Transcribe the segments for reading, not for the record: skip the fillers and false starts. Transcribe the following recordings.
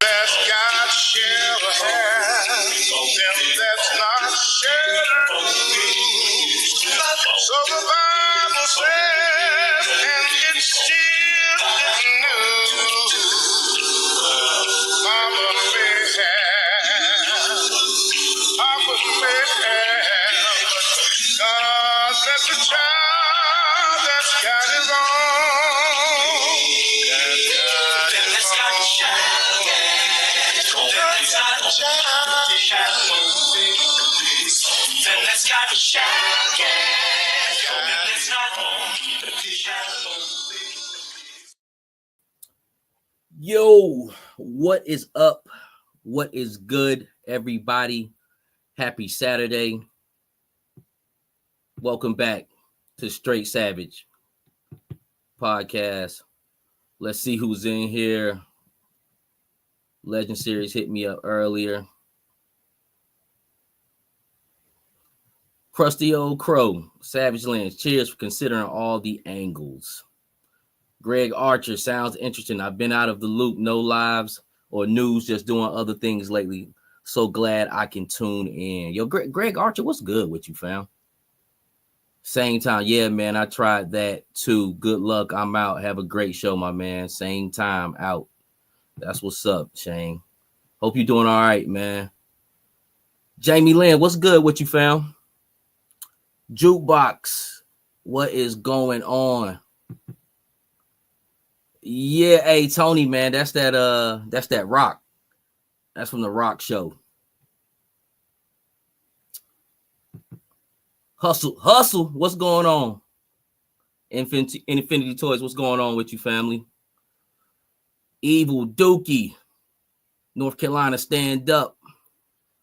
That's God shall have, them that's not shall lose. So the Bible says, and it's still good news. Mama may have, Papa may have, but God bless the child that's got his own. That's got his own. Yo, what is up? What is good, everybody? Happy Saturday. Welcome back to Straight Savage Podcast. Let's see who's in here. Legend Series hit me up earlier. Crusty Old Crow, Savage Lands, cheers for considering all the angles. Greg Archer, sounds interesting. I've been out of the loop, no lives or news, just doing other things lately. So glad I can tune in. Yo, Greg Archer, what's good with you, fam? Same time, yeah, man, I tried that too. Good luck, I'm out. Have a great show, my man. Same time, out. That's what's up, Shane. Hope you're doing all right, man. Jamie Lynn, what's good with you, fam? Jukebox, what is going on? Yeah, hey Tony, man, that's that Rock. That's from the Rock show. Hustle, what's going on? Infinity Toys, what's going on with you, family? Evil Dookie, North Carolina, stand up.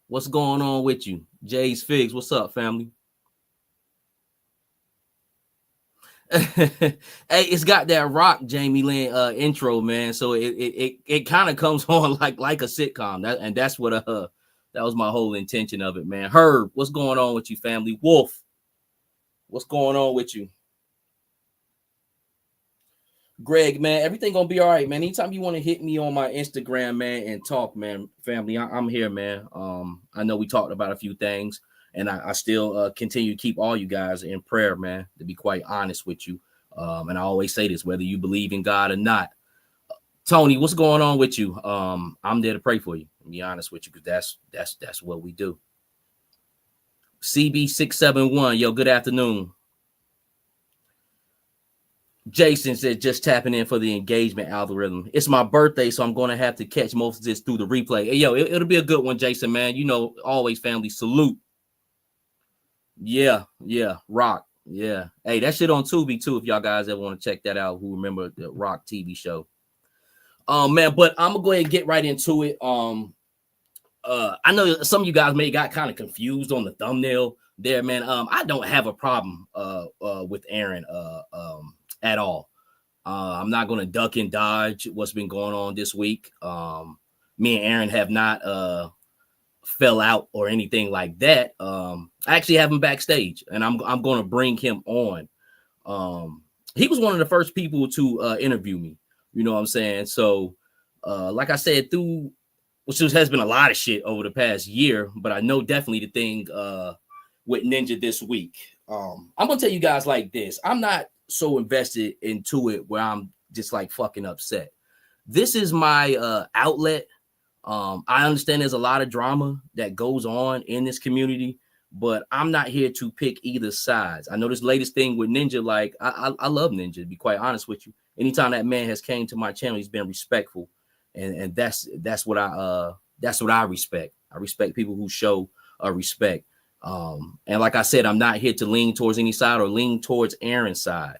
What's going on with you? Jay's Figs, what's up, family? Hey, it's got that Rock Jamie Lynn intro, man. So it kind of comes on like a sitcom. That's what that was my whole intention of it, man. Herb, what's going on with you, family? Wolf, what's going on with you? Greg, man, everything gonna be all right, man. Anytime you want to hit me on my Instagram, man, and talk, man, family, I'm here, man. I know we talked about a few things. And I still continue to keep all you guys in prayer, man, to be quite honest with you. And I always say this, whether you believe in God or not. Tony, what's going on with you? I'm there to pray for you, to be honest with you, because that's what we do. CB671, yo, good afternoon. Jason said, just tapping in for the engagement algorithm. It's my birthday, so I'm going to have to catch most of this through the replay. Hey, yo, it'll be a good one, Jason, man. You know, always family salute. Yeah, Rock. Yeah. Hey, that shit on Tubi too, if y'all guys ever want to check that out, who remember the Rock TV show. Man, but I'm gonna go ahead and get right into it. I know some of you guys may got kind of confused on the thumbnail there, man. I don't have a problem with Aaron at all. I'm not gonna duck and dodge what's been going on this week. Me and Aaron have not fell out or anything like that. I actually have him backstage, and I'm going to bring him on. He was one of the first people to interview me. You know what I'm saying? So, like I said, which has been a lot of shit over the past year, but I know definitely the thing with Ninja this week. I'm going to tell you guys like this. I'm not so invested into it where I'm just like fucking upset. This is my outlet. I understand there's a lot of drama that goes on in this community, but I'm not here to pick either sides. I know this latest thing with Ninja, like I love Ninja, to be quite honest with you. Anytime that man has came to my channel, he's been respectful, and that's what I respect. I respect people who show respect. And like I said, I'm not here to lean towards any side or lean towards Aaron's side.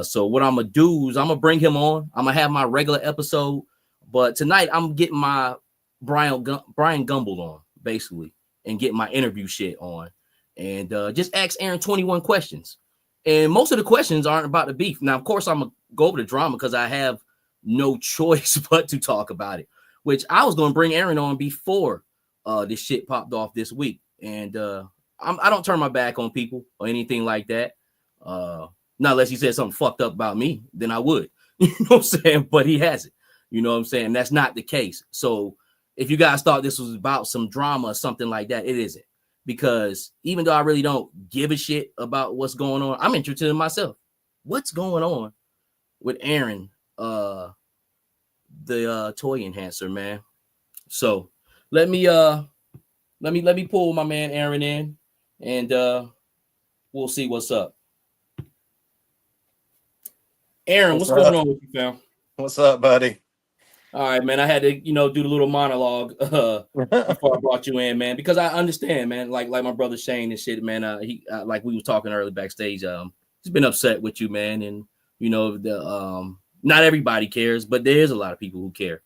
So what I'm gonna do is I'm gonna bring him on. I'm gonna have my regular episode, but tonight I'm getting my Brian Gumble on, basically, and get my interview shit on, and just ask Aaron 21 questions. And most of the questions aren't about the beef. Now, of course, I'm gonna go over the drama because I have no choice but to talk about it, which I was gonna bring Aaron on before this shit popped off this week. And I don't turn my back on people or anything like that. Not unless he said something fucked up about me, then I would. You know what I'm saying? But he hasn't. You know what I'm saying? That's not the case. So if you guys thought this was about some drama or something like that, it isn't. Because even though I really don't give a shit about what's going on, I'm interested in myself. What's going on with Aaron, the toy enhancer, man? So let me pull my man Aaron in, and we'll see what's up. Aaron, what's going on with you, fam? What's up, buddy? All right, man. I had to, do the little monologue before I brought you in, man, because I understand, man. Like my brother Shane and shit, man. He like we was talking earlier backstage. He's been upset with you, man, and the not everybody cares, but there is a lot of people who care.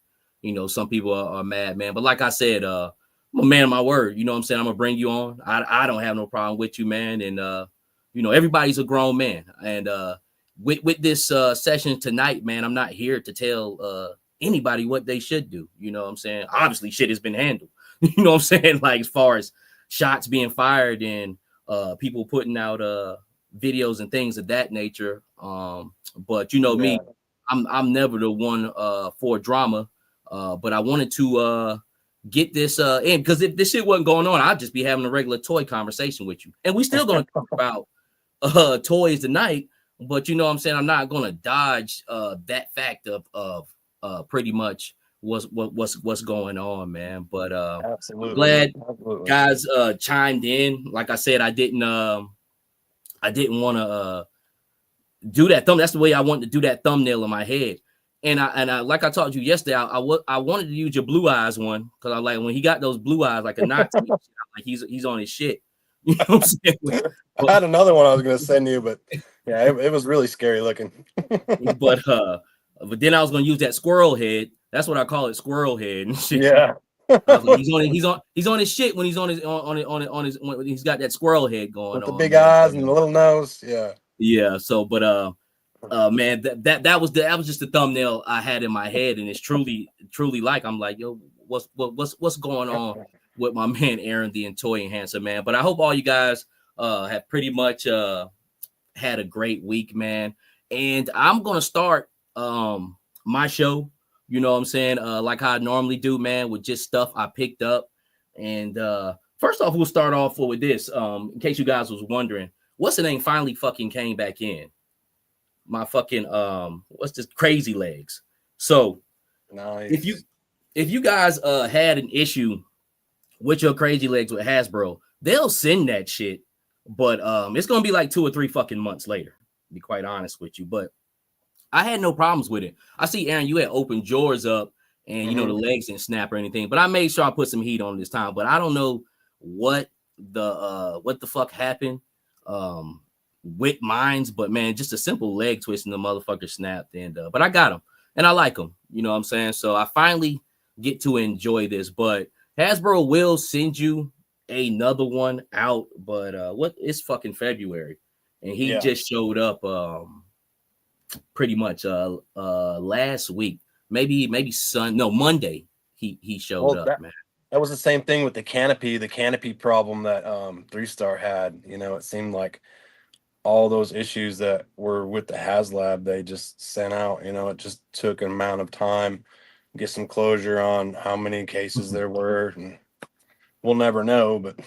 Some people are mad, man. But like I said, I'm a man of my word. You know what I'm saying? I'm gonna bring you on. I don't have no problem with you, man. And everybody's a grown man. And with this session tonight, man, I'm not here to tell anybody what they should do. You know what I'm saying? Obviously, shit has been handled. You know what I'm saying? Like as far as shots being fired and people putting out videos and things of that nature. But me, I'm never the one for drama. But I wanted to get this in, because if this shit wasn't going on, I'd just be having a regular toy conversation with you. And we still gonna talk about toys tonight. But you know what I'm saying? I'm not gonna dodge that fact of pretty much what's going on, man. But Absolutely. I'm glad guys chimed in. Like I said, I didn't want to do that thumb. That's the way I wanted to do that thumbnail in my head. And I like I told you yesterday, I wanted to use your blue eyes one, because I like when he got those blue eyes like a Nazi, like he's on his shit. You know what I'm saying? I had another one I was gonna send you, but yeah, it was really scary looking. but then I was gonna use that squirrel head. That's what I call it, squirrel head and shit. Yeah. Like, he's on his shit when he's on his when he's got that squirrel head going with the on, big man. eyes and the little nose. Yeah. Yeah. So, but man, that was just the thumbnail I had in my head, and it's truly like I'm like, yo, what's going on with my man Aaron the Toy Enhancer, man? But I hope all you guys have pretty much had a great week, man. And I'm gonna start my show, you know what I'm saying, like how I normally do, man, with just stuff I picked up. And first off, we'll start off with this, in case you guys was wondering, what's the name finally fucking came back in. My fucking what's this, Crazy Legs. So nice. if you guys had an issue with your Crazy Legs with Hasbro, they'll send that shit, but it's gonna be like 2 or 3 fucking months later, to be quite honest with you. But I had no problems with it. I see, Aaron, you had opened yours up, and the legs didn't snap or anything, but I made sure I put some heat on this time. But I don't know what the fuck happened with mines, but man, just a simple leg twist and the motherfucker snapped. And but I got them and I like them, you know what I'm saying? So I finally get to enjoy this. But Hasbro will send you another one out, but it's fucking February, and he just showed up pretty much last week, maybe Monday he showed up, man. That was the same thing with the canopy problem that 3-Star had. It seemed like all those issues that were with the HasLab, they just sent out. It just took an amount of time, get some closure on how many cases there were, and we'll never know. But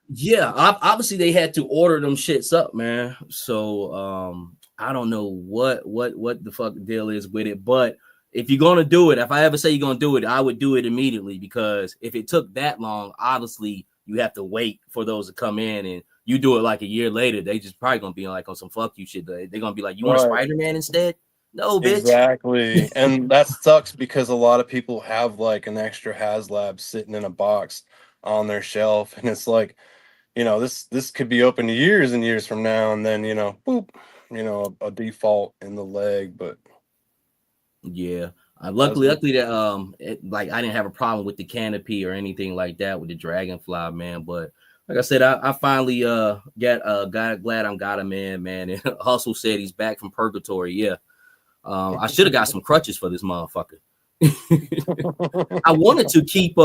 yeah, obviously they had to order them shits up, man. So I don't know what the fuck deal is with it, but if you're gonna do it, if I ever say you're gonna do it, I would do it immediately, because if it took that long, obviously you have to wait for those to come in, and you do it like a year later, they just probably gonna be like on some fuck you shit. They're gonna be like, you want a Spider-Man instead? No, bitch. Exactly. And that sucks, because a lot of people have like an extra HasLab sitting in a box on their shelf, and it's like, this could be open years and years from now, and then boop, a default in the leg. But yeah, luckily that like I didn't have a problem with the canopy or anything like that with the Dragonfly, man. But like I said, I finally glad I got him in, man. And Hustle said he's back from purgatory. Yeah, I should have got some crutches for this motherfucker. I wanted to keep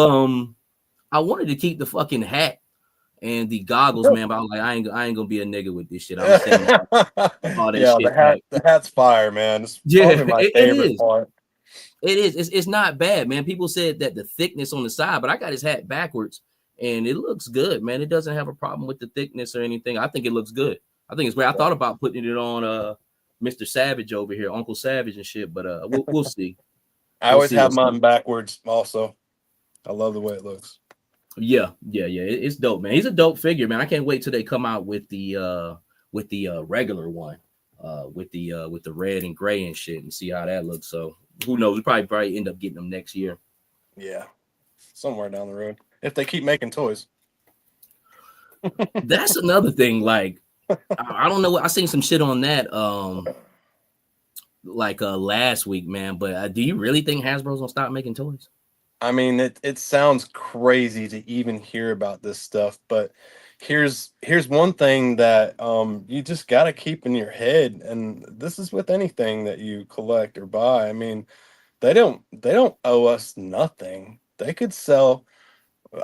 the fucking hat and the goggles, man. But I was like, I ain't gonna be a nigga with this shit. I'm saying all that shit. The hat's fire, man. It's yeah, probably my favorite part. It is. It's not bad, man. People said that the thickness on the side, but I got his hat backwards, and it looks good, man. It doesn't have a problem with the thickness or anything. I think it looks good. I think it's great. I thought about putting it on Mr. Savage over here, Uncle Savage and shit, but we'll see. I always have mine backwards also. I love the way it looks. Yeah. It's dope, man. He's a dope figure, man. I can't wait till they come out with the regular one, with the red and gray and shit, and see how that looks. So who knows? We probably end up getting them next year. Yeah, somewhere down the road if they keep making toys. That's another thing. Like, I don't know. I seen some shit on that last week, man. But do you really think Hasbro's gonna stop making toys? I mean, it sounds crazy to even hear about this stuff, but here's one thing that you just got to keep in your head, and this is with anything that you collect or buy. I mean, they don't owe us nothing. They could sell,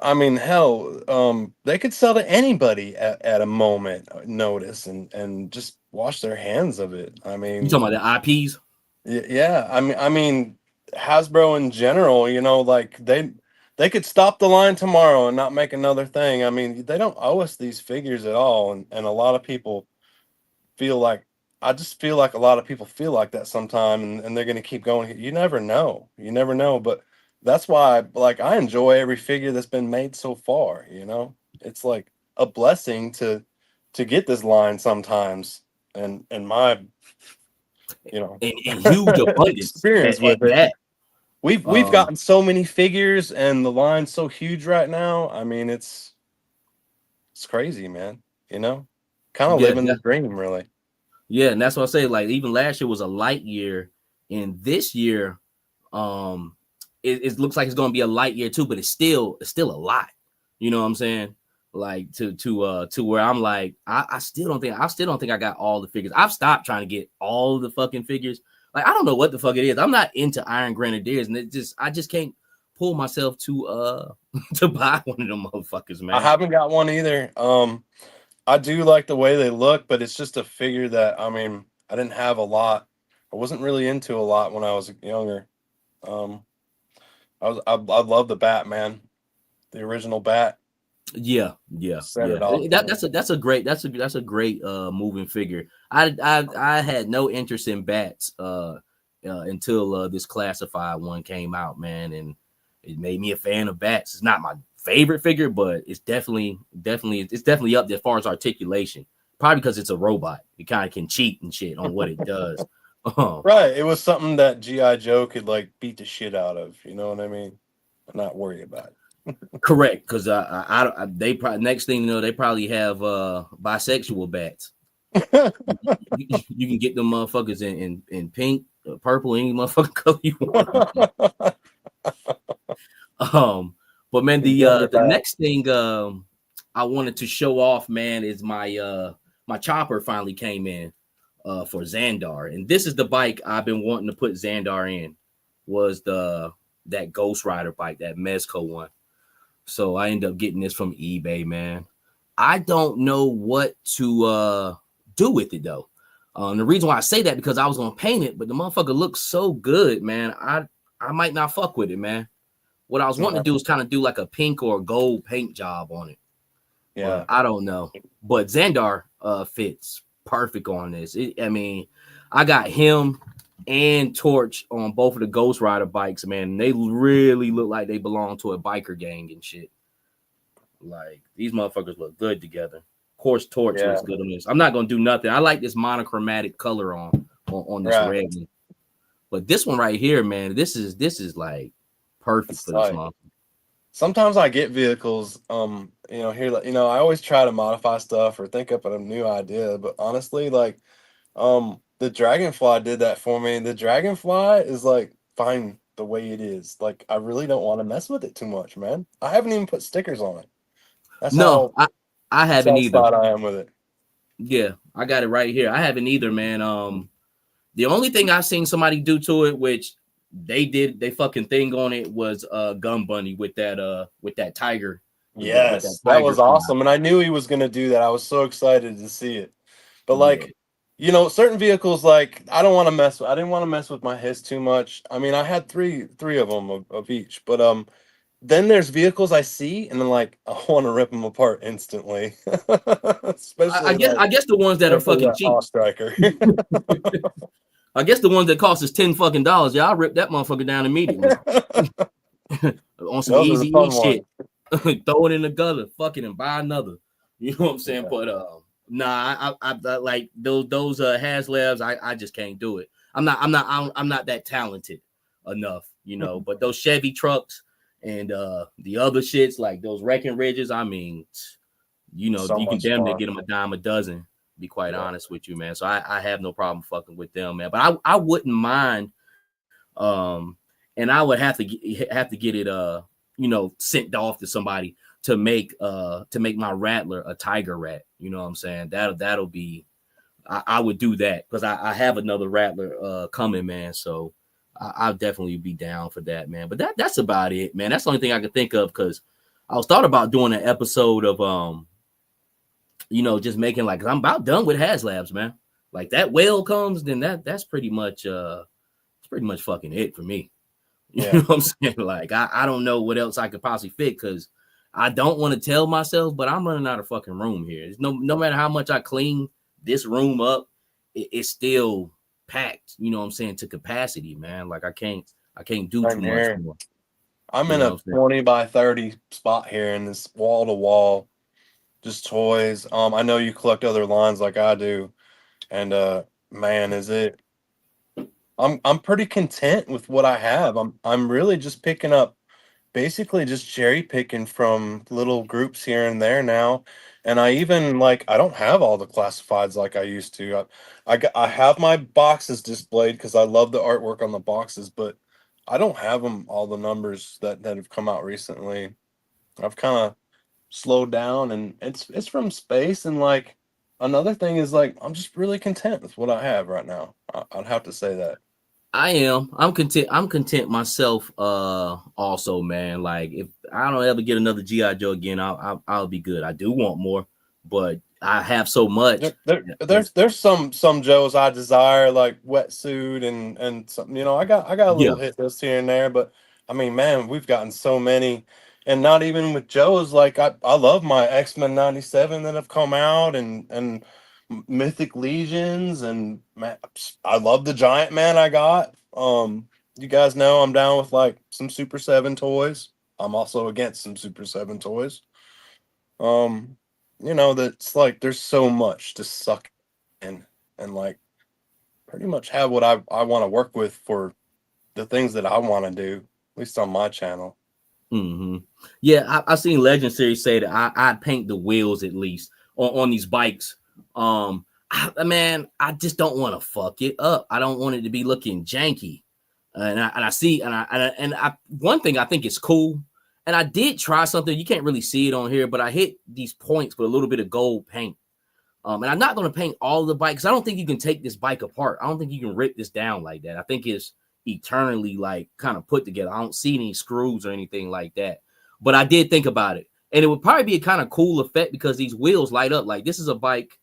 I mean, hell, they could sell to anybody at a moment notice and just wash their hands of it. I mean, You talking about the IPs? yeah, I mean Hasbro in general, you know, like they could stop the line tomorrow and not make another thing. I mean, they don't owe us these figures at all, and a lot of people feel like, I just feel like a lot of people feel like that sometime, and they're going to keep going. You never know, but that's why, like, I enjoy every figure that's been made so far. You know, it's like a blessing to get this line sometimes, and my, you know, and huge abundance experience with it. That. We've gotten so many figures, and the line's so huge right now. I mean, it's crazy, man. You know, kind of living the dream, really. Yeah, and that's what I say. Like, even last year was a light year, and this year, it looks like it's going to be a light year too. But it's still a lot. You know what I'm saying? Like to where I'm like, I still don't think I got all the figures. I've stopped trying to get all the fucking figures. Like, I don't know what the fuck it is. I'm not into Iron Grenadiers, and I just can't pull myself to to buy one of them motherfuckers, man. I haven't got one either. I do like the way they look, but it's just a figure that, I mean, I didn't have a lot. I wasn't really into a lot when I was younger. I love the Batman, the original Bat. Yeah. That's a great moving figure. I had no interest in bats until this classified one came out, man, and it made me a fan of bats. It's not my favorite figure, but it's definitely up there as far as articulation. Probably because it's a robot. It kind of can cheat and shit on what it does. Right. It was something that G.I. Joe could like beat the shit out of. You know what I mean? Not worry about it. Correct, because they probably, next thing you know, they probably have bisexual bats. You can get them motherfuckers in pink, purple, any motherfucking color you want. But man, the next thing I wanted to show off, man, is my my chopper finally came in for Xandar, and this is the bike I've been wanting to put Xandar in. Was that Ghost Rider bike, that Mezco one. So I ended up getting this from eBay, man. I don't know what to do with it though. The reason why I say that, because I was gonna paint it, but the motherfucker looks so good, man. I might not fuck with it, man. What I was wanting to do is kind of do like a pink or gold paint job on it. Yeah, but I don't know. But Xandar fits perfect on this. I mean, I got him and Torch on both of the Ghost Rider bikes, man. They really look like they belong to a biker gang and shit. Like, these motherfuckers look good together. Of course, Torch looks good on this. I'm not gonna do nothing. I like this monochromatic color on this red one. But this one right here, man, this is like perfect for this month. Sometimes I get vehicles, you know, here, you know, I always try to modify stuff or think up a new idea, but honestly, like, the Dragonfly did that for me. The Dragonfly is like fine the way it is. Like, I really don't want to mess with it too much, man. I haven't even put stickers on it. That's I haven't either. I am with it. Yeah, I got it right here. I haven't either, man. The only thing I've seen somebody do to it, which they did they fucking thing on it, was Gun Bunny with that tiger. Yes, that was awesome. And I knew he was gonna do that. I was so excited to see it. But like, you know, certain vehicles, like I didn't want to mess with my his too much. I mean, I had three of them of each, but then there's vehicles I see and then like I want to rip them apart instantly. I Especially guess like I guess the ones that are fucking that cheap. Striker. I guess the ones that cost us $10 yeah, I'll rip that motherfucker down immediately on some Those are the easy E fun shit. ones. Throw it in the gutter, fucking, and buy another. You know what I'm saying? Yeah. But nah, I like those HasLabs. I just can't do it. I'm not that talented enough, you know. But those Chevy trucks and the other shits like those Wrecking Ridges, I mean, you know, So you can much damn near fun. get them a dime a dozen. Be quite honest with you, man. So I have no problem fucking with them, man. But I wouldn't mind, and I would have to get it you know, sent off to somebody to make my Rattler a Tiger Rat. You know what I'm saying? That'll be, I would do that because I have another Rattler coming, man. So I'll definitely be down for that, man. But that's about it, man. That's the only thing I could think of because I was thought about doing an episode of you know, just making like, 'cause I'm about done with HasLabs, man. Like that whale comes, then that's pretty much fucking it for me. You know what I'm saying? Like I don't know what else I could possibly fit because I don't want to tell myself, but I'm running out of fucking room here. It's no matter how much I clean this room up, it's still packed, you know what I'm saying, to capacity, man. Like I can't do too much more. I'm in a 20 by 30 spot here in this wall to wall, just toys. I know you collect other lines like I do, and man, is it? I'm pretty content with what I have. I'm really just picking up, basically just cherry picking from little groups here and there now. And I even like I don't have all the classifieds like I used to. I have my boxes displayed because I love the artwork on the boxes, but I don't have them all the numbers that have come out recently. I've kind of slowed down, and it's from space. And like another thing is like I'm just really content with what I have right now. I'd have to say that. I'm content myself also, man. Like if I don't ever get another GI Joe again, I'll be good. I do want more, but I have so much. There's some Joes I desire, like wetsuit and something, you know, I got a little hit list here and there, but I mean, man, we've gotten so many. And not even with Joe's, like I love my X-Men 97 that have come out, and Mythic Legions, and man, I love the Giant Man I got. You guys know I'm down with like some Super 7 toys. I'm also against some Super 7 toys. You know, that's like there's so much to suck in and like pretty much have what I want to work with for the things that I want to do, at least on my channel. Mm-hmm. Yeah, I seen Legend Series say that I paint the wheels at least on these bikes. Man, I just don't want to fuck it up. I don't want it to be looking janky. And I see one thing I think is cool. And I did try something. You can't really see it on here, but I hit these points with a little bit of gold paint. And I'm not going to paint all of the bikes. I don't think you can take this bike apart. I don't think you can rip this down like that. I think it's eternally like kind of put together. I don't see any screws or anything like that. But I did think about it. And it would probably be a kind of cool effect because these wheels light up. Like this is a bike.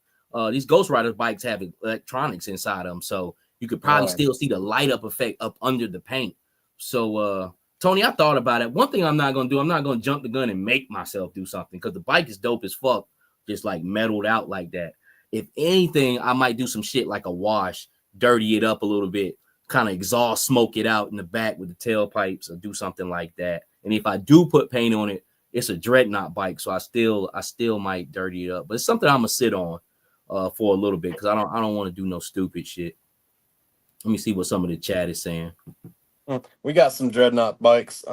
These Ghost Rider bikes have electronics inside them. So you could probably still see the light up effect up under the paint. So, Tony, I thought about it. One thing I'm not going to do, I'm not going to jump the gun and make myself do something because the bike is dope as fuck, just like metaled out like that. If anything, I might do some shit like a wash, dirty it up a little bit, kind of exhaust smoke it out in the back with the tailpipes or do something like that. And if I do put paint on it, it's a Dreadnok bike, so I still might dirty it up. But it's something I'm going to sit on for a little bit because I don't want to do no stupid shit. Let me see what some of the chat is saying. We got some Dreadnok bikes.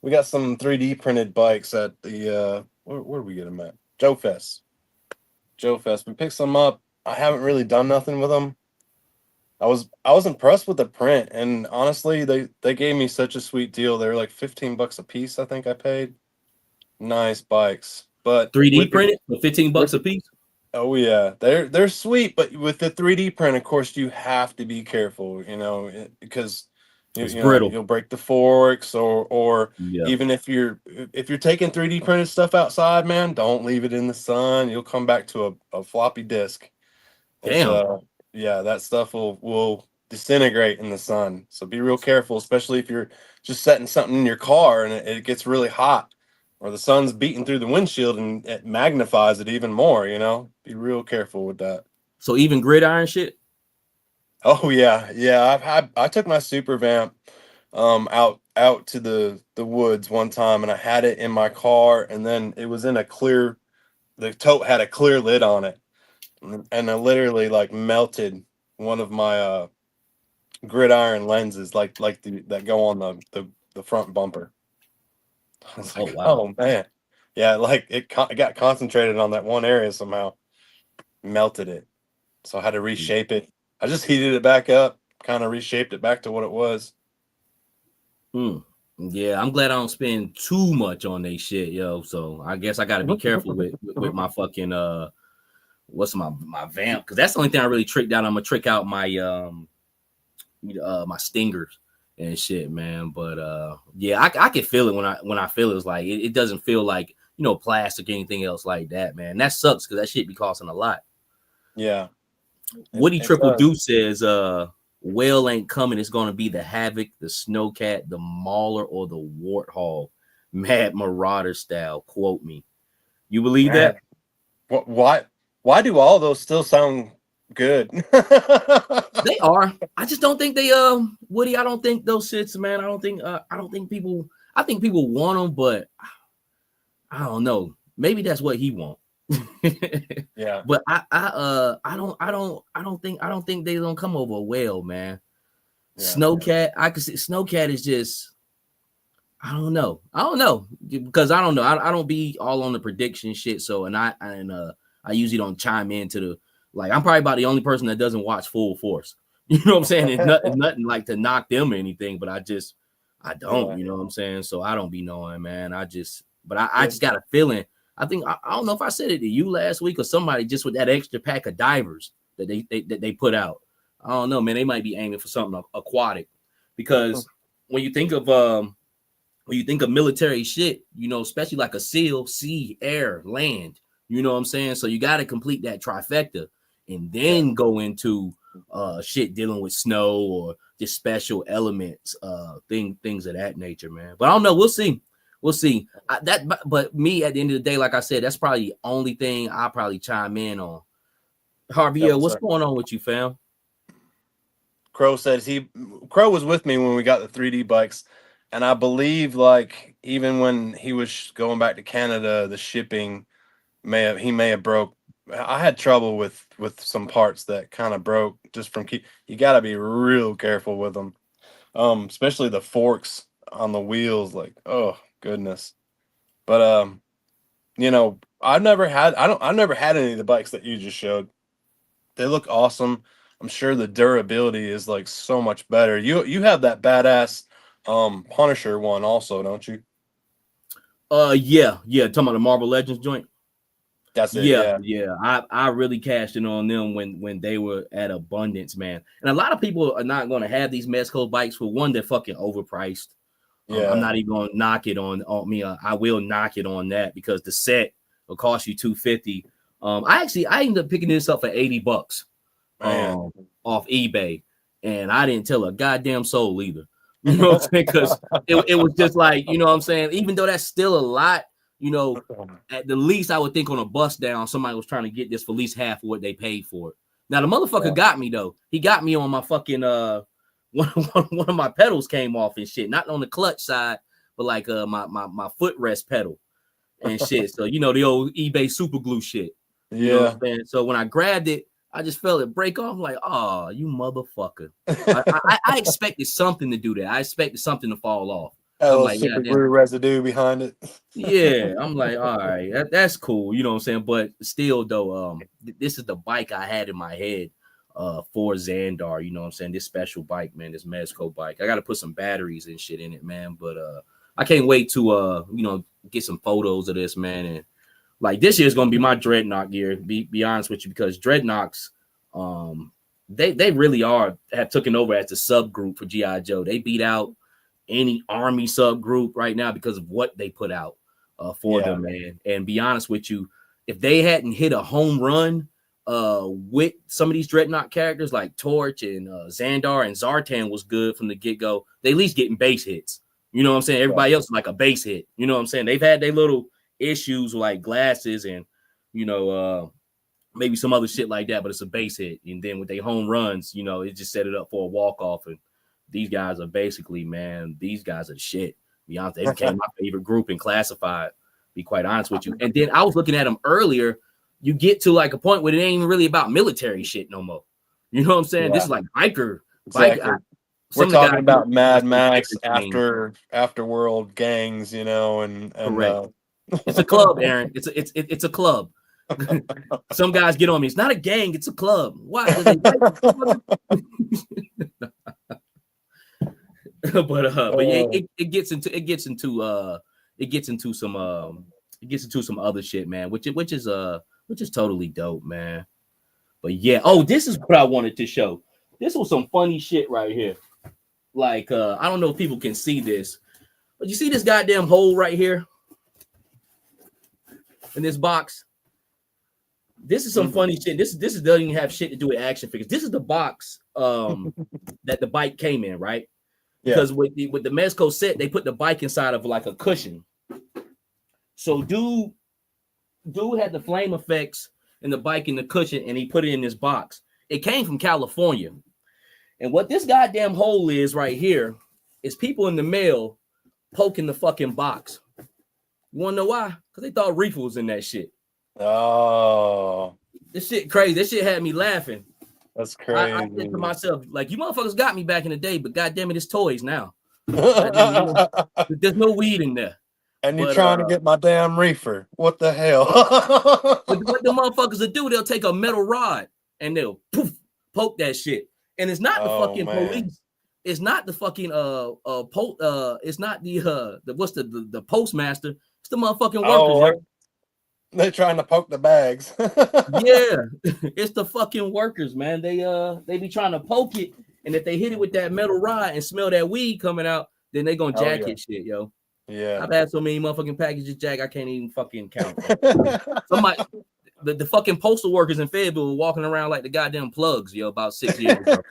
We got some 3D printed bikes at the where do we get them at? Joe Fest. We picked some up. I haven't really done nothing with them. I was impressed with the print, and honestly, they gave me such a sweet deal. They were like $15 a piece, I think I paid. Nice bikes, but 3D printed for $15 a piece. Oh yeah, they're sweet, but with the 3D print, of course, you have to be careful, you know, because it's brittle. You'll break the forks, or even if you're taking 3D printed stuff outside, man, don't leave it in the sun. You'll come back to a floppy disk. It's Damn. yeah, that stuff will disintegrate in the sun. So be real careful, especially if you're just setting something in your car and it gets really hot, or the sun's beating through the windshield and it magnifies it even more. Be real careful with that. So even gridiron shit. Oh yeah, yeah. I took my super vamp out to the woods one time, and I had it in my car, and then it was in a clear. The tote had a clear lid on it, and I literally like melted one of my gridiron lenses, like that go on the front bumper. I was Oh like, wow. oh man, yeah, like it got concentrated on that one area somehow, melted it. So I had to reshape it. I just heated it back up, kind of reshaped it back to what it was. Yeah, I'm glad I don't spend too much on they shit, yo. So I guess I got to be careful with my fucking what's my vamp, because that's the only thing I really tricked out. I'm gonna trick out my my stingers and shit, man. But yeah, I can feel it when I feel it. It's like it doesn't feel like plastic or anything else like that, man. That sucks because that shit be costing a lot. Yeah. Woody It Triple does. Deuce says whale ain't coming. It's gonna be the Havoc, the Snowcat, the Mauler, or the Warthog, Mad Marauder style. Quote me. You believe Man, that? why do all those still sound good? They are. I just don't think they Woody, I don't think those shits, man. I don't think people, I think people want them, but I don't know. Maybe that's what he want. Yeah. But I don't think they don't come over well, man. Yeah. Snowcat, I could see Snowcat is just I don't know because I don't know. I don't be all on the prediction shit. So I usually don't chime into the I'm probably about the only person that doesn't watch Full Force. You know what I'm saying? It's nothing like to knock them or anything, but I don't. Yeah. You know what I'm saying? So I don't be knowing, man. I just got a feeling. I think I don't know if I said it to you last week or somebody just with that extra pack of divers that they put out. I don't know, man. They might be aiming for something aquatic because when you think of military shit, especially like a SEAL, sea, air, land, you know what I'm saying? So you got to complete that trifecta and then go into shit dealing with snow or just special elements, things of that nature, man. But I don't know. We'll see. But me at the end of the day, like I said, that's probably the only thing I probably chime in on. Javier, what's going on with you, fam? Crow says Crow was with me when we got the 3D bikes, and I believe even when he was going back to Canada, the shipping he may have broke. I had trouble with some parts that kind of broke just from you got to be real careful with them, especially the forks on the wheels. Oh goodness, but I've never had any of the bikes that you just showed. They look awesome. I'm sure the durability is so much better. You have that badass Punisher one also, don't you? Yeah. Talking about the Marvel Legends joint. That's it. Yeah. I really cashed in on them when they were at abundance, man. And a lot of people are not going to have these Mezco bikes. For one, they're fucking overpriced. Yeah. I'm not even going to knock it on me. I will knock it on that because the set will cost you $250. I ended up picking this up for $80 off eBay, and I didn't tell a goddamn soul either. You know what I'm saying? Because it was just you know what I'm saying? Even though that's still a lot, at the least I would think on a bust down, somebody was trying to get this for at least half of what they paid for it. Now the motherfucker got me though. He got me on my fucking one of my pedals came off and shit, not on the clutch side, but my footrest pedal and shit. So the old eBay super glue shit. You know what I'm saying? So when I grabbed it, I just felt it break off. I'm like, oh, you motherfucker. I expected something to do that. I expected something to fall off. I'm like, super glue residue behind it. Yeah, I'm like, all right, that's cool. You know what I'm saying? But still, though, this is the bike I had in my head for Xandar. You know what I'm saying? This special bike, man, this Mezco bike. I got to put some batteries and shit in it, man. But I can't wait to get some photos of this, man. And this year is gonna be my Dreadnok year. Be honest with you, because Dreadnoks, they really have taken over as the subgroup for G.I. Joe. They beat out any Army subgroup right now because of what they put out for them, man. And be honest with you, if they hadn't hit a home run with some of these Dreadnok characters like Torch and Xandar and Zartan was good from the get-go. They at least getting base hits. You know what I'm saying? Everybody else is like a base hit. You know what I'm saying? They've had their little issues with like glasses and, you know, maybe some other shit like that, but it's a base hit. And then with their home runs, you know, it just set it up for a walk-off. And these guys are basically, man, these guys are shit. To be honest, they became my favorite group in Classified, be quite honest with you. And then I was looking at them earlier. You get to like a point where it ain't even really about military shit no more. You know what I'm saying? This is like biker. Exactly. We're talking about Mad Max afterworld gangs, you know, and it's a club, Aaron. It's a club. Some guys get on me. It's not a gang, it's a club. Why? But yeah, it gets into some other shit, man, which is totally dope, man. But yeah, this is what I wanted to show. This was some funny shit right here. Like, I don't know if people can see this, but you see this goddamn hole right here in this box? This is some funny shit. This doesn't even have shit to do with action figures. This is the box that the bike came in, right? Because with the Mezco set, they put the bike inside of like a cushion. So dude had the flame effects and the bike in the cushion, and he put it in this box. It came from California. And what this goddamn hole is right here is people in the mail poking the fucking box. You want to know why? Because they thought reefer was in that shit. Oh. This shit crazy. This shit had me laughing. That's crazy. I said to myself, like, you motherfuckers got me back in the day, but goddamn it, it's toys now. There's no weed in there. And you're trying to get my damn reefer. What the hell? What the motherfuckers will do, they'll take a metal rod and they'll poke that shit. And it's not the fucking police. It's not the fucking it's not the postmaster. It's the motherfucking workers. They're trying to poke the bags. Yeah, it's the fucking workers, man. They be trying to poke it, and if they hit it with that metal rod and smell that weed coming out, then they gonna jack it shit, yo. Yeah, I've had so many motherfucking packages jack, I can't even fucking count. Somebody, the fucking postal workers in Fayetteville were walking around like the goddamn plugs, yo, about 6 years ago.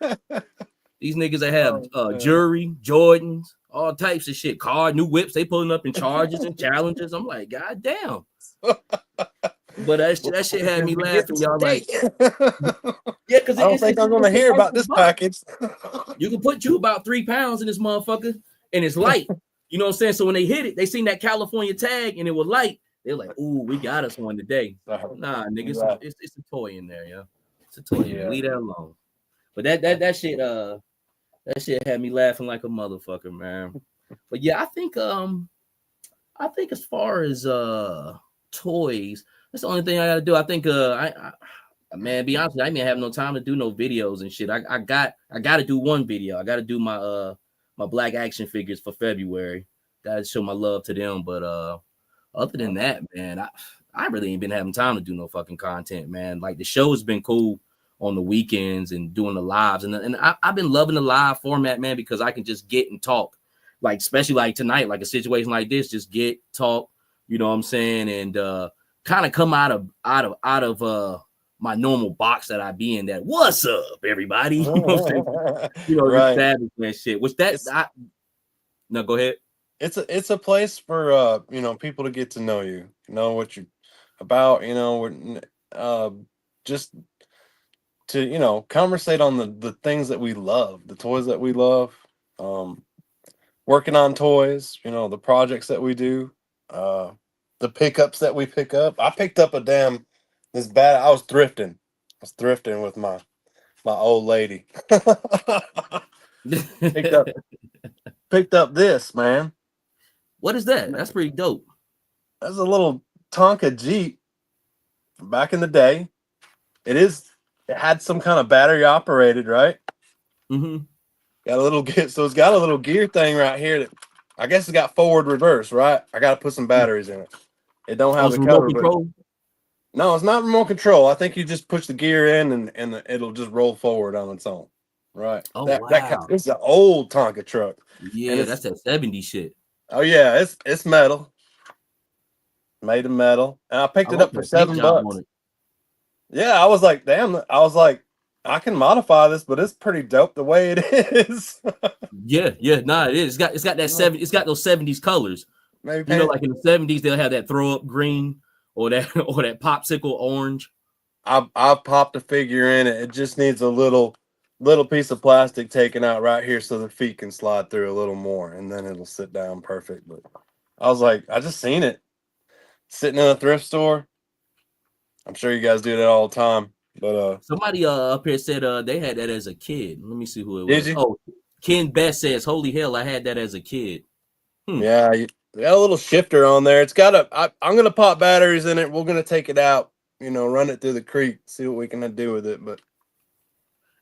These niggas that have jewelry, Jordans, all types of shit, new whips, they pulling up in charges and challenges. I'm like, god damn. But that shit had me laughing, y'all. Like, yeah, because I don't think I'm gonna hear about this package. You can put you about 3 pounds in this motherfucker, and it's light. You know what I'm saying? So when they hit it, they seen that California tag, and it was light. They're like, "Ooh, we got us one today." Nah, nigga, it's a toy in there, yo. It's a toy. Yeah. Leave that alone. But that shit had me laughing like a motherfucker, man. But yeah, I think as far as toys, that's the only thing I gotta do. I think man, be honest, I didn't have no time to do no videos and shit. I gotta do one video. I gotta do my my black action figures for February. Gotta show my love to them. But other than that, man, I really ain't been having time to do no fucking content, man. Like the show has been cool on the weekends and doing the lives, and I've been loving the live format, man, because I can just get and talk. Like especially like tonight, like a situation like this, just get, talk, you know what I'm saying, and kind of come out of my normal box that I be in. That what's up, everybody? You know what I'm saying? You know, right. That shit. Which no, go ahead. It's a place for you know, people to get to know you, know what you're about, you know, just to, you know, conversate on the things that we love, the toys that we love. Working on toys, you know, the projects that we do, the pickups that we pick up. I picked up I was thrifting. I was thrifting with my old lady. picked up this, man. What is that? That's pretty dope. That's a little Tonka Jeep from back in the day. It had some kind of battery operated, right? Mm-hmm. Got a little so it's got a little gear thing right here that I guess it's got forward reverse, right? I got to put some batteries in it. It don't have the cover, control? No, it's not remote control. I think you just push the gear in and it'll just roll forward on its own, right? Oh, wow. It's an old Tonka truck. Yeah, that's that 70 shit. Oh yeah, it's metal, made of metal, and I picked it up for $7. Yeah, I was like, damn. I was like, I can modify this, but it's pretty dope the way it is. Yeah, nah, it is. It's got that it's got those 70s colors. Maybe You know, paint. like in the 70s, they'll have that throw up green or that or that popsicle orange. I've popped a figure in it. It just needs a little piece of plastic taken out right here so the feet can slide through a little more, and then it'll sit down perfect. But I was like, I just seen it sitting in a thrift store. I'm sure you guys do that all the time. But Somebody up here said they had that as a kid. Let me see who it did was. you? Oh, Ken Best says, "Holy hell, I had that as a kid." Hmm. Yeah, you got a little shifter on there. It's got I'm gonna pop batteries in it. We're gonna take it out, run it through the creek, see what we can do with it. But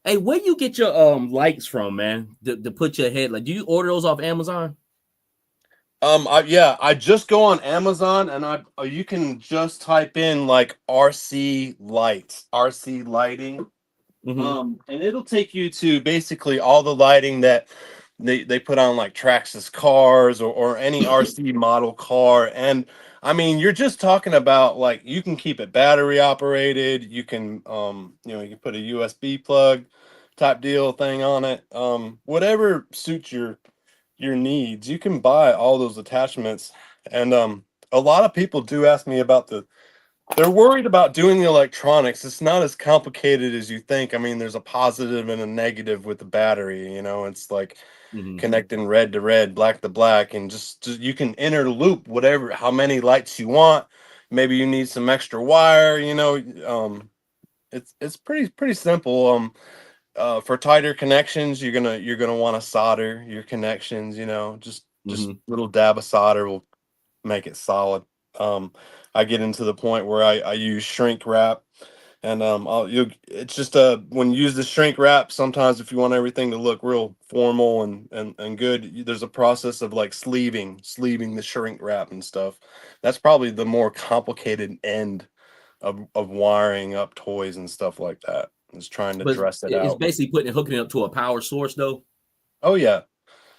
Hey, where you get your lights from, man? To put your head, like, do you order those off Amazon? I just go on Amazon and you can just type in like RC lights, RC lighting. Mm-hmm. And it'll take you to basically all the lighting that they put on like Traxxas cars or any RC model car. And I mean, you're just talking about like you can keep it battery operated. You can you can put a USB plug type deal thing on it. Whatever suits your needs, you can buy all those attachments. And a lot of people do ask me about they're worried about doing the electronics. It's not as complicated as you think. I mean, there's a positive and a negative with the battery. It's like Mm-hmm. connecting red to red, black to black, and just you can interloop whatever, how many lights you want. Maybe you need some extra wire. It's pretty simple. For tighter connections, you're gonna want to solder your connections. Just Mm-hmm. little dab of solder will make it solid. I get into the point where I use shrink wrap, and it's just when you use the shrink wrap, sometimes if you want everything to look real formal and good, there's a process of like sleeving the shrink wrap and stuff. That's probably the more complicated end of wiring up toys and stuff like that. Is trying to But dress it it's out. basically hooking it up to a power source, though. Oh yeah,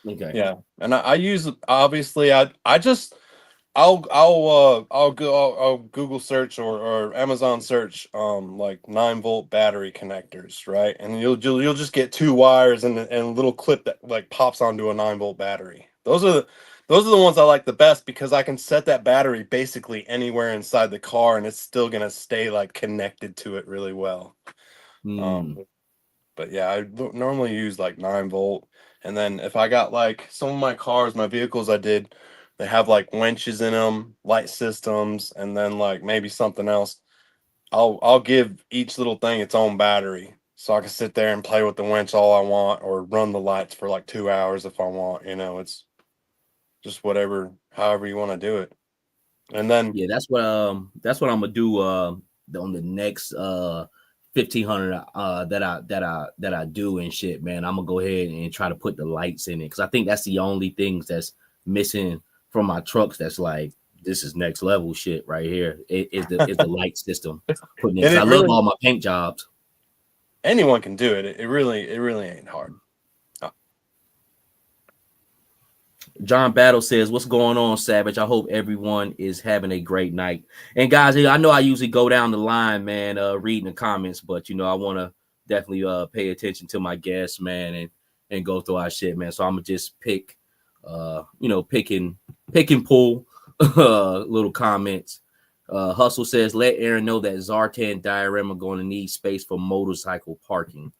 Okay. yeah. And I use obviously I just I'll Google search or Amazon search like 9-volt battery connectors, right? And you'll just get two wires and a little clip that like pops onto a 9-volt battery. Those are the ones I like the best because I can set that battery basically anywhere inside the car and it's still gonna stay like connected to it really well. Hmm. Um, but yeah, normally use like 9-volt. And then if I got like some of my cars, my vehicles they have like winches in them, light systems, and then like maybe something else. I'll give each little thing its own battery. So I can sit there and play with the winch all I want or run the lights for like 2 hours if I want. It's just however you want to do it. And then Yeah, that's what I'm gonna do on the next 1500 that I do and shit, man. I'm gonna go ahead and try to put the lights in it because I think that's the only things that's missing from my trucks. That's like this is next level shit right here. Is the light system putting it? and Cause I it love really all my paint jobs. anyone can do it. It really ain't hard. John Battle says, "What's going on, Savage? I hope everyone is having a great night." And guys, I know I usually go down the line, man, reading the comments, but I want to definitely pay attention to my guests, man, and go through our shit, man. So I'm gonna just pick, pick and pull little comments. Hustle says, "Let Aaron know that Zartan diorama going to need space for motorcycle parking."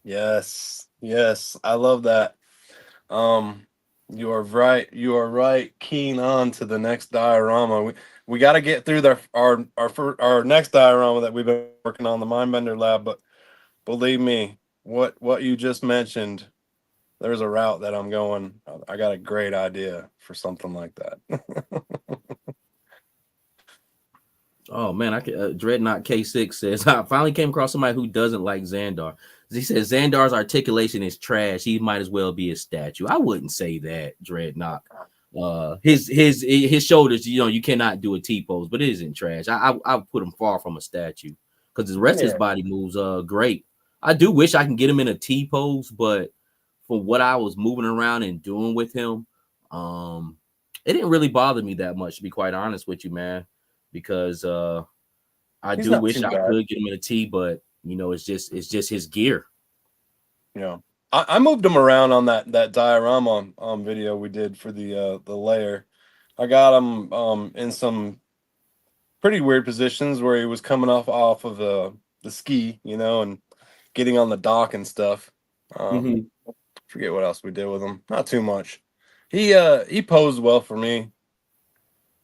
Yes, yes, I love that. Um, you are right. You are right. Keen on to the next diorama. We got to get through our next diorama that we've been working on, the Mindbender Lab. But believe me, what you just mentioned, there's a route that I'm going. I got a great idea for something like that. Oh man, I can Dreadnok K6 says I finally came across somebody who doesn't like Xandar. He says Xandar's articulation is trash. He might as well be a statue. I wouldn't say that, Dreadnok. His shoulders, you cannot do a T pose, but it isn't trash. I put him far from a statue because the rest of his Yeah. body moves great. I do wish I can get him in a T pose, but for what I was moving around and doing with him, it didn't really bother me that much, to be quite honest with you, man, because I He's do not wish too I bad. could get him in a T, but you know, it's just his gear. Yeah. I moved him around on that diorama video we did for the layer. I got him in some pretty weird positions where he was coming off of the ski, you know, and getting on the dock and stuff. Mm-hmm. Forget what else we did with him. Not too much. He posed well for me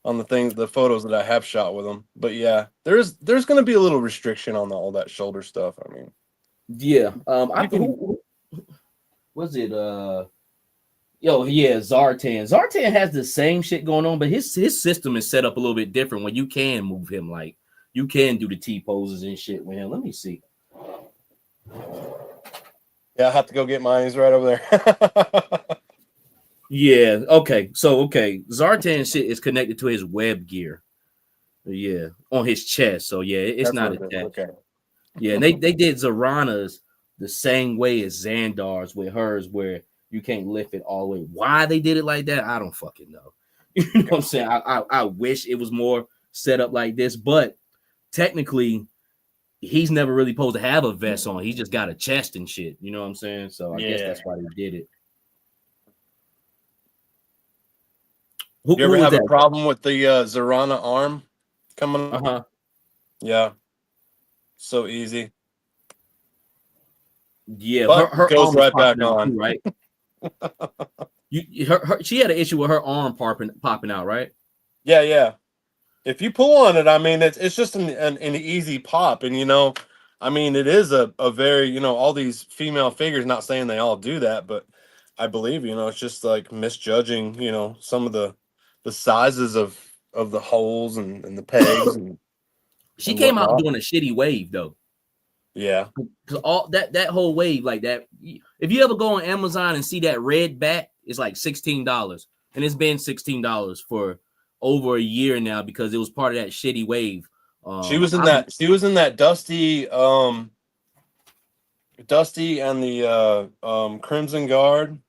on the photos that I have shot with him. But yeah, there's going to be a little restriction on all that shoulder stuff. I mean, Yeah. you can. Who was it? Zartan. Zartan has the same shit going on, but his system is set up a little bit different when you can move him. Like you can do the T poses and shit with him. Let me see. Yeah, I have to go get mine. He's right over there. Yeah. Okay. So Zartan shit is connected to his web gear. Yeah, on his chest. So yeah, it's That's not what it is. attached. Okay. Yeah, and they did Zarana's the same way as Xandar's with hers, where you can't lift it all the way. Why they did it like that, I don't fucking know. You know what I'm saying? I wish it was more set up like this, but technically, he's never really supposed to have a vest on. He's just got a chest and shit. You know what I'm saying? So I guess that's why they did it. You ever who have was a that? problem with the Zarana arm coming? Uh-huh. Yeah. So easy. Yeah, But her goes arm was right back popping out on. too, right? She had an issue with her arm popping out, right? Yeah. If you pull on it, I mean, it's just an easy pop, and you know, I mean, it is a very, you know, all these female figures. Not saying they all do that, but I believe, you know, it's just like misjudging, you know, some of the sizes of the holes and the pegs She and came out whatnot. doing a shitty wave though. Yeah. Cause all that whole wave like that. If you ever go on Amazon and see that red bat, it's like $16, and it's been $16 for over a year now because it was part of that shitty wave. She was in that. She was in that Dusty, Dusty and the Crimson Guard.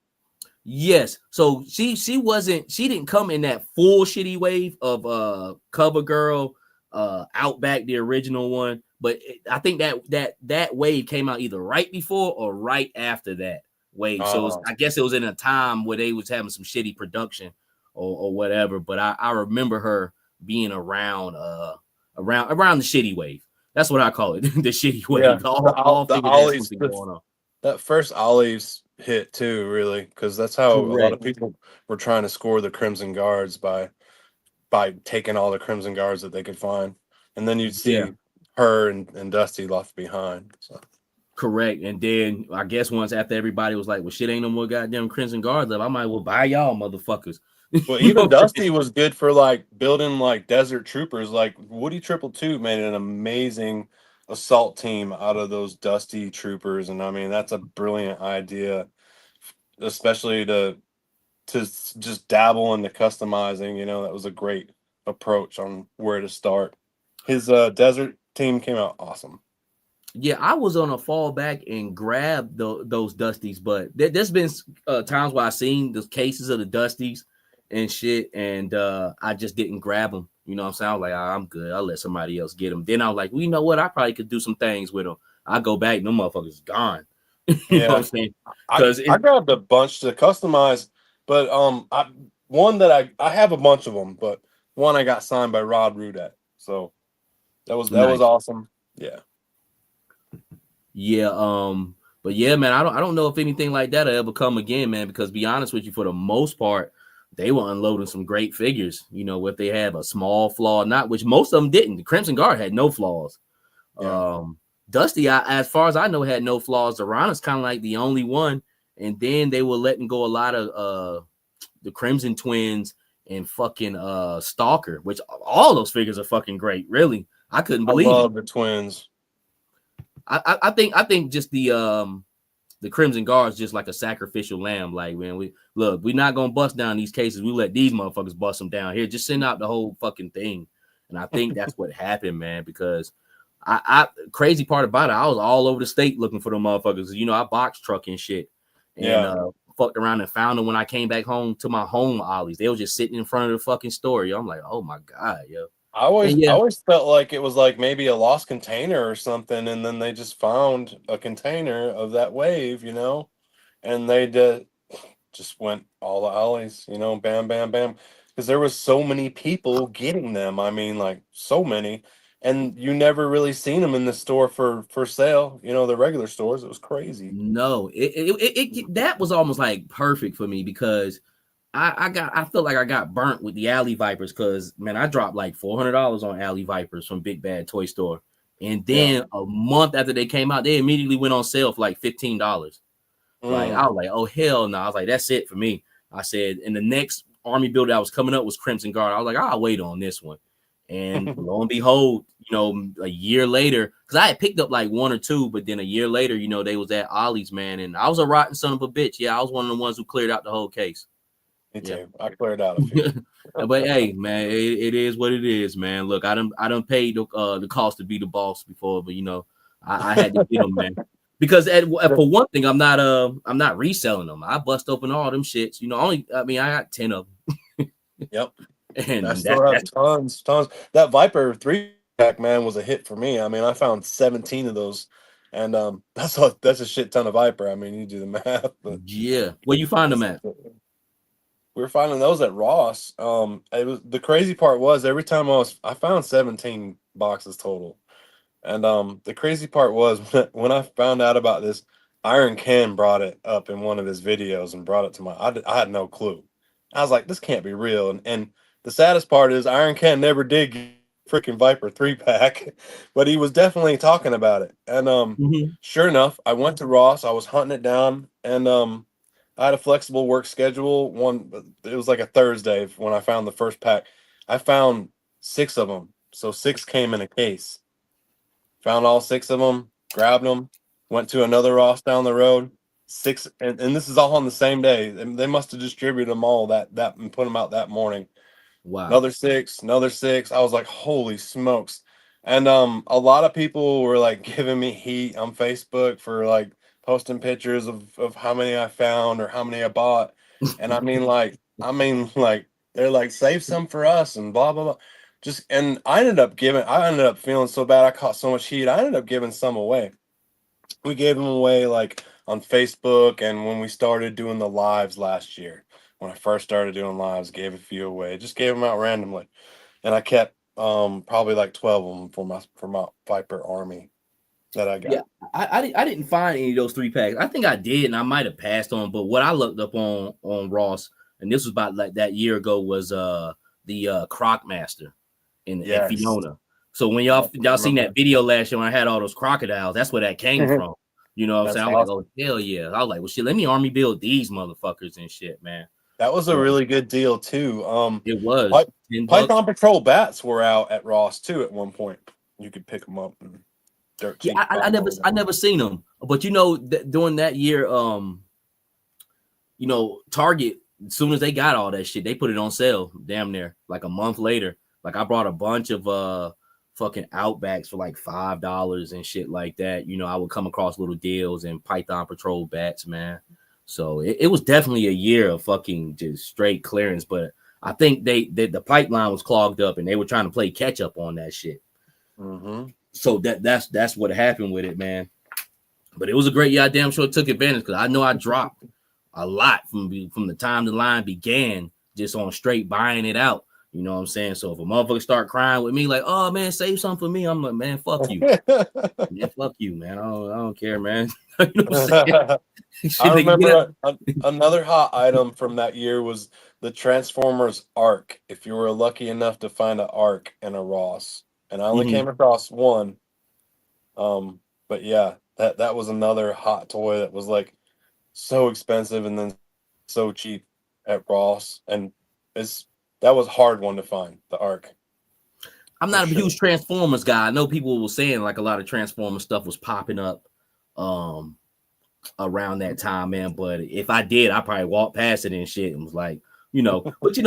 Yes, so she didn't come in that full shitty wave of Cover Girl, Outback, the original one. But I think that wave came out either right before or right after that wave. So I guess it was in a time where they was having some shitty production or whatever. But I remember her being around the shitty wave. That's what I call it, the shitty wave. Yeah, All the figures had Ollies, something going on. that first Ollies hit too, really, because that's how a lot of Correct. people were trying to score the Crimson Guards by taking all the Crimson Guards that they could find, and then you'd see her and Dusty left behind. So. Correct. And then I guess once after everybody was like, well, shit, ain't no more goddamn Crimson Guards left, I might well buy y'all motherfuckers. Well, even Dusty was good for like building like desert troopers. Like Woody 222 made an amazing assault team out of those Dusty troopers, and I mean that's a brilliant idea, especially to just dabble into customizing. You know, that was a great approach on where to start. His desert team came out awesome. Yeah, I was on a fall back and grabbed those Dusties, but there's been times where I seen the cases of the Dusties and shit, and I just didn't grab them. You know what I'm saying? I was like, I'm good. I'll let somebody else get them. Then I was like, well, you know what? I probably could do some things with them. I go back, no motherfuckers gone. You know what I'm saying? Because I grabbed a bunch to customize, but I have a bunch of them, but one I got signed by Rod Rudat, so that was nice. awesome. Yeah. Yeah, but yeah, man, I don't know if anything like that'll ever come again, man, because be honest with you, for the most part, they were unloading some great figures, you know, if they have a small flaw or not, which most of them didn't. The Crimson Guard had no flaws. Yeah. Dusty, as far as I know, had no flaws. Arana's kind of like the only one, and then they were letting go a lot of the Crimson Twins and fucking Stalker, which all those figures are fucking great. Really, I couldn't believe I love the twins. I think just the Crimson Guard's just like a sacrificial lamb. Like, man, we're not gonna bust down these cases. We let these motherfuckers bust them down here. Just send out the whole fucking thing. And I think that's what happened, man, because I crazy part about it, I was all over the state looking for them motherfuckers. You know, I box truck and shit. And fucked around and found them when I came back home to my home ollies. They were just sitting in front of the fucking store. Yo. I'm like, oh my God, yo. And I yeah, always felt like it was like maybe a lost container or something, and then they just found a container of that wave, and they did just went all the alleys, bam, bam, bam, because there was so many people getting them. I mean, like so many, and you never really seen them in the store for sale. The regular stores. It was crazy. no, that was almost like perfect for me because I felt like I got burnt with the Alley Vipers because man, I dropped like $400 on Alley Vipers from Big Bad Toy Store, and Yeah. then a month after they came out, they immediately went on sale for like $15. Like I Mm. was like, oh hell no! I was like, that's it for me. I said, and the next army build that was coming up was Crimson Guard. I was like, I'll wait on this one, and lo and behold, a year later, because I had picked up like one or two, but then a year later, they was at Ollie's, man, and I was a rotten son of a bitch. Yeah, I was one of the ones who cleared out the whole case. Me Yeah. too. I cleared out a few. But hey, man, it is what it is, man. Look, I done paid the cost to be the boss before, but I had to get them, man. Because for one thing, I'm not reselling them. I bust open all them shits. I got 10 of them. Yep. And I still have tons. That Viper 3-pack, man, was a hit for me. I mean, I found 17 of those, and that's a shit ton of Viper. I mean, you do the math, but yeah. Where you find them at? we were finding those at Ross. It was the crazy part was every time I found 17 boxes total, and the crazy part was when I found out about this, Iron Ken brought it up in one of his videos and brought it to I had no clue. I was like, this can't be real, and the saddest part is Iron Ken never did get freaking Viper 3-pack, but he was definitely talking about it. And sure enough, I went to Ross. I was hunting it down, and I had a flexible work schedule. It was like a Thursday when I found the first pack. I found 6 of them, so 6 came in a case. Found all 6 of them, grabbed them, went to another Ross down the road. 6, and this is all on the same day. And they must have distributed them all that and put them out that morning. Wow. Another 6. I was like, holy smokes. And a lot of people were like giving me heat on Facebook for like posting pictures of how many I found or how many I bought. And I mean like they're like, save some for us and blah blah blah. And I ended up feeling so bad. I caught so much heat. I ended up giving some away. We gave them away like on Facebook, and when we started doing the lives last year. When I first started doing lives, gave a few away. Just gave them out randomly, and I kept probably like 12 of them for my Viper army that I got. Yeah, I didn't find any of those 3-packs. I think I did, and I might have passed on. But what I looked up on Ross, and this was about like that year ago, was the Croc Master in Fiona. So when y'all seen that video last year when I had all those crocodiles, that's where that came from. You know what I'm saying? I was like, oh hell yeah! I was like, well shit, let me army build these motherfuckers and shit, man. That was a really good deal too. It was. Python Patrol bats were out at Ross too at one point. You could pick them up. And dirt cheap. Yeah, I never seen them, but during that year, Target, as soon as they got all that shit, they put it on sale. Damn near like a month later. Like I brought a bunch of fucking Outbacks for like $5 and shit like that. I would come across little deals and Python Patrol bats, man. So it was definitely a year of fucking just straight clearance, but I think the pipeline was clogged up and they were trying to play catch up on that shit. Mm-hmm. So that's what happened with it, man. But it was a great year. I damn sure took advantage because I know I dropped a lot from the time the line began just on straight buying it out. You know what I'm saying? So if a motherfucker start crying with me like, oh man, save something for me, I'm like, man, fuck you. Man, fuck you, man. I don't care, man. You know what I'm saying? I remember another hot item from that year was the Transformers Arc. If you were lucky enough to find an Arc in a Ross, and I only came across one. But yeah, that was another hot toy that was like so expensive and then so cheap at Ross, and that was a hard one to find, the Arc. I'm not a huge Transformers guy. I know people were saying like a lot of Transformers stuff was popping up around that time, man. But if I did, I probably walked past it and shit and was like, but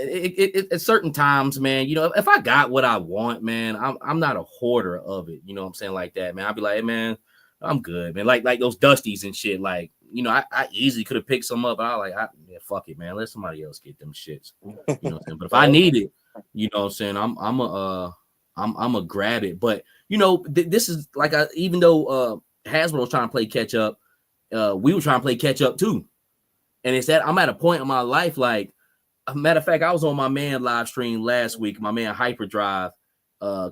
at certain times, man, if I got what I want, man, I'm not a hoarder of it. You know what I'm saying? Like that, man. I'd be like, hey, man, I'm good, man. Like those Dusties and shit. Like, I easily could have picked some up. But I was like, fuck it, man. Let somebody else get them shits. You know what I'm saying? But if I need it, You know what I'm saying? I'm a grab it. But you know, this is like even though Hasbro was trying to play catch up, we were trying to play catch up too. And it's that I'm at a point in my life, like a matter of fact, I was on my man live stream last week, my man Hyperdrive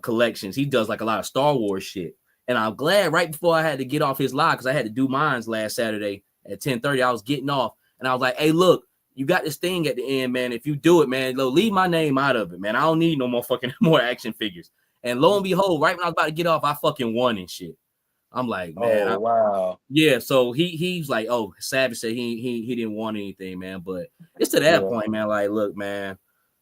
Collections. He does like a lot of Star Wars shit. And I'm glad right before I had to get off his live, because I had to do mines last Saturday at 10:30. I was getting off and I was like, hey, look, you got this thing at the end, man. If you do it, man, leave my name out of it, man. I don't need no more fucking more action figures. And lo and behold, right when I was about to get off, I fucking won and shit. I'm like, man, wow. Yeah, so he's like, oh, Savage said he didn't want anything, man. But it's to that point, man. Like, look, man,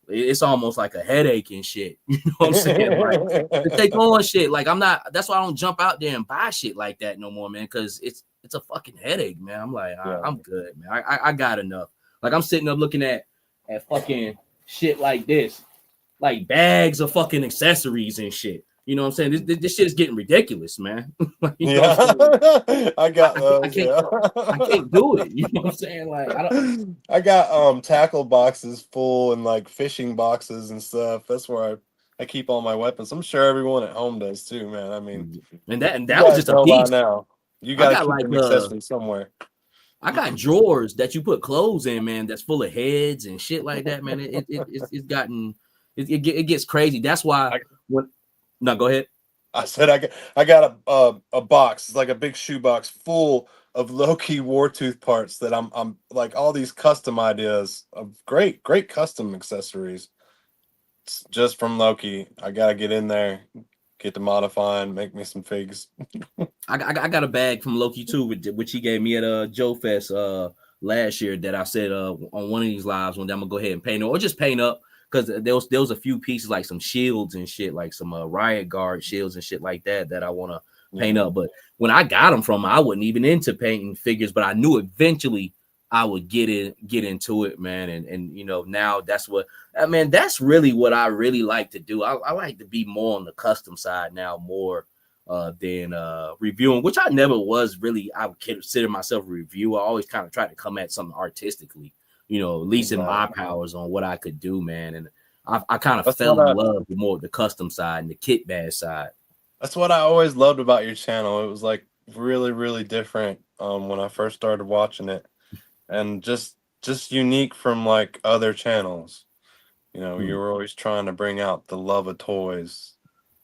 it's almost like a headache and shit. You know what I'm saying? Like, to take on shit. Like, I'm not. That's why I don't jump out there and buy shit like that no more, man. Because it's a fucking headache, man. I'm like, I'm good, man. I got enough. Like, I'm sitting up looking at fucking shit like this, like bags of fucking accessories and shit. You know what I'm saying? This shit is getting ridiculous, man. Like, I got those. I can't do it. You know what I'm saying? Like, I got tackle boxes full and like fishing boxes and stuff. That's where I keep all my weapons. I'm sure everyone at home does too, man. I mean, and that was just a piece. Now you gotta keep an accessory somewhere. I got drawers that you put clothes in, man. That's full of heads and shit like that, man. It gets crazy. That's why No, go ahead. I said I got a box. It's like a big shoe box full of low-key Wartooth parts that I'm like all these custom ideas of great custom accessories. It's just from Loki. I gotta get in there, get to modifying, make me some figs. I got a bag from Loki too, which he gave me at Joe Fest last year that I said on one of these lives one day I'm gonna go ahead and paint it or just paint up. Because there was a few pieces like some shields and shit, like some riot guard shields and shit like that I want to paint up. But when I got them from, I wasn't even into painting figures, but I knew eventually I would get into it, man. And you know, now that's really what I really like to do. I like to be more on the custom side now more than reviewing, which I never was really. I would consider myself a reviewer. I always kind of try to come at something artistically. You know, at least in my powers on what I could do, man. And I kind of fell in love with more of the custom side and the kit bash side. That's what I always loved about your channel. It was like really, really different when I first started watching it, and just unique from like other channels. You know, you were always trying to bring out the love of toys.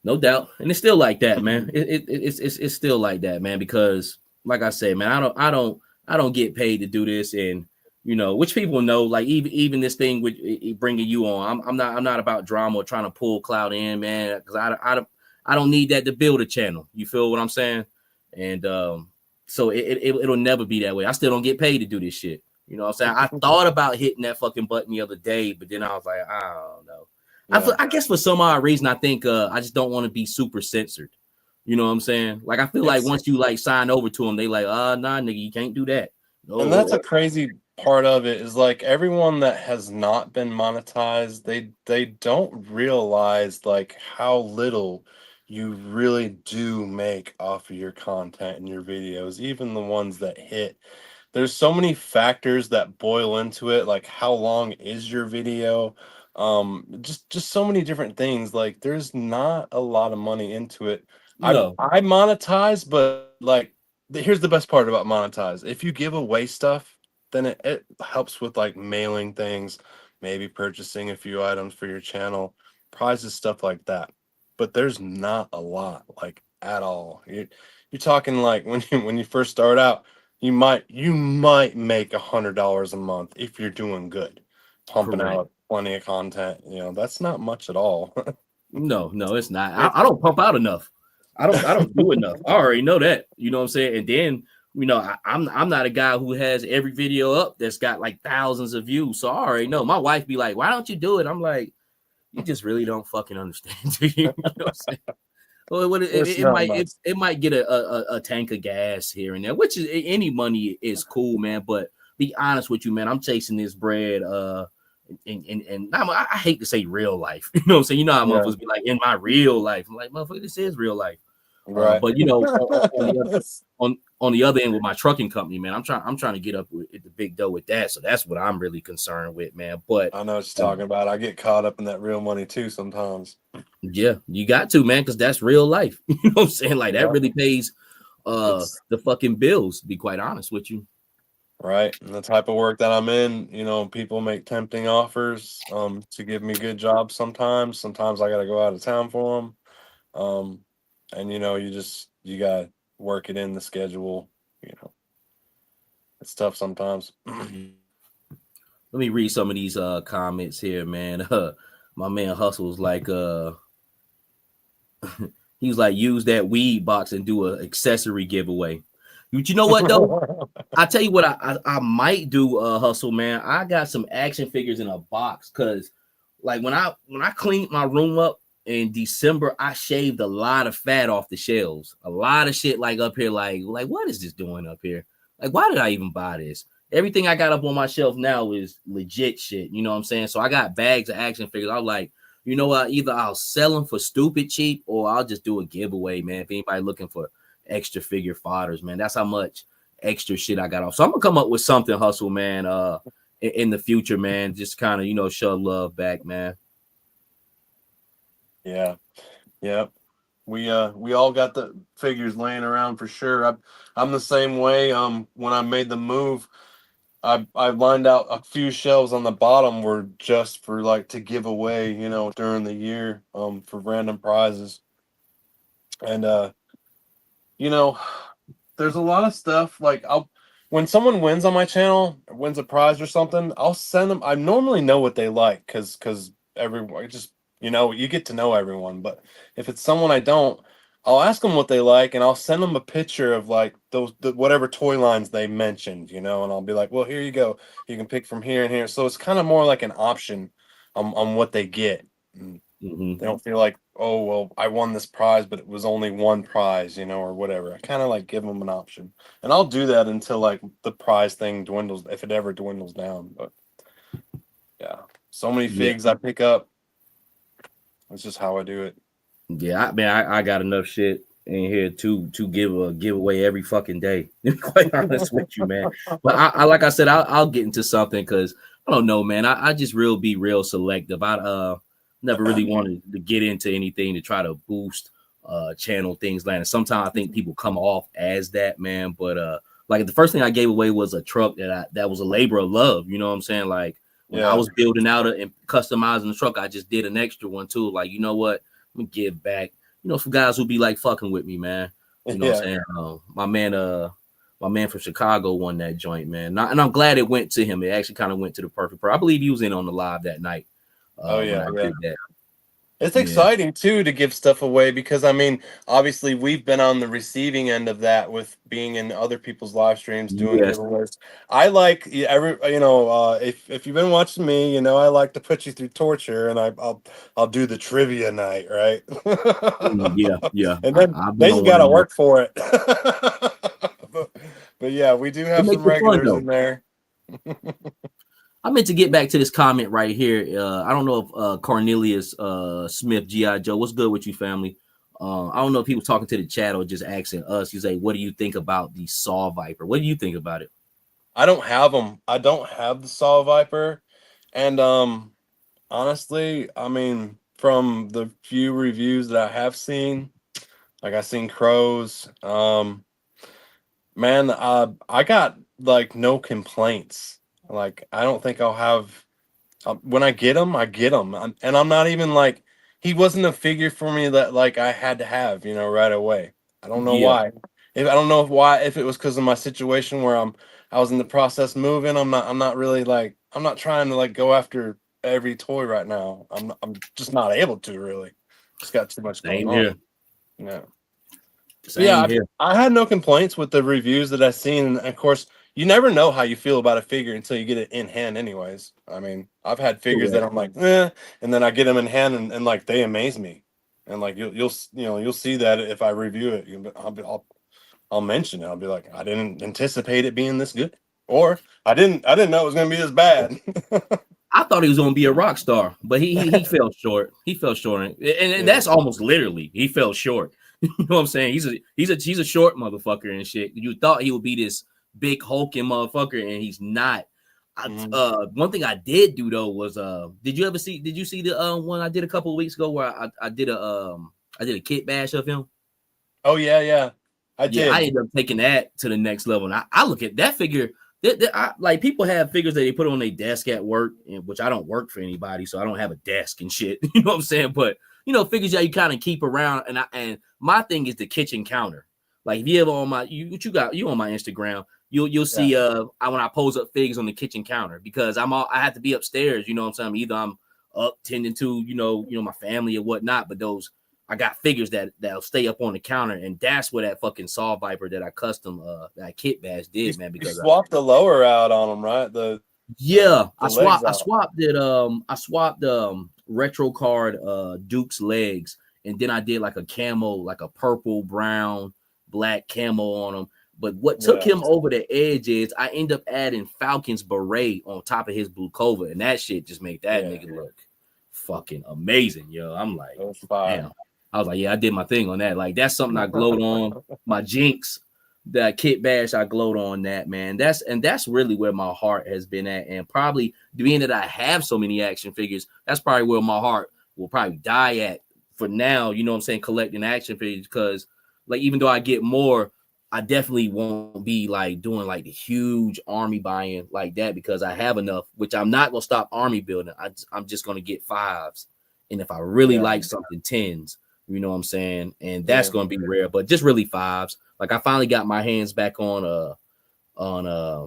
No doubt, and it's still like that, man. It's still like that, man. Because, like I say, man, I don't get paid to do this, and you know, which people know, like even this thing with bringing you on, I'm not about drama or trying to pull clout in, man, because I don't need that to build a channel. You feel what I'm saying? And so it'll never be that way. I still don't get paid to do this shit. You know what I'm saying? I thought about hitting that fucking button the other day, but then I was like, I don't know. Yeah. I guess for some odd reason, I think I just don't want to be super censored. You know what I'm saying? Like, I feel like once you like sign over to them, they like, nah, nigga, you can't do that. No. And that's a crazy part of it is like everyone that has not been monetized, they don't realize like how little you really do make off of your content and your videos, even the ones that hit. There's so many factors that boil into it, like how long is your video, just so many different things. Like there's not a lot of money into it. No. I monetize, but like here's the best part about monetize. If you give away stuff, then it helps with like mailing things, maybe purchasing a few items for your channel, prizes, stuff like that. But there's not a lot, like at all. You're talking like when you first start out, you might make $100 a month if you're doing good, pumping out plenty of content. You know, that's not much at all. No, it's not. I don't pump out enough. I don't do enough. I already know that. You know what I'm saying? And then, you know, I'm not a guy who has every video up that's got like thousands of views. So I already know. My wife be like, why don't you do it? I'm like, you just really don't fucking understand. You know what I'm saying? Well, it might get a tank of gas here and there, which is any money is cool, man. But be honest with you, man, I'm chasing this bread. And I hate to say real life. You know what I'm saying? You know how motherfuckers be like, in my real life. I'm like, motherfucker, this is real life. Right. But you know, on the other end with my trucking company, man, I'm trying to get up with the big dough with that. So that's what I'm really concerned with, man. But I know what you're talking about. I get caught up in that real money too sometimes. yeah, you got to, man, because that's real life. You know what I'm saying? Like that Yeah. really pays the fucking bills, to be quite honest with you. Right. And the type of work that I'm in, you know, people make tempting offers to give me good jobs sometimes. Sometimes I got to go out of town for them. And you know, you got to work it in the schedule, you know. It's tough sometimes. Let me read some of these comments here, man. My man Hustle's like he was like, use that weed box and do an accessory giveaway. But you know what though? I tell you what I might do, Hustle, man. I got some action figures in a box because like when I cleaned my room up in December, I shaved a lot of fat off the shelves. A lot of shit like up here, like what is this doing up here? Like, why did I even buy this? Everything I got up on my shelf now is legit shit. You know what I'm saying? So I got bags of action figures. I was like, you know what? Either I'll sell them for stupid cheap or I'll just do a giveaway, man. If anybody looking for extra figure fodders, man, that's how much extra shit I got off. So I'm gonna come up with something, Hustle, man, in the future, man. Just kind of, you know, show love back, man. Yeah. We all got the figures laying around for sure. I'm the same way. When I made the move, I lined out a few shelves on the bottom were just for like to give away, you know, during the year, for random prizes. And you know, there's a lot of stuff like when someone wins on my channel, wins a prize or something, I'll send them. I normally know what they like because everyone just, you know, you get to know everyone. But if it's someone I don't, I'll ask them what they like and I'll send them a picture of like whatever toy lines they mentioned, you know, and I'll be like, well, here you go. You can pick from here and here. So it's kind of more like an option on what they get. Mm-hmm. They don't feel like, oh, well, I won this prize, but it was only one prize, you know, or whatever. I kind of like give them an option. And I'll do that until like the prize thing dwindles, if it ever dwindles down. But yeah, so many figs I pick up. That's just how I do it. Yeah, I got enough shit in here to give a giveaway every fucking day. To be quite honest with you, man. But I like I said, I'll get into something because I don't know, man. I just be real selective. I never really wanted to get into anything to try to boost channel things like that. Sometimes I think people come off as that, man. But like the first thing I gave away was a truck that was a labor of love. You know what I'm saying? Like when I was building out and customizing the truck, I just did an extra one too. Like, you know what? Let me give back. You know, some guys who be like fucking with me, man. You know what I'm saying? My man from Chicago won that joint, man. And I'm glad it went to him. It actually kind of went to the perfect person. I believe he was in on the live that night. When I did that. It's exciting too to give stuff away because I mean, obviously we've been on the receiving end of that with being in other people's live streams doing giveaways. I like if you've been watching me, you know, I like to put you through torture, and I'll do the trivia night, right? Yeah. And then you got to work for it. but yeah, we do have some regulars in there. I meant to get back to this comment right here. I don't know if Cornelius Smith, G.I. Joe, what's good with you, family? I don't know if he was talking to the chat or just asking us. He's like, what do you think about the Saw Viper? What do you think about it? I don't have them. I don't have the Saw Viper. And honestly, I mean, from the few reviews that I have seen, like I seen Crows, man, I got like no complaints. Like, I don't think I'll have, when I get them, and I'm not even like, he wasn't a figure for me that like I had to have, you know, right away. I don't know why. I don't know if it was because of my situation where I was in the process moving. I'm not really like, I'm not trying to like go after every toy right now. I'm just not able to really. Just got too much going on. Yeah. I had no complaints with the reviews that I seen. And of course, you never know how you feel about a figure until you get it in hand anyways. I mean, I've had figures that I'm like, and then I get them in hand and like they amaze me. And like you'll see that if I review it, I'll mention it. I'll be like, I didn't anticipate it being this good, or I didn't know it was gonna be this bad. I thought he was gonna be a rock star, but he fell short. He fell short, and that's almost literally he fell short. You know what I'm saying? He's a short motherfucker and shit. You thought he would be this big hulking motherfucker, and he's not. One thing I did do though was did you see the one I did a couple of weeks ago where I did a kit bash of him? Oh yeah. I did. I ended up taking that to the next level. And I look at that figure. Like people have figures that they put on their desk at work, which I don't work for anybody, so I don't have a desk and shit. You know what I'm saying? But you know, figures that you kind of keep around. And my thing is the kitchen counter. Like if you ever on my you on my Instagram, you'll see when I pose up figures on the kitchen counter because I have to be upstairs. You know what I'm saying? Either I'm up tending to you know my family or whatnot, but those. I got figures that'll stay up on the counter, and that's where that fucking Saw Viper that I custom that kit bash did, man. Because you swapped the lower out on them, right? I swapped retro card Duke's legs, and then I did like a camo, like a purple, brown, black camo on them. But what took him over the edge is I end up adding Falcon's beret on top of his blue cover, and that shit just made that nigga look fucking amazing, yo. I'm like, damn. I was like, yeah, I did my thing on that. Like, that's something I glowed on. My Jinx, that kit bash, I glowed on that, man. That's really where my heart has been at. And probably being that I have so many action figures, that's probably where my heart will probably die at for now. You know what I'm saying? Collecting action figures, because like even though I get more, I definitely won't be like doing like the huge army buying like that because I have enough, which I'm not gonna stop army building. I'm just gonna get 5s. And if I really like something, 10s. You know what I'm saying? And that's going to be rare, but just really 5s. Like I finally got my hands back on what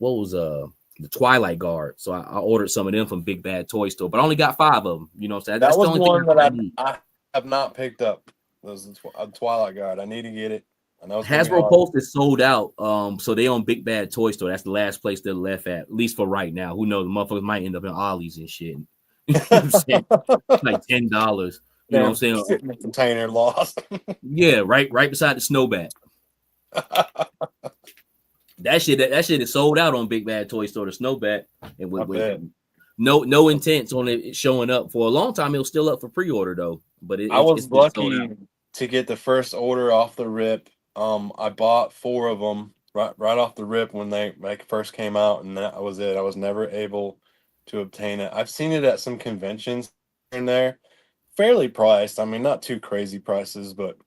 was the Twilight Guard. So I ordered some of them from Big Bad Toy Store, but I only got 5 of them. You know what I'm saying? That was the one that I have not picked up. Those Twilight Guard. I need to get it. I know Hasbro Pulse is sold out. So they on Big Bad Toy Store. That's the last place they're left at least for right now. Who knows? The motherfuckers might end up in Ollie's and shit. You know what I'm saying? Like $10. You know what I'm saying? Sitting in the container lost. Yeah, right beside the Snowbat. That shit is sold out on Big Bad Toy Store, the Snowbat. And with no intents on it showing up for a long time. It was still up for pre-order though. But I was lucky to get the first order off the rip. I bought 4 of them right off the rip when they first came out, and that was it. I was never able to obtain it. I've seen it at some conventions in there. Fairly priced. I mean, not too crazy prices, but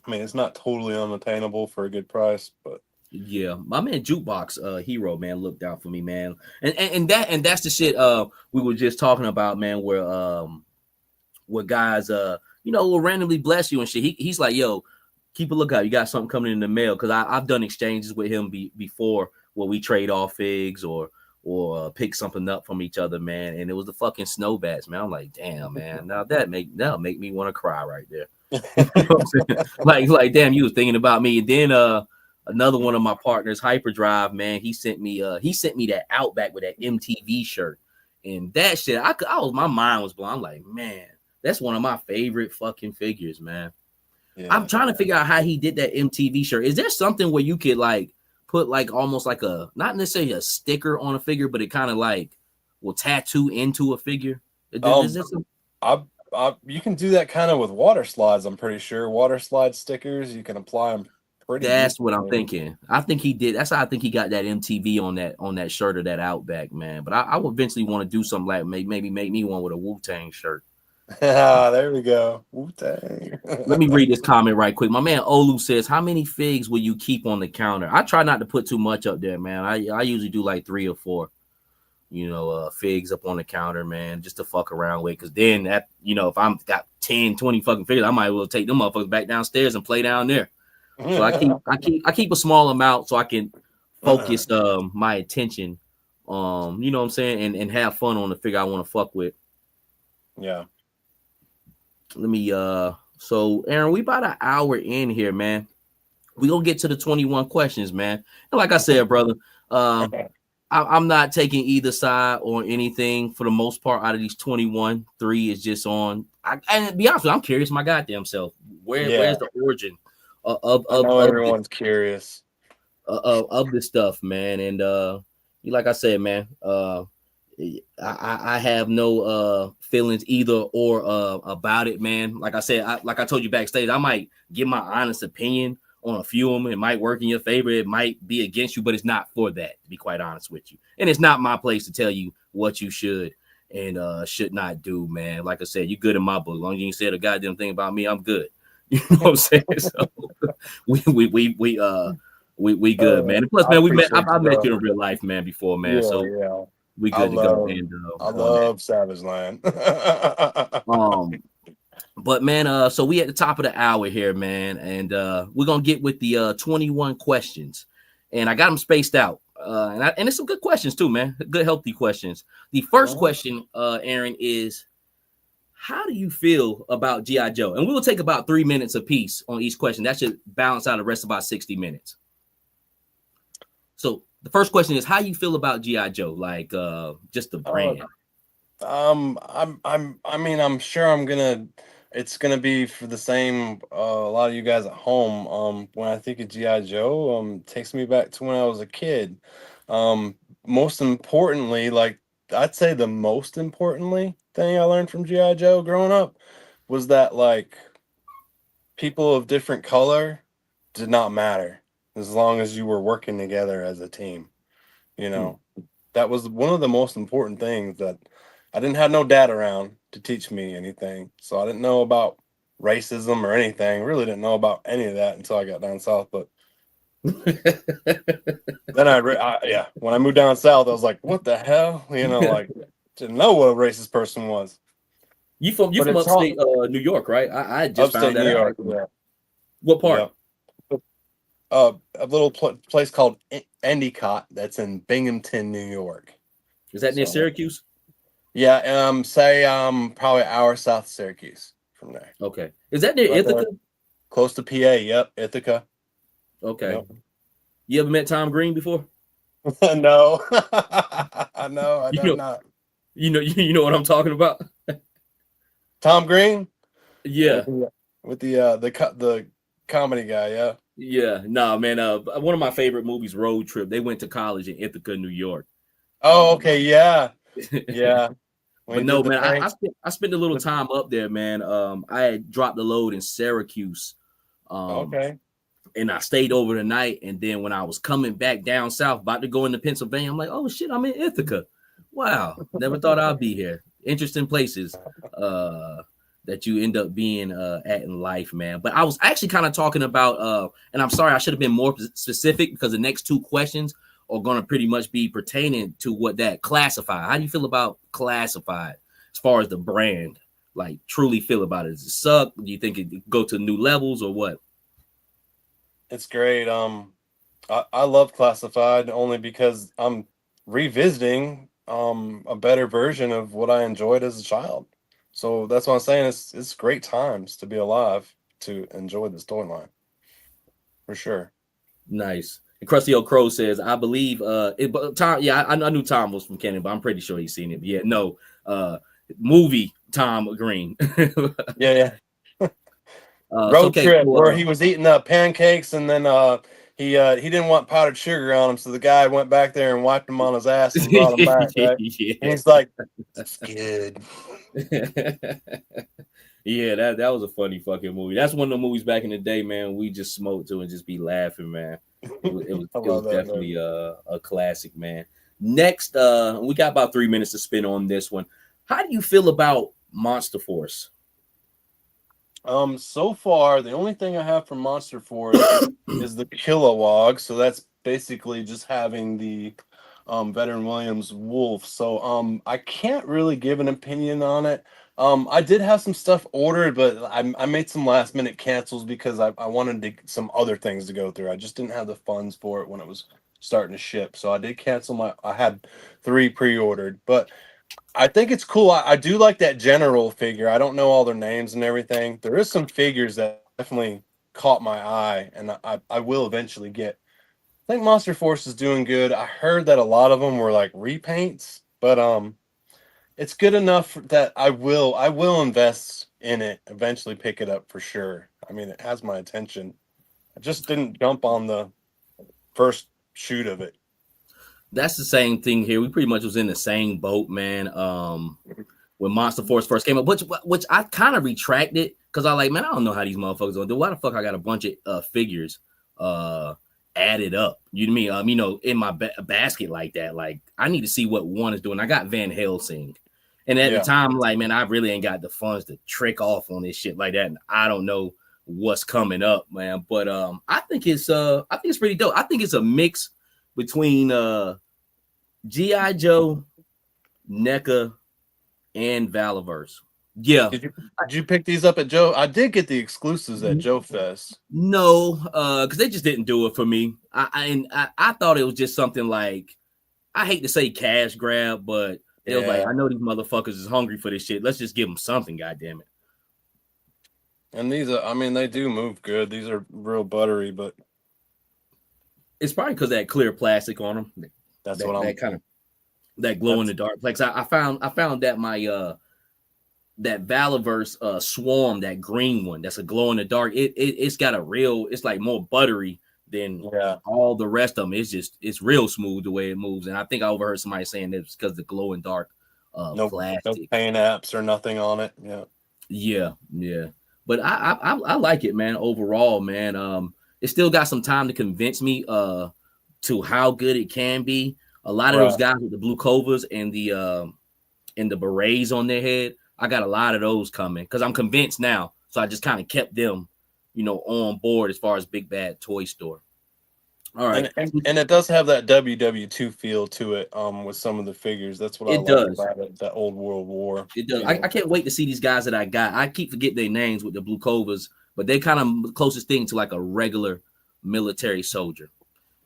I mean, it's not totally unattainable for a good price. But yeah, my man Jukebox Hero, man, looked out for me, man. And that's the shit we were just talking about, man, where guys will randomly bless you and shit. He's like, yo, keep a lookout. You got something coming in the mail, because I've done exchanges with him before where we trade off figs or pick something up from each other, man. And it was the fucking Snowbats, man. I'm like, damn, man. Now that'll make me want to cry right there. You know what I'm saying? Like, damn, you was thinking about me. And then another one of my partners, Hyperdrive, man, he sent me that Outback with that MTV shirt. And that shit, my mind was blown. I'm like, man, that's one of my favorite fucking figures, man. Yeah. I'm trying to figure out how he did that MTV shirt. Is there something where you could like put like almost like a, not necessarily a sticker on a figure, but it kind of like will tattoo into a figure? Is this you can do that kind of with water slides. I'm pretty sure water slide stickers, you can apply them pretty. That's what I'm thinking. I think he did. That's how I think he got that MTV on that shirt or that Outback, man. But I would eventually want to do something like maybe make me one with a Wu-Tang shirt. There we go. Wu-Tang. Let me read this comment right quick. My man Olu says, how many figs will you keep on the counter? I try not to put too much up there, man. I usually do like 3 or 4, figs up on the counter, man, just to fuck around with. Because then that, if I'm got 10, 20 fucking figures, I might as well take them motherfuckers back downstairs and play down there. So I keep a small amount so I can focus my attention, you know what I'm saying, and have fun on the figure I want to fuck with. Yeah. Let me so Aaron, we about an hour in here, man. We gonna get to the 21 questions, man. And like I said, brother, I'm not taking either side or anything for the most part out of these 21. 3 is just on. And to be honest with you, I'm curious my goddamn self. Where's the origin of everyone's curious of this stuff, man? And like I said, man, I have no feelings either or about it, man. Like I said, like I told you backstage, I might give my honest opinion on a few of them. It might work in your favor, it might be against you, but it's not for that, to be quite honest with you. And it's not my place to tell you what you should and should not do, man. Like I said, you good in my book. As long as you ain't said a goddamn thing about me, I'm good. You know what I'm saying? So we good, man. And plus, I man, appreciate I you, met you bro. in real life, man, before, man. Yeah, So yeah. we I good to go. love, And I on that. love Savage Land. But man, so we at the top of the hour here, man, and we're gonna get with the 21 questions, and I got them spaced out, and it's some good questions too, man. Good, healthy questions. The first question, Aaron, is how do you feel about G.I. Joe? And we will take about 3 minutes apiece on each question. That should balance out the rest of about 60 minutes. So the first question is how you feel about G.I. Joe, like just the brand. I'm sure it's gonna be for the same a lot of you guys at home. When I think of GI Joe, takes me back to when I was a kid. Most importantly, like I'd say the most importantly thing I learned from GI Joe growing up was that like people of different color did not matter as long as you were working together as a team. You know, that was one of the most important things that I didn't have no dad around to teach me anything. So I didn't know about racism or anything. Really didn't know about any of that until I got down south. But then yeah, when I moved down south, I was like, what the hell? You know, like didn't know what a racist person was. You from upstate New York, right? I just upstate found that New out. York. Yeah. What part? Yeah. A little place called Endicott that's in Binghamton, New York. Is that near Syracuse? Yeah, say probably an hour south of Syracuse from there. Okay. Is that near Right Ithaca? there. Close to PA, yep, Ithaca. Okay. Yep. You ever met Tom Green before? No. No, I don't not. You know what I'm talking about? Tom Green? Yeah. With the comedy guy, yeah. Yeah. Nah, man. One of my favorite movies, Road Trip. They went to college in Ithaca, New York. Oh, okay, yeah. Yeah. But no, man, I spent a little time up there, man. I had dropped the load in Syracuse. Okay. And I stayed over the night. And then when I was coming back down south, about to go into Pennsylvania, I'm like, oh shit, I'm in Ithaca. Wow. Never thought I'd be here. Interesting places that you end up being at in life, man. But I was actually kind of talking about and I'm sorry, I should have been more specific because the next two questions are going to pretty much be pertaining to what that classified. How do you feel about classified as far as the brand? Like truly feel about it? Does it suck? Do you think it go to new levels or what? It's great. I love Classified only because I'm revisiting a better version of what I enjoyed as a child. So that's what I'm saying. It's great times to be alive to enjoy this toy line. For sure. Nice. And Krusty Old Crow says, I believe Tom, yeah, I knew Tom was from Canada, but I'm pretty sure he's seen it. But yeah, no, movie Tom Green. Yeah. Road okay, trip cool. where he was eating pancakes and then he didn't want powdered sugar on him, so the guy went back there and wiped him on his ass and brought him back, right? Yeah. And he's like, that's good. Yeah, that was a funny fucking movie. That's one of the movies back in the day, man. We just smoked to and just be laughing, man. It was definitely a classic, man. Next, we got about 3 minutes to spend on this one. How do you feel about Monster Force? So far, the only thing I have from Monster Force is the Kilowog. So that's basically just having the Veteran Williams Wolf. So I can't really give an opinion on it. I did have some stuff ordered, but I made some last minute cancels because I wanted some other things to go through. I just didn't have the funds for it when it was starting to ship. So I did cancel I had 3 pre-ordered, but I think it's cool. I do like that general figure. I don't know all their names and everything. There is some figures that definitely caught my eye, and I will eventually get. I think Monster Force is doing good. I heard that a lot of them were like repaints, but it's good enough that I will invest in it, eventually pick it up for sure. I mean, it has my attention. I just didn't jump on the first shoot of it. That's the same thing here. We pretty much was in the same boat, man. When Monster Force first came up, which I kind of retracted because I like, man, I don't know how these motherfuckers gonna do. Why the fuck I got a bunch of figures added up? You know what I mean? In my basket like that. Like, I need to see what one is doing. I got Van Helsing, and at the time, like, man, I really ain't got the funds to trick off on this shit like that, and I don't know what's coming up, man. But I think it's pretty dope. I think it's a mix between G.I. Joe, NECA, and Valiverse. Yeah. Did you pick these up at Joe? I did get the exclusives at Joe Fest. No, because they just didn't do it for me. I thought it was just something like, I hate to say cash grab, but it was like, I know these motherfuckers is hungry for this shit. Let's just give them something, goddamn it. And these are, I mean, they do move good. These are real buttery, but it's probably because that clear plastic on them. That's that, what I'm that kind of that glow in the dark. Like, I found that my that Valiverse Swarm, that green one, that's a glow in the dark. It's got a real, it's like more buttery than all the rest of them. It's real smooth the way it moves. And I think I overheard somebody saying that it's because of the glow in dark plastic. No paint apps or nothing on it. Yeah. But I like it, man. Overall, man. It still got some time to convince me to how good it can be. A lot of those guys with the blue covers and the berets on their head, I got a lot of those coming because I'm convinced now. So I just kind of kept them, on board as far as Big Bad Toy Store. All right. And it does have that WW2 feel to it with some of the figures. That's what I like about it, that old World War. It does. I can't wait to see these guys that I got. I keep forgetting their names with the blue covers, but they kind of the closest thing to like a regular military soldier.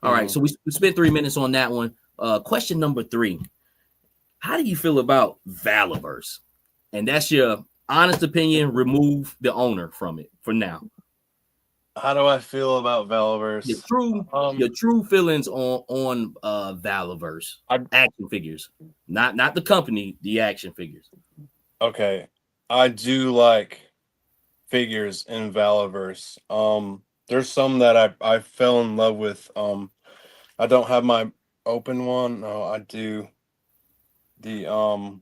All right. So we spent 3 minutes on that one. Question number 3. How do you feel about Valiverse? And that's your honest opinion. Remove the owner from it for now. How do I feel about Valiverse? Your true feelings on Valiverse action figures, not the company, the action figures. Okay, I do like figures in Valiverse. There's some that I fell in love with. I don't have my open one. No, I do. The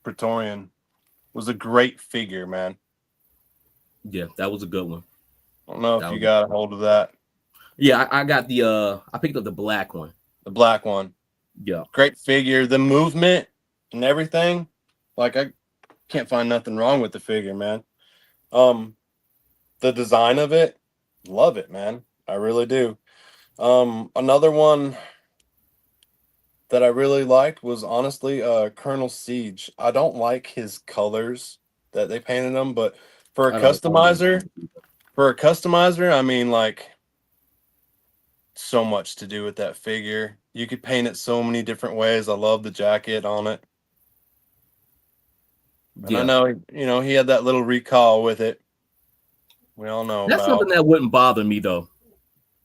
Praetorian was a great figure, man. Yeah, that was a good one. I don't know if you got a hold of that. Yeah, I got I picked up the black one. The black one. Yeah. Great figure. The movement and everything. Like, I can't find nothing wrong with the figure, man. The design of it, love it, man. I really do. Another one that I really liked was honestly Colonel Siege. I don't like his colors that they painted him, but for a customizer, I mean, like, so much to do with that figure. You could paint it so many different ways. I love the jacket on it. And I know, he had that little recall with it. We all know that's something that wouldn't bother me though.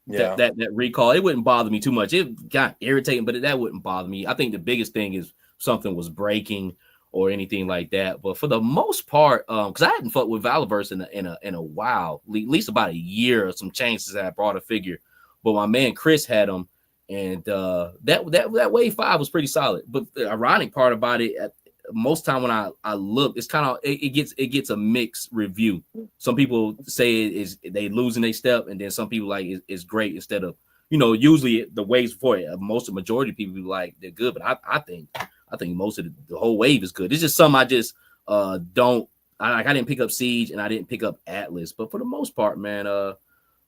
Yeah, that recall, it wouldn't bother me too much. It got irritating, but that wouldn't bother me. I think the biggest thing is something was breaking or anything like that. But for the most part, because I hadn't fucked with Valiverse in a while, at least about a year or some change since I brought a figure. But my man Chris had them, and that Wave 5 was pretty solid. But the ironic part about it, most time when I look, it's kind of it gets a mixed review. Some people say they losing their step, and then some people like it's great instead of usually the waves before it. Most of the majority of people like they're good, but I think most of the whole wave is good. It's just some I just don't. I didn't pick up Siege and I didn't pick up Atlas, but for the most part, man,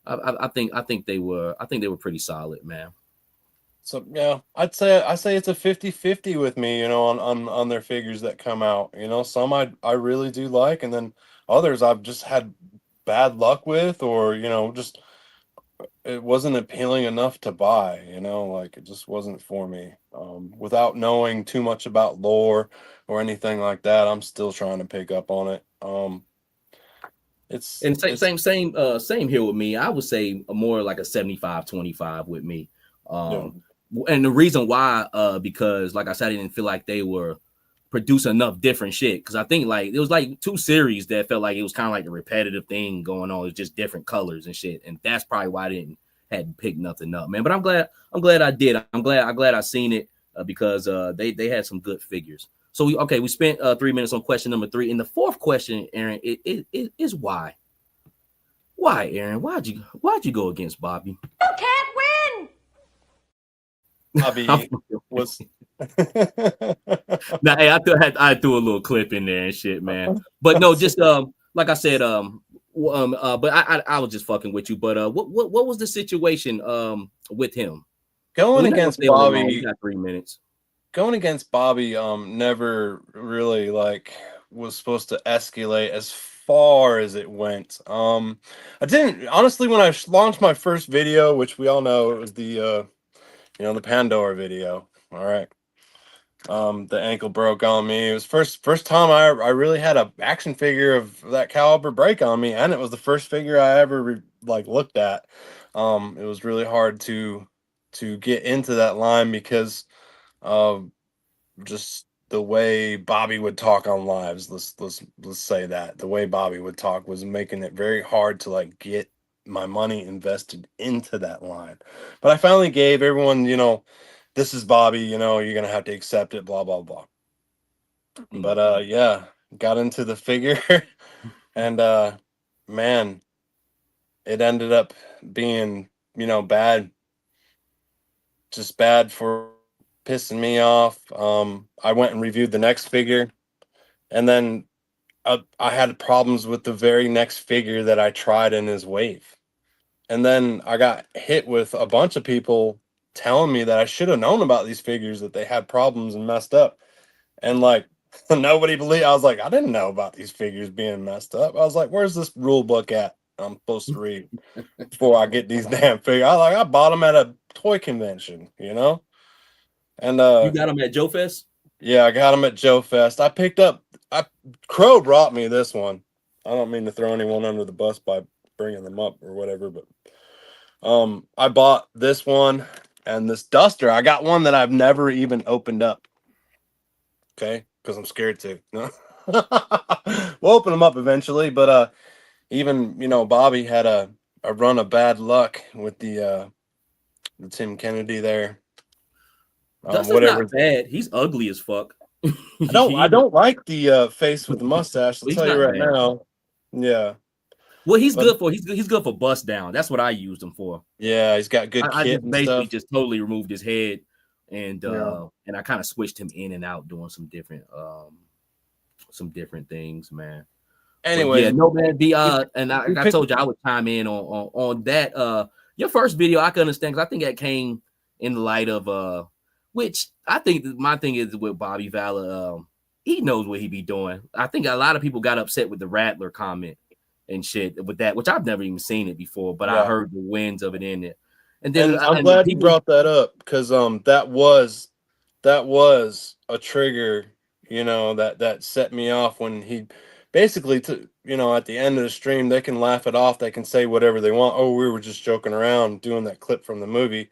I think they were pretty solid, man. So yeah, I say it's a 50-50 with me, on their figures that come out. Some I really do like, and then others I've just had bad luck with, or just it wasn't appealing enough to buy. Like, it just wasn't for me. Without knowing too much about lore or anything like that, I'm still trying to pick up on it. Same here with me. I would say more like a 75-25 with me. And the reason why, because like I said, I didn't feel like they were producing enough different shit. Because I think like it was like 2 series that felt like it was kind of like a repetitive thing going on. It's just different colors and shit, and that's probably why I didn't hadn't picked nothing up, man. But I'm glad I did. I'm glad I seen it because they had some good figures. So we spent 3 minutes on question number 3, and the fourth question, Aaron, it is why. Why, Aaron? Why'd you go against Bobby? You can't win. Bobby was. Now, hey, I threw a little clip in there and shit, man. But no, just like I said, but I was just fucking with you. But what was the situation with him Going against Bobby? You got 3 minutes. Going against Bobby never really like was supposed to escalate as far as it went. I didn't honestly when I launched my first video, which we all know it was the the Pandora video. All right. The ankle broke on me. It was first time I really had a action figure of that caliber break on me, and it was the first figure I ever looked at. It was really hard to get into that line because of just the way Bobby would talk on lives. Let's say that the way Bobby would talk was making it very hard to get my money invested into that line. But I finally gave everyone, this is Bobby, you're gonna have to accept it, blah blah blah. But yeah, got into the figure and man, it ended up being bad, just bad for pissing me off. I went and reviewed the next figure, and then I had problems with the very next figure that I tried in his wave. And then I got hit with a bunch of people telling me that I should have known about these figures, that they had problems and messed up. And nobody believed. I was like, I didn't know about these figures being messed up. I was like, where's this rule book at? I'm supposed to read before I get these damn figures. I bought them at a toy convention, And you got them at Joe Fest? Yeah, I got them at Joe Fest. Crow brought me this one. I don't mean to throw anyone under the bus by bringing them up or whatever, but I bought this one and this duster. I got one that I've never even opened up. Okay, because I'm scared to. No, we'll open them up eventually. But even Bobby had a run of bad luck with the Tim Kennedy there. Duster's not bad. He's ugly as fuck. I don't like the face with the mustache. I'll tell you right now. Yeah. Well, he's good for bust down. That's what I used him for. Yeah, he's got good I kit just basically stuff. just totally removed his head and I kind of switched him in and out doing some different things, man. Anyway, yeah, no man. And I told you I would chime in on that. Your first video I can understand because I think that came in the light of which I think my thing is with Bobby Valor. He knows what he be doing. I think a lot of people got upset with the Rattler comment and shit with that, which I've never even seen it before, but I heard the winds of it in it. And then I'm glad you brought that up because that was a trigger, that set me off when he basically at the end of the stream they can laugh it off, they can say whatever they want. Oh, we were just joking around doing that clip from the movie.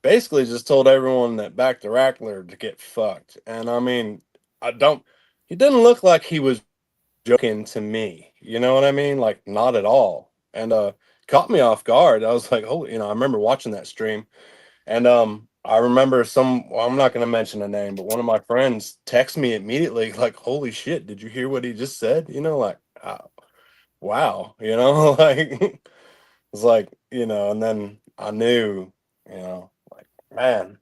Basically just told everyone that back to Rattler to get fucked. And I mean, he didn't look like he was joking to me, you know what I mean? Not at all. And caught me off guard. I was like, oh, I remember watching that stream, and I remember I'm not going to mention a name, but one of my friends texted me immediately like, holy shit, did you hear what he just said? Wow, it's like, and then I knew, man,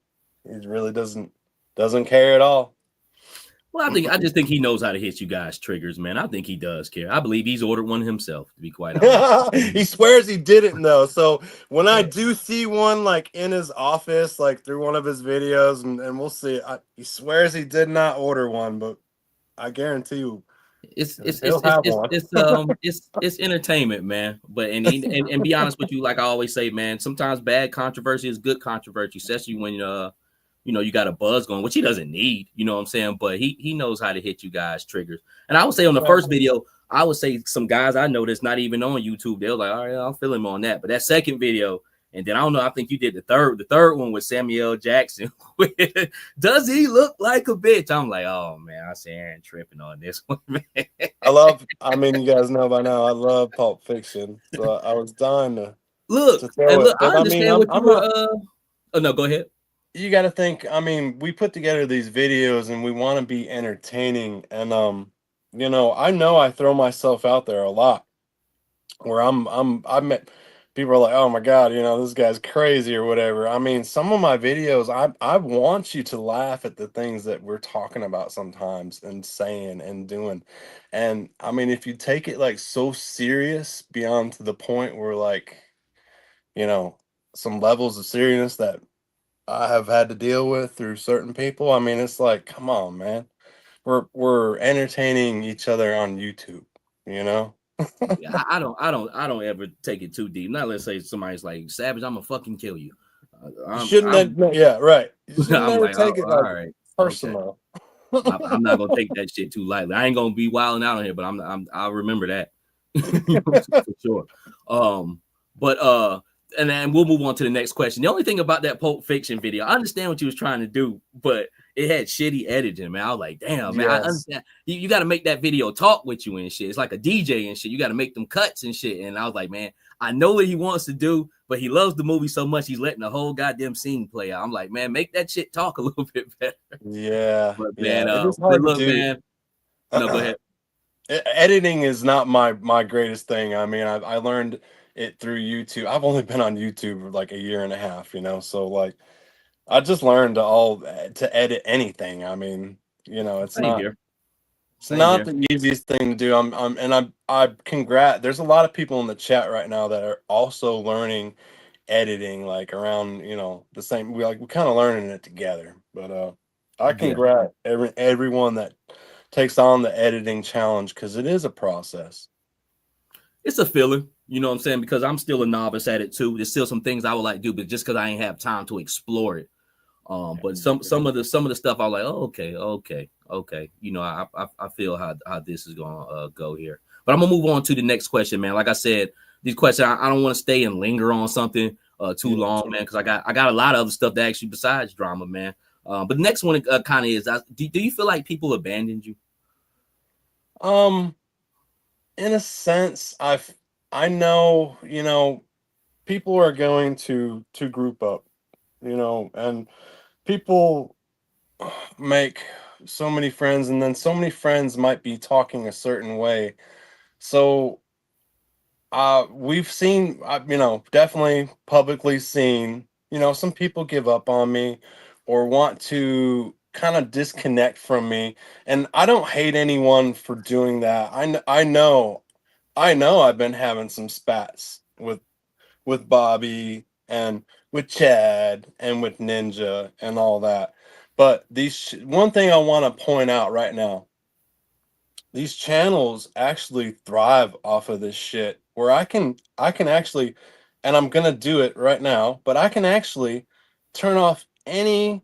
he really doesn't care at all. Well, I just think he knows how to hit you guys' triggers, man. I think he does care. I believe he's ordered one himself, to be quite honest. He swears he didn't though. So when I do see one in his office, through one of his videos, and we'll see, he swears he did not order one, but I guarantee you, it's entertainment, man. But and be honest with you, like I always say, man, sometimes bad controversy is good controversy, especially when you got a buzz going, which he doesn't need, you know what I'm saying? But he knows how to hit you guys' triggers. And I would say on the first video, I would say some guys I know that's not even on YouTube, they're like, all right, I'll feel him on that. But that second video, and then I don't know, I think you did the third one with Samuel Jackson. Does he look like a bitch? I'm like, oh man, I say Aaron tripping on this one, man. You guys know by now, I love Pulp Fiction. So I was dying to Look, to throw and it. look, I But I mean, understand what you I'm were. not. Oh no, go ahead. You got to think. I mean, we put together these videos and we want to be entertaining, and I know I throw myself out there a lot. Where I met people are like, oh my god, this guy's crazy or whatever. I mean, some of my videos, I want you to laugh at the things that we're talking about sometimes and saying and doing. And I mean, if you take it like so serious beyond to the point where like, you know, some levels of seriousness that I have had to deal with through certain people, I mean, it's like, come on, man. We're entertaining each other on YouTube, you know? Yeah, I don't ever take it too deep. Not let's say somebody's like Savage, I'm gonna fucking kill you. You shouldn't have, no, yeah, right. You should I'm never like, oh, take it all like right, okay. personal. I'm not gonna take that shit too lightly. I ain't gonna be wilding out on here, but I'll remember that for sure. But and then we'll move on to the next question. The only thing about that Pulp Fiction video, I understand what you was trying to do, but it had shitty editing, man. I was like, damn, man, I Yes. understand. You got to make that video talk with you and shit. It's like a DJ and shit. You got to make them cuts and shit. And I was like, man, I know what he wants to do, but he loves the movie so much he's letting the whole goddamn scene play out. I'm like, man, make that shit talk a little bit better. Yeah, But man, yeah. It is but hard to look, do. man. No, go ahead. Editing is not my greatest thing. I mean, I learned it through YouTube. I've only been on YouTube for like a year and a half, so like I just learned to edit anything. I mean, it's Same not here. it's Same not here. the easiest thing to do. I congrats. There's a lot of people in the chat right now that are also learning editing, like around, the same. We're kind of learning it together. But I Yeah. congrats everyone that takes on the editing challenge because it is a process. It's a feeling, you know what I'm saying? Because I'm still a novice at it too. There's still some things I would like to do, but just because I ain't have time to explore it. But some of the stuff I was like, oh, okay. I feel how this is gonna go here. But I'm gonna move on to the next question, man. Like I said, these questions I don't want to stay and linger on something too Yeah. long, man, because I got a lot of other stuff that actually besides drama, man. But the next one kind of is, do you feel like people abandoned you? In a sense, I know, people are going to group up, and people make so many friends, and then so many friends might be talking a certain way. So we've seen, definitely publicly seen, some people give up on me or want to kind of disconnect from me. And I don't hate anyone for doing that. I know I've been having some spats with Bobby and with Chad and with Ninja and all that. But one thing I want to point out right now, these channels actually thrive off of this shit where I can actually, and I'm gonna do it right now, but I can actually turn off any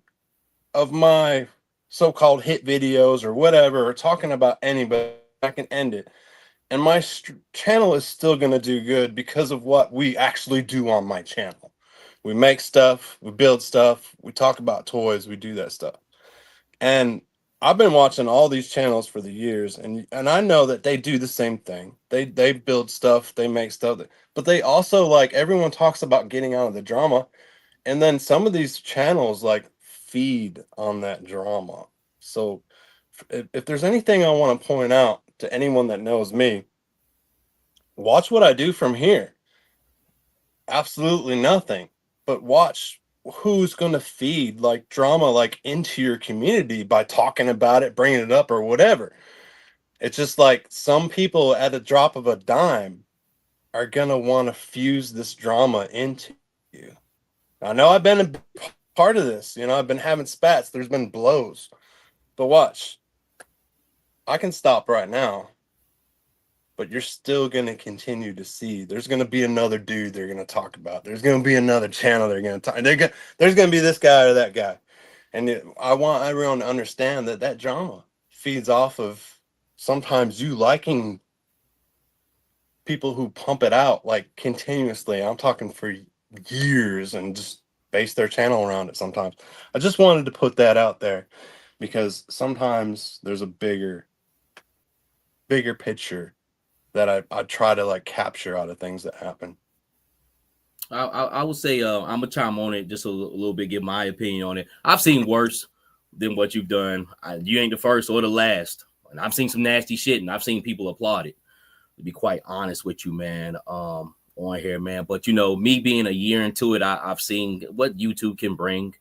of my so-called hit videos or whatever or talking about anybody. I can end it, and my channel is still gonna do good because of what we actually do on my channel. We make stuff, we build stuff, we talk about toys, we do that stuff. And I've been watching all these channels for the years, and I know that they do the same thing. They build stuff, they make stuff, but they also, like, everyone talks about getting out of the drama, and then some of these channels like feed on that drama. So if there's anything I want to point out to anyone that knows me, watch what I do from here. Absolutely nothing. But watch who's going to feed like drama like into your community by talking about it, bringing it up or whatever. It's just like some people at a drop of a dime are going to want to fuse this drama into you. I know I've been a part of this, I've been having spats, there's been blows. But watch. I can stop right now. But you're still going to continue to see. There's going to be another dude they're going to talk about. There's going to be another channel they're going to talk. There's going to be this guy or that guy. And I want everyone to understand that drama feeds off of sometimes you liking people who pump it out like continuously. I'm talking for years and just base their channel around it sometimes. I just wanted to put that out there because sometimes there's a bigger picture that I try to like capture out of things that happen. I would say I'm gonna chime on it just a little bit, give my opinion on it. I've seen worse than what you've done. You ain't the first or the last. And I've seen some nasty shit, and I've seen people applaud it. To be quite honest with you, man, on here, man. But you know, me being a year into it, I've seen what YouTube can bring.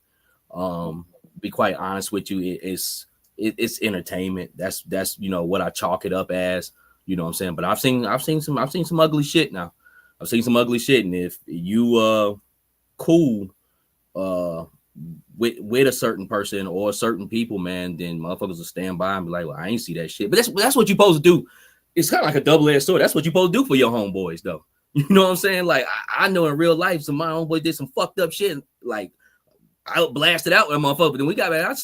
Be quite honest with you, it's entertainment. That's you know what I chalk it up as. You know what I'm saying? But I've seen some ugly shit now. I've seen some ugly shit, and if you cool with a certain person or certain people, man, then motherfuckers will stand by and be like, well, I ain't see that shit. But that's what you're supposed to do. It's kind of like a double-edged sword. That's what you're supposed to do for your homeboys, though. You know what I'm saying? Like, I know in real life, some of my homeboy did some fucked up shit. Like, I blasted out with a motherfucker, but then we got back.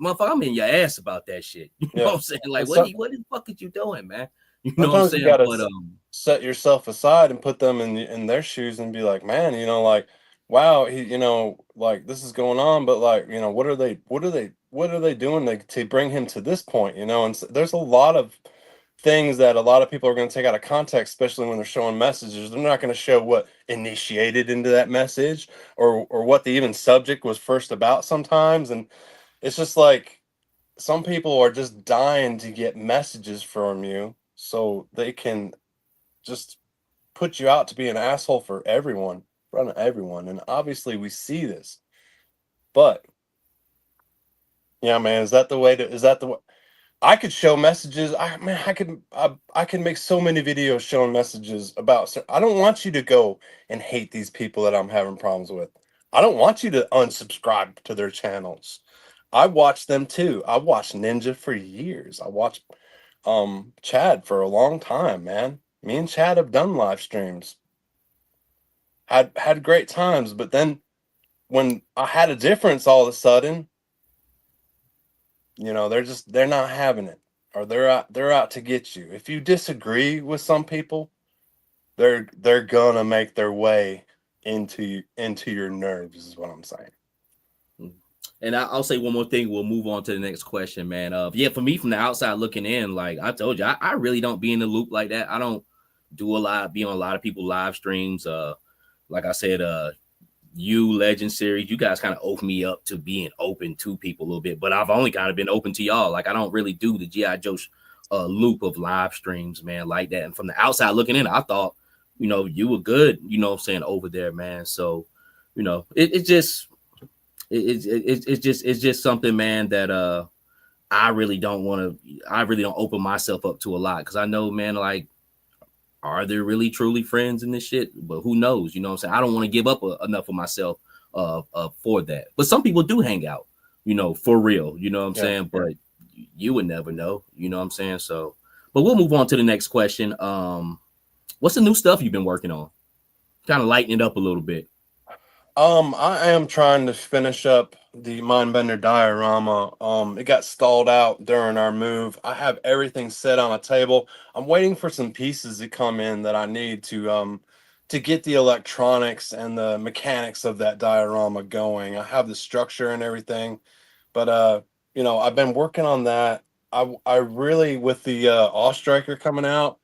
Motherfucker, I'm in your ass about that shit. You know what I'm saying? Like, what the fuck is you doing, man? You know what I'm saying? You gotta set yourself aside and put them in their shoes and be like, man, you know, like, wow, you know, like this is going on, but like, you know, what are they doing to bring him to this point, you know? And so there's a lot of things that a lot of people are going to take out of context, especially when they're showing messages. They're not going to show what initiated into that message or what the even subject was first about sometimes. And it's just like some people are just dying to get messages from you so they can just put you out to be an asshole for everyone, in front of everyone. And obviously we see this, but yeah, man, is that the way? I could show messages. I could make so many videos showing messages about. I don't want you to go and hate these people that I'm having problems with. I don't want you to unsubscribe to their channels. I watch them too. I watched Ninja for years. I watched Chad for a long time, man. Me and Chad have done live streams. Had great times, but then when I had a difference all of a sudden, you know, they're not having it, or they're out to get you. If you disagree with some people, they're gonna make their way into your nerves, is what I'm saying. And I'll say one more thing. We'll move on to the next question, man. Yeah, for me from the outside looking in, like I told you, I really don't be in the loop like that. I don't be on a lot of people live streams. Like I said, you Legend Series, you guys kind of open me up to being open to people a little bit, but I've only kind of been open to y'all. Like I don't really do the G.I. Joe loop of live streams, man, like that. And from the outside looking in, I thought, you know, you were good, you know what I'm saying, over there, man. So, you know, it's just something, man, that I really don't open myself up to a lot, because I know, man, like, are there really truly friends in this shit? But who knows? You know what I'm saying? I don't want to give up enough of myself for that. But some people do hang out, you know, for real. You know what I'm saying? But you would never know. You know what I'm saying? So, but we'll move on to the next question. What's the new stuff you've been working on? Kind of lighten it up a little bit. I am trying to finish up the Mindbender diorama. It got stalled out during our move. I have everything set on a table. I'm waiting for some pieces to come in that I need to get the electronics and the mechanics of that diorama going. I have the structure and everything, but you know, I've been working on that. I really, with the All-Striker coming out,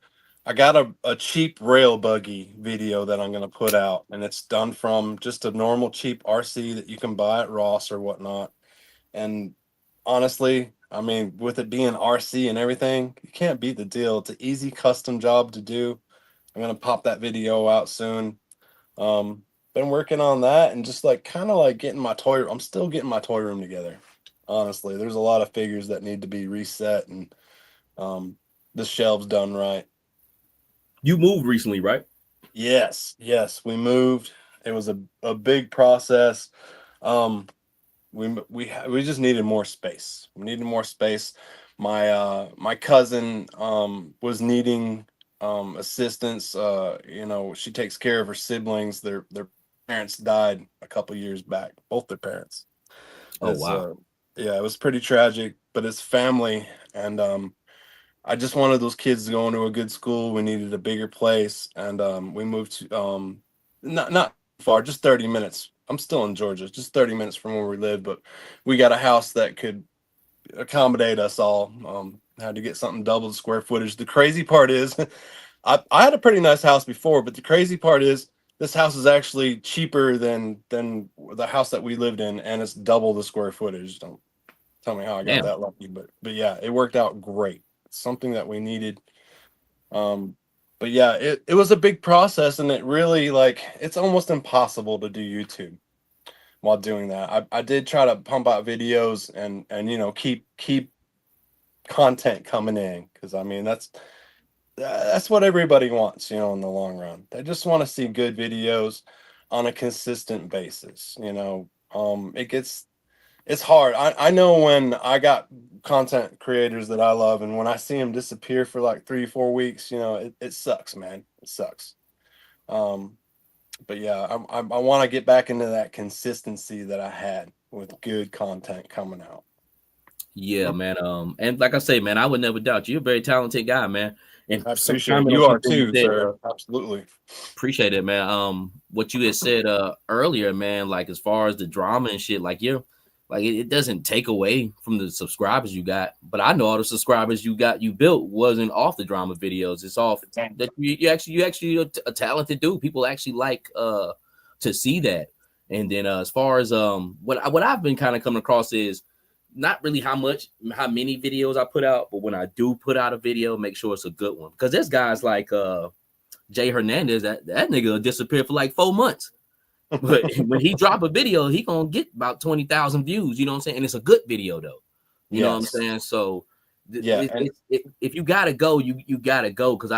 I got a cheap rail buggy video that I'm going to put out, and it's done from just a normal cheap RC that you can buy at Ross or whatnot. And honestly, I mean, with it being RC and everything, you can't beat the deal. It's an easy custom job to do. I'm going to pop that video out soon. Been working on that and just like kind of like I'm still getting my toy room together. Honestly, there's a lot of figures that need to be reset and the shelves done right. You moved recently, right? Yes, we moved. It was a big process. We just needed more space. We needed more space. My cousin was needing assistance. You know, she takes care of her siblings. Their parents died a couple years back, both their parents. Oh, wow. Yeah, it was pretty tragic, but it's family, and I just wanted those kids to go into a good school. We needed a bigger place, and we moved to not far, just 30 minutes. I'm still in Georgia, just 30 minutes from where we live, but we got a house that could accommodate us all. Had to get something double the square footage. The crazy part is, I had a pretty nice house before, but the crazy part is this house is actually cheaper than the house that we lived in, and it's double the square footage. Don't tell me how I got Damn. that lucky, but yeah, it worked out great. It's something that we needed. But yeah, it was a big process, and it really, like, it's almost impossible to do YouTube while doing that. I did try to pump out videos and you know, keep content coming in, because I mean that's what everybody wants, you know, in the long run. They just want to see good videos on a consistent basis, you know. It's hard. I know when I got content creators that I love, and when I see them disappear for like 3-4 weeks, you know, it sucks, man. It sucks. But yeah, I want to get back into that consistency that I had with good content coming out. Yeah, man. And like I say, man, I would never doubt you. You're a very talented guy, man. And I appreciate comment it. on You are something you too, said. sir. Absolutely. Appreciate it, man. What you had said earlier, man, like as far as the drama and shit, like you're like it doesn't take away from the subscribers you got, but I know all the subscribers you built wasn't off the drama videos. It's off that you actually a talented dude. People actually like to see that. And then as far as what I've been kind of coming across is not really how many videos I put out, but when I do put out a video, make sure it's a good one. Because there's guys like Jay Hernandez, that nigga disappeared for like 4 months. But when he drop a video, he gonna get about 20,000 views. You know what I'm saying? And it's a good video though. You know what I'm saying? So if you gotta go, you gotta go. Because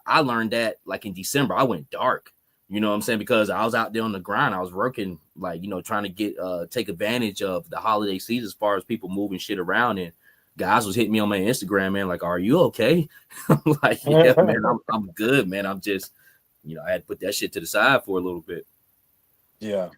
I learned that like in December, I went dark. You know what I'm saying? Because I was out there on the grind. I was working, like, you know, trying to get take advantage of the holiday season as far as people moving shit around. And guys was hitting me on my Instagram, man, like, are you okay? I'm like, yeah, man, I'm good, man. I'm just, you know, I had to put that shit to the side for a little bit. Yeah.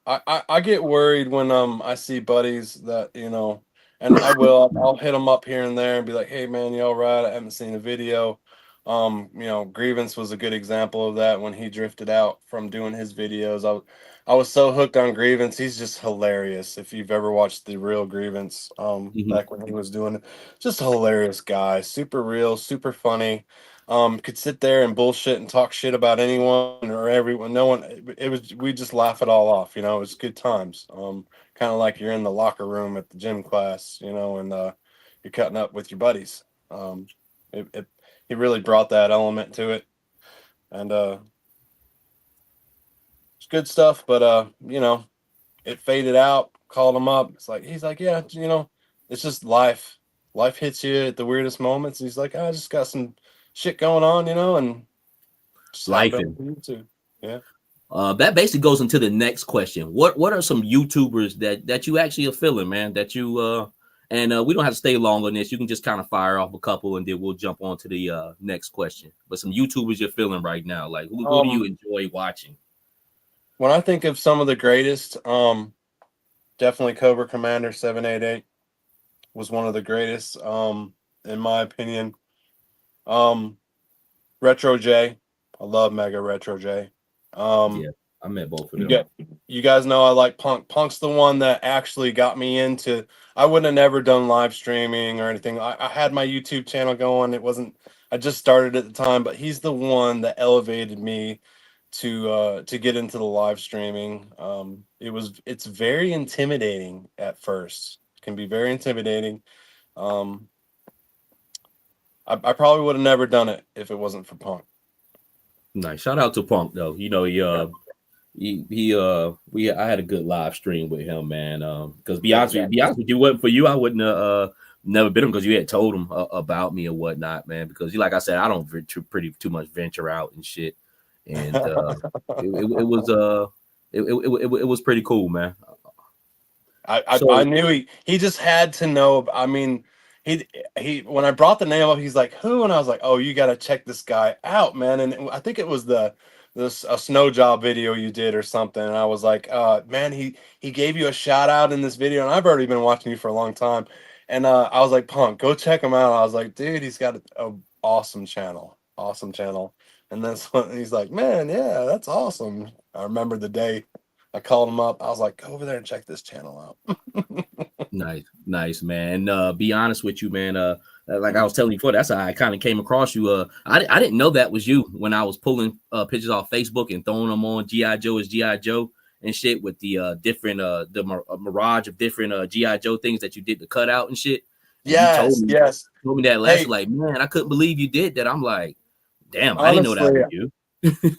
I get worried when I see buddies that, you know, and I'll hit them up here and there and be like, hey man, you all right? I haven't seen a video. You know, Grievance was a good example of that when he drifted out from doing his videos. I was so hooked on Grievance. He's just hilarious. If you've ever watched the real Grievance, back when he was doing it, just a hilarious guy, super real, super funny. Could sit there and bullshit and talk shit about anyone or everyone. No one. We just laugh it all off. You know, it was good times. Kind of like you're in the locker room at the gym class, you know, and you're cutting up with your buddies. He really brought that element to it, and it's good stuff. But you know, it faded out. Called him up. He's like, yeah, you know, it's just life. Life hits you at the weirdest moments. He's like, I just got some shit going on, you know, and Life. Yeah. That basically goes into the next question. What are some YouTubers that you actually are feeling, man? That you and we don't have to stay long on this. You can just kind of fire off a couple, and then we'll jump on to the next question. But some YouTubers you're feeling right now, like who do you enjoy watching? When I think of some of the greatest, definitely Cobra Commander 788 was one of the greatest, in my opinion. Retro J, I love Mega Retro J. Yeah, I met both of them. You guys know I like Punk. Punk's the one that actually got me into. I wouldn't have never done live streaming or anything. I had my YouTube channel going. I just started at the time, but he's the one that elevated me to get into the live streaming. It's very intimidating at first. It can be very intimidating. I probably would have never done it if it wasn't for Punk. Nice. Shout out to Punk though. You know, I had a good live stream with him, man. Because be honest with you, wasn't for you, I wouldn't have never been him, because you had told him about me or whatnot, man. Because like I said, I don't too much venture out and shit. And it was pretty cool, man. I knew he just had to know. I mean, he when I brought the name up, he's like, who? And I was like, oh, you got to check this guy out, man. And I think it was a snow job video you did or something. And I was like, man, he gave you a shout out in this video, and I've already been watching you for a long time. And I was like, Punk, go check him out. I was like, dude, he's got an awesome channel. And then he's like, man, yeah, that's awesome. I remember the day I called him up. I was like, go over there and check this channel out. Nice, man. Be honest with you, man. Like I was telling you before, that's how I kind of came across you. I didn't know that was you when I was pulling pictures off Facebook and throwing them on G.I. Joe as G.I. Joe and shit with the different mirage of different G.I. Joe things that you did to cut out and shit. And you told me that last, Hey, like, man, I couldn't believe you did that. I'm like, damn, I didn't know that honestly, was you.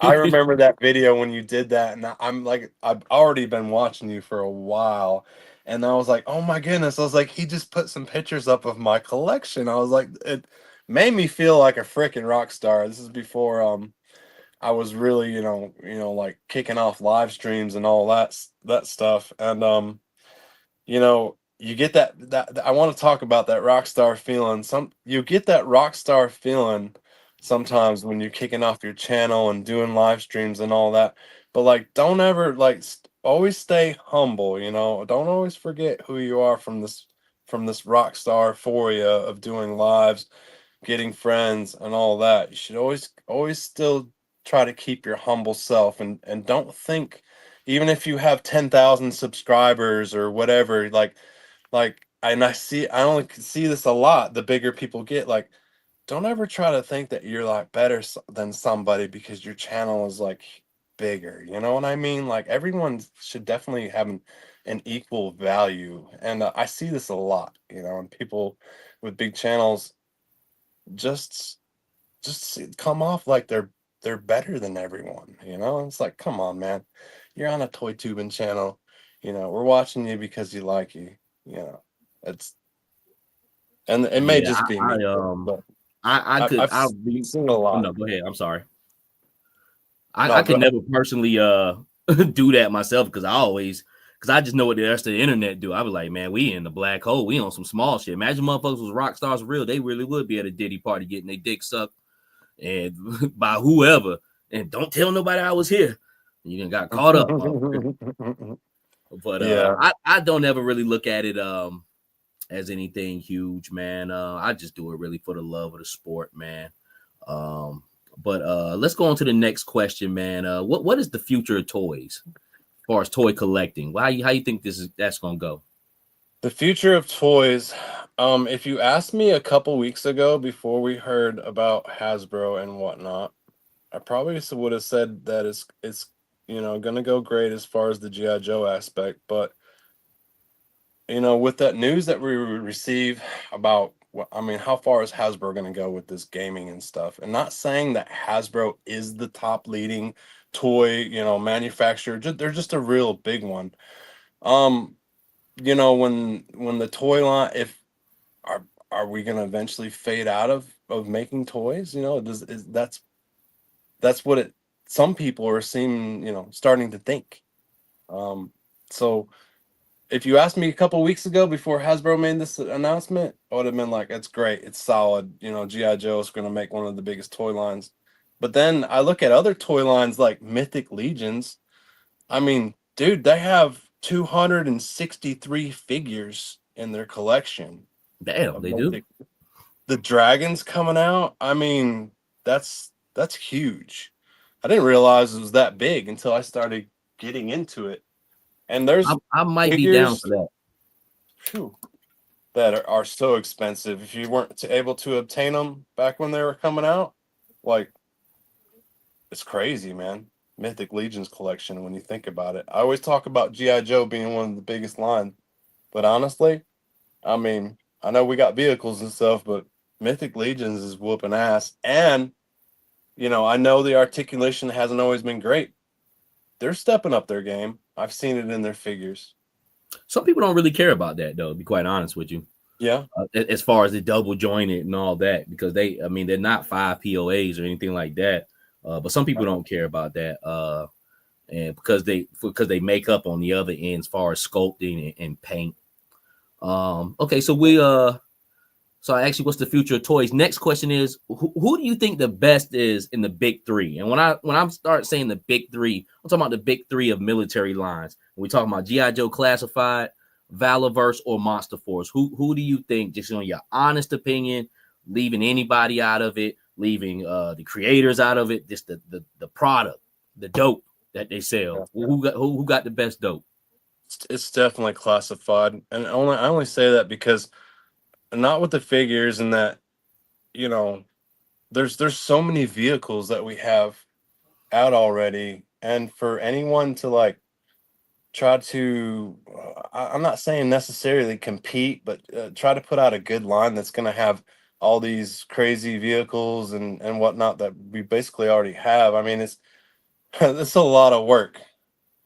I remember that video when you did that, and I'm like, I've already been watching you for a while, and I was like, oh my goodness, I was like, he just put some pictures up of my collection. I was like, it made me feel like a freaking rock star. This is before I was really, like kicking off live streams and all that stuff, and you get that I want to talk about that rock star feeling. You get that rock star feeling sometimes when you're kicking off your channel and doing live streams and all that. But like, don't ever always stay humble. Don't always forget who you are from this rock star euphoria of doing lives, getting friends, and all that. You should always still try to keep your humble self, and don't think, even if you have 10,000 subscribers or whatever, and I only can see this a lot, the bigger people get, like, don't ever try to think that you're like better than somebody because your channel is like bigger. You know what I mean? Like, everyone should definitely have an equal value, and I see this a lot, and people with big channels just come off like they're better than everyone. It's like, come on, man, you're on a toy tubing channel. We're watching you because you like you. It's and it may Yeah, just be me, but I've I'll be. seen a Oh lot. no, go ahead. I'm sorry. I No, go could ahead. never personally do that myself because I just know what the rest of the internet do. I was like, man, we in the black hole. We on some small shit. Imagine motherfuckers was rock stars for real. They really would be at a Diddy party getting their dick sucked and by whoever. And don't tell nobody I was here. You done got caught up, motherfucker. But Yeah, I don't ever really look at it as anything huge, man. I just do it really for the love of the sport, man. But let's go on to the next question, man. What is the future of toys as far as toy collecting? How you think that's gonna go? the future of toys. If you asked me a couple weeks ago before we heard about Hasbro and whatnot, I probably would have said that it's gonna go great as far as the GI Joe aspect, but with that news that we receive about how far is Hasbro going to go with this gaming and stuff? And not saying that Hasbro is the top leading toy, manufacturer. They're just a real big one. When the toy line, if are we going to eventually fade out of making toys? That's what some people are starting to think. So if you asked me a couple weeks ago before Hasbro made this announcement, I would have been like, it's great, it's solid. G.I. Joe is going to make one of the biggest toy lines. But then I look at other toy lines like Mythic Legions. I mean, dude, they have 263 figures in their collection. Damn, they do. The dragons coming out. I mean, that's huge. I didn't realize it was that big until I started getting into it. And there's I might be down figures for that. that are so expensive. If you weren't able to obtain them back when they were coming out, like, it's crazy, man. Mythic Legions collection, when you think about it. I always talk about G.I. Joe being one of the biggest lines, but honestly, I mean, I know we got vehicles and stuff, but Mythic Legions is whooping ass. And, I know the articulation hasn't always been great. They're stepping up their game. I've seen it in their figures. Some people don't really care about that, though, to be quite honest with you. Yeah. As far as the double jointed and all that, because they're not 5 POAs or anything like that. But some people don't care about that. And because they make up on the other end as far as sculpting and paint. Okay, so so actually, what's the future of toys? Next question is, who do you think the best is in the big three? And when I start saying the big three, I'm talking about the big three of military lines. We're talking about G.I. Joe Classified, Valorverse, or Monster Force. Who do you think, just on your honest opinion, leaving anybody out of it, leaving the creators out of it, just the product, the dope? that they sell? Yeah. Who got the best dope? It's definitely classified, and I only say that because not with the figures, and that, you know, there's so many vehicles that we have out already, and for anyone to like try to I'm not saying necessarily compete, but try to put out a good line that's going to have all these crazy vehicles and whatnot that we basically already have. I mean, it's it's a lot of work.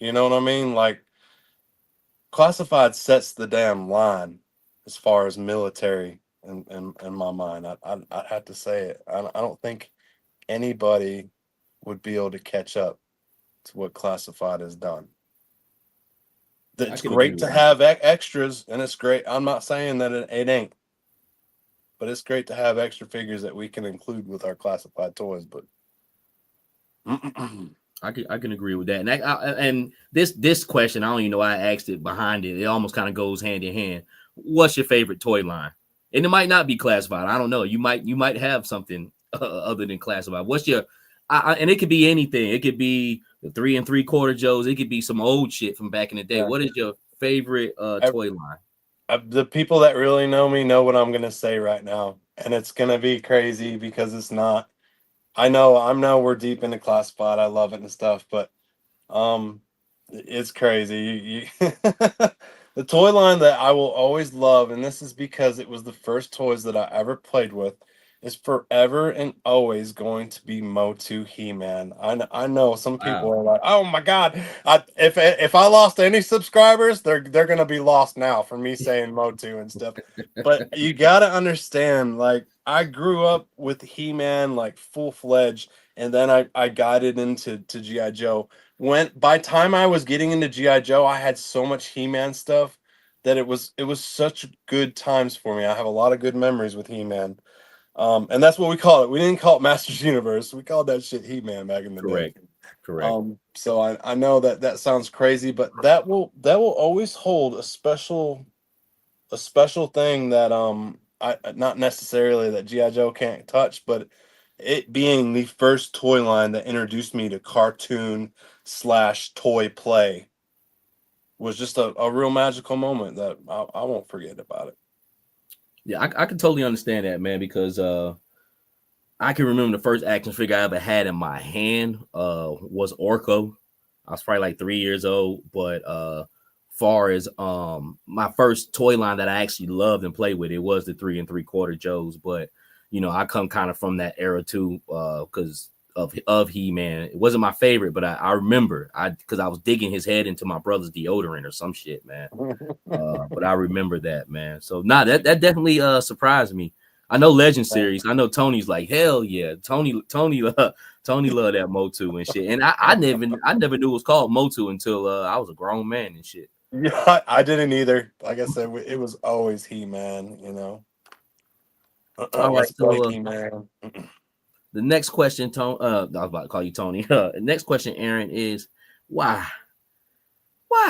You know what I mean? Like, classified sets the damn line as far as military in my mind. I'd have to say it. I don't think anybody would be able to catch up to what classified has done. I It's can agree great with to that. have extras, and it's great. I'm not saying that it ain't, but it's great to have extra figures that we can include with our classified toys. But I can agree with that. And this question, I don't even know why I asked it behind it. It almost kind of goes hand in hand. What's your favorite toy line? And it might not be classified. I don't know. You might have something other than classified. What's your and it could be anything. It could be the 3 3/4 Joes. It could be some old shit from back in the day. yeah. What is your favorite toy line? The people that really know me know what I'm gonna say right now, and it's gonna be crazy because it's not. I know we're deep into classified. I love it and stuff, but it's crazy. The toy line that I will always love, and this is because it was the first toys that I ever played with, is forever and always going to be Motu He-Man. I know some people Wow. are like, "Oh my God, if I lost any subscribers, they're gonna be lost now for me saying Motu and stuff." But you gotta understand, like, I grew up with He-Man like full fledged, and then I guided into GI Joe. When by time I was getting into GI Joe, I had so much He-Man stuff that it was such good times for me. I have a lot of good memories with He-Man. And that's what we call it. We didn't call it Masters Universe. We called that shit He-Man back in the day. Correct. So I know that sounds crazy, but that will always hold a special thing that I not necessarily that GI Joe can't touch, but it being the first toy line that introduced me to cartoon / toy play was just a real magical moment that I won't forget about it. Yeah, I can totally understand that, man, because I can remember the first action figure I ever had in my hand was Orko. I was probably like 3 years old, but far as my first toy line that I actually loved and played with, it was the 3 3/4 Joes. But you know, I come kind of from that era too, because of He-Man. It wasn't my favorite, but I remember because I was digging his head into my brother's deodorant or some shit, man. But I remember that, man. So that definitely surprised me. I know Legend series. I know Tony's like, hell yeah. Tony loved that Motu and shit. And I never knew it was called Motu until I was a grown man and shit. Yeah, I didn't either. Like I said, it was always He-Man, you know. All right. Let's play So He-Man. the next question, Tony, I was about to call you Tony. The next question, Aaron, is why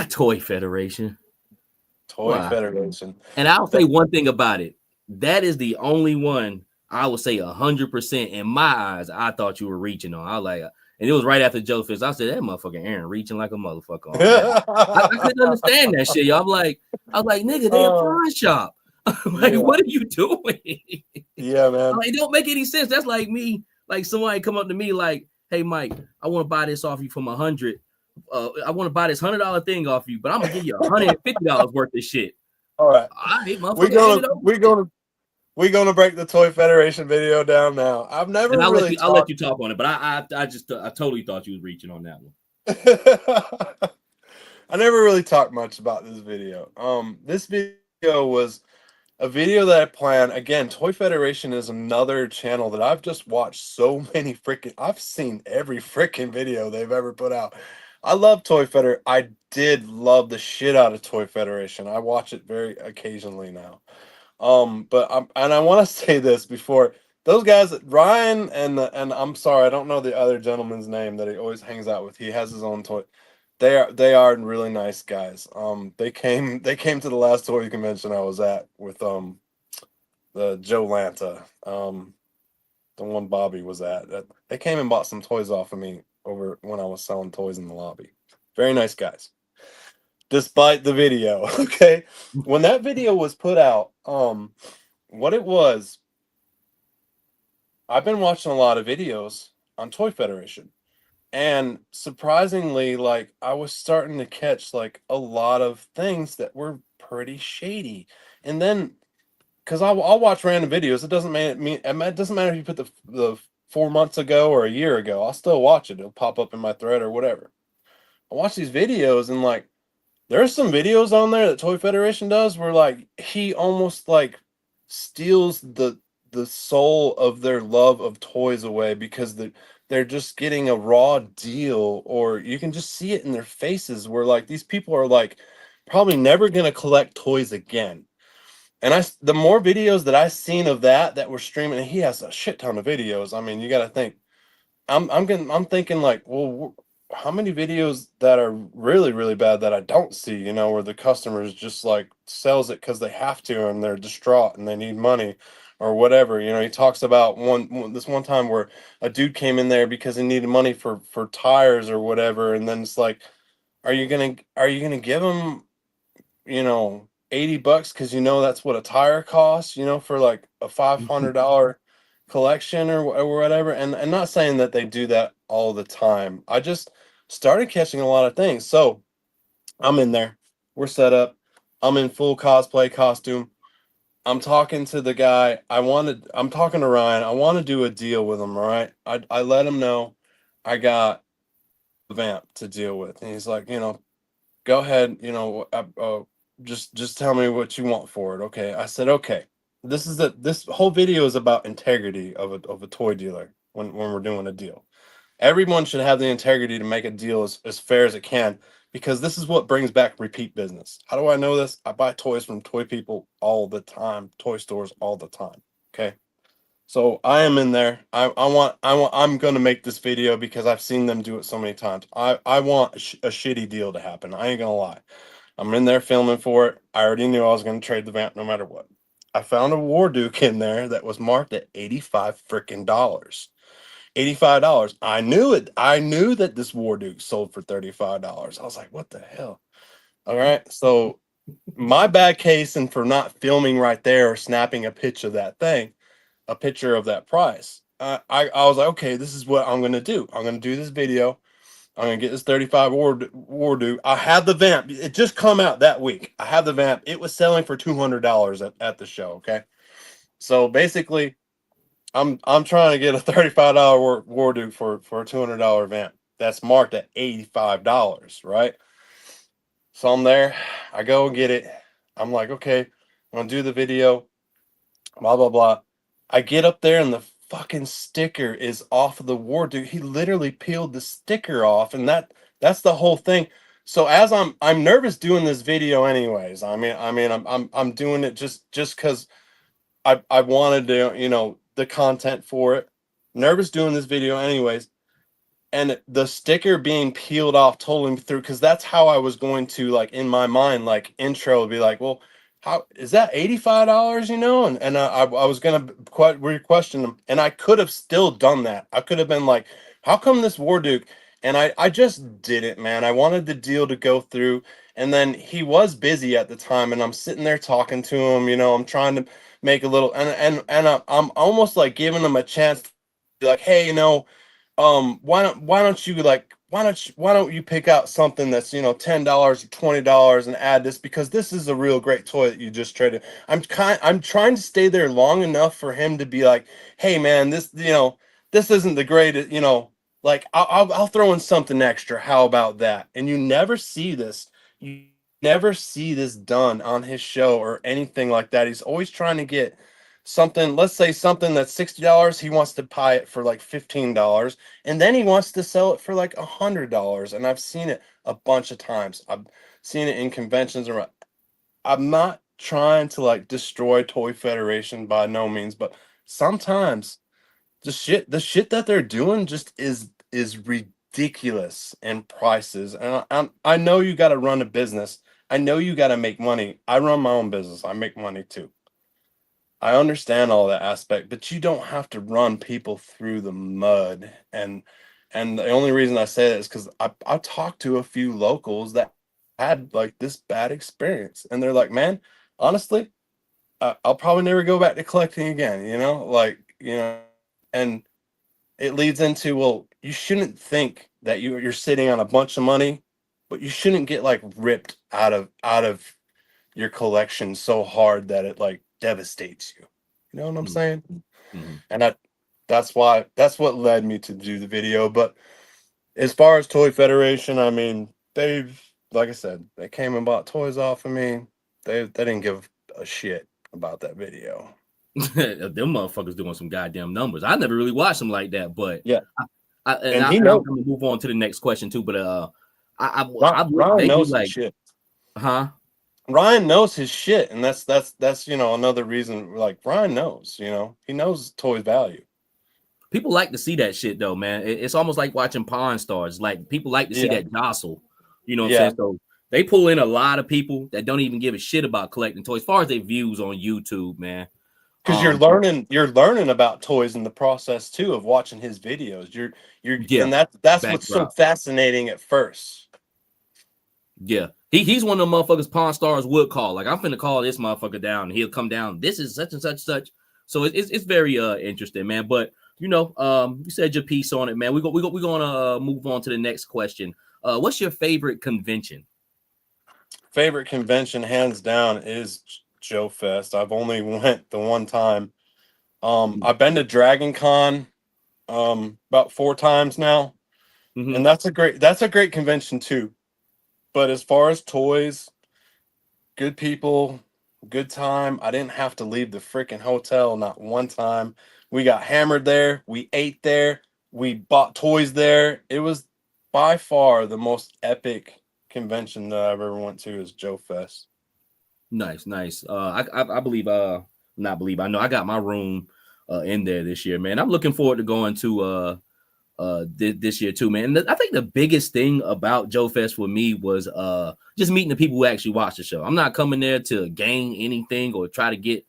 Toy Federation? Toy Why? Federation. And I'll say one thing about it. That is the only one I would say 100% in my eyes. I thought you were reaching on. I was like, and it was right after Joe Fist. I said, that motherfucking Aaron reaching like a motherfucker on that. I couldn't understand that shit. Y'all. I was like, nigga, they a pawn shop. Like, Yeah. what are you doing? Yeah, man. Like, it don't make any sense. That's like me, like somebody come up to me like, hey, Mike, I want to buy this off you from 100. I want to buy this $100 thing off you, but I'm gonna give you $150 worth of shit. All right. All right, motherfucker. We're gonna break the Toy Federation video down now. I've never And I'll really let you talk on it, but I totally thought you was reaching on that one. I never really talked much about this video. This video was a video that I planned. Again, Toy Federation is another channel that I've just watched so many freaking. I've seen every freaking video they've ever put out. I love Toy Federation. I did love the shit out of Toy Federation. I watch it very occasionally now. But I want to say this before those guys, Ryan and I'm sorry, I don't know the other gentleman's name that he always hangs out with. He has his own toy. They are really nice guys. They came to the last toy convention I was at with the Joe Lanta, the one Bobby was at. They came and bought some toys off of me over when I was selling toys in the lobby. Very nice guys. Despite the video, okay? When that video was put out, what it was, I've been watching a lot of videos on Toy Federation. And surprisingly, like I was starting to catch like a lot of things that were pretty shady. And then because I'll watch random videos, it doesn't mean it doesn't matter if you put the 4 months ago or a year ago, I'll still watch it. It'll pop up in my thread or whatever. I watch these videos and like there's some videos on there that Toy Federation does where like he almost like steals the soul of their love of toys away because they're just getting a raw deal, or you can just see it in their faces where like these people are like probably never gonna collect toys again. And the more videos that I seen of that were streaming, and he has a shit ton of videos. I mean, you got to think. I'm thinking like, well, how many videos that are really really bad that I don't see? You know, where the customers just like sells it because they have to and they're distraught and they need money, or whatever. You know, he talks about this one time where a dude came in there because he needed money for tires or whatever, and then it's like, are you gonna give him, you know, $80 because you know that's what a tire costs, you know, for like a $500 collection or whatever. And not saying that they do that all the time. I just started catching a lot of things. So I'm in there. We're set up. I'm in full cosplay costume. I'm talking to the guy. I'm talking to Ryan. I want to do a deal with him, all right? I let him know I got a vamp to deal with. And he's like, you know, go ahead, you know, just tell me what you want for it. Okay. I said, okay. This whole video is about integrity of a toy dealer when we're doing a deal. Everyone should have the integrity to make a deal as fair as it can, because this is what brings back repeat business. How do I know this? I buy toys from toy people all the time, toy stores all the time. Okay. So I am in there. I'm gonna make this video because I've seen them do it so many times. I want a shitty deal to happen. I ain't gonna lie. I'm in there filming for it. I already knew I was gonna trade the vamp no matter what. I found a War Duke in there that was marked at $85 freaking dollars. $85. I knew it. I knew that this War Duke sold for $35. I was like, what the hell? All right. So my bad case and for not filming right there or snapping a picture of that thing, a picture of that price. I was like, okay, this is what I'm gonna do. I'm gonna do this video. I'm gonna get this 35 War Duke. I have the vamp. It just come out that week. I have the vamp. It was selling for $200 at the show. Okay, so basically, I'm trying to get a $35 War Duke for a $200 vamp that's marked at $85. Right. So I'm there. I go and get it. I'm like, okay, I'm gonna do the video. Blah blah blah. I get up there and the fucking sticker is off of the War Duke. He literally peeled the sticker off, and that's the whole thing. So as I'm nervous doing this video anyways. I'm doing it just because I wanted to, you know, the content for it. Nervous doing this video anyways. And the sticker being peeled off totally me through, because that's how I was going to, like, in my mind, like, intro be like, well, how is that $85, you know? And I was gonna question them, and I could have still done that. I could have been like, how come this War Duke? And I just didn't, man. I wanted the deal to go through, and then he was busy at the time, and I'm sitting there talking to him, you know, I'm trying to make a little, and I'm almost like giving him a chance to be like, hey, you know, why don't you pick out something that's, you know, $10 or $20 and add this, because this is a real great toy that you just traded. I'm trying to stay there long enough for him to be like, hey man, this, you know, this isn't the greatest, you know, like I'll throw in something extra. How about that? And you never see this. You never see this done on his show or anything like that. He's always trying to get something, let's say something that's $60, he wants to buy it for like $15, and then he wants to sell it for like $100. And I've seen it a bunch of times. I've seen it in conventions. Or I'm not trying to like destroy Toy Federation by no means, but sometimes the shit that they're doing just is ridiculous in prices. And I know you got to run a business. I know you got to make money. I run my own business. I make money too. I understand all that aspect, but you don't have to run people through the mud And the only reason I say that is because I talked to a few locals that had like this bad experience, and they're like, man, honestly, I'll probably never go back to collecting again, like, and it leads into, well, you shouldn't think that you're sitting on a bunch of money, but you shouldn't get like ripped out of your collection so hard that it like devastates you. You know what I'm saying? Mm-hmm. And that's what led me to do the video. But as far as Toy Federation, I mean, like I said, they came and bought toys off of me. They didn't give a shit about that video. Them motherfuckers doing some goddamn numbers. I never really watched them like that, but yeah. I'm gonna move on to the next question too. But Ryan knows his shit. Huh? Ryan knows his shit, and that's another reason. Like, Ryan knows, he knows toys value. People like to see that shit though, man. It's almost like watching Pawn Stars. Like, people like to see that jostle. You know what I'm saying? So they pull in a lot of people that don't even give a shit about collecting toys, as far as their views on YouTube, man. Because you're learning about toys in the process too of watching his videos. And that's what's so fascinating at first. Yeah, he's one of the motherfuckers Pawn Stars would call. Like, I'm finna call this motherfucker down, and he'll come down. This is such and such. So it's very interesting, man. But you said your piece on it, man. We're gonna move on to the next question. What's your favorite convention? Favorite convention, hands down, is Joe Fest. I've only went the one time. I've been to Dragon Con about 4 times now. And that's a great convention too. But as far as toys, good people, good time. I didn't have to leave the freaking hotel not one time. We got hammered there, we ate there, we bought toys there. It was by far the most epic convention that I've ever went to is Joe Fest. Nice. I believe I know I got my room in there this year, man. I'm looking forward to going to this year too, man. And I think the biggest thing about Joe Fest for me was just meeting the people who actually watch the show. I'm not coming there to gain anything or try to get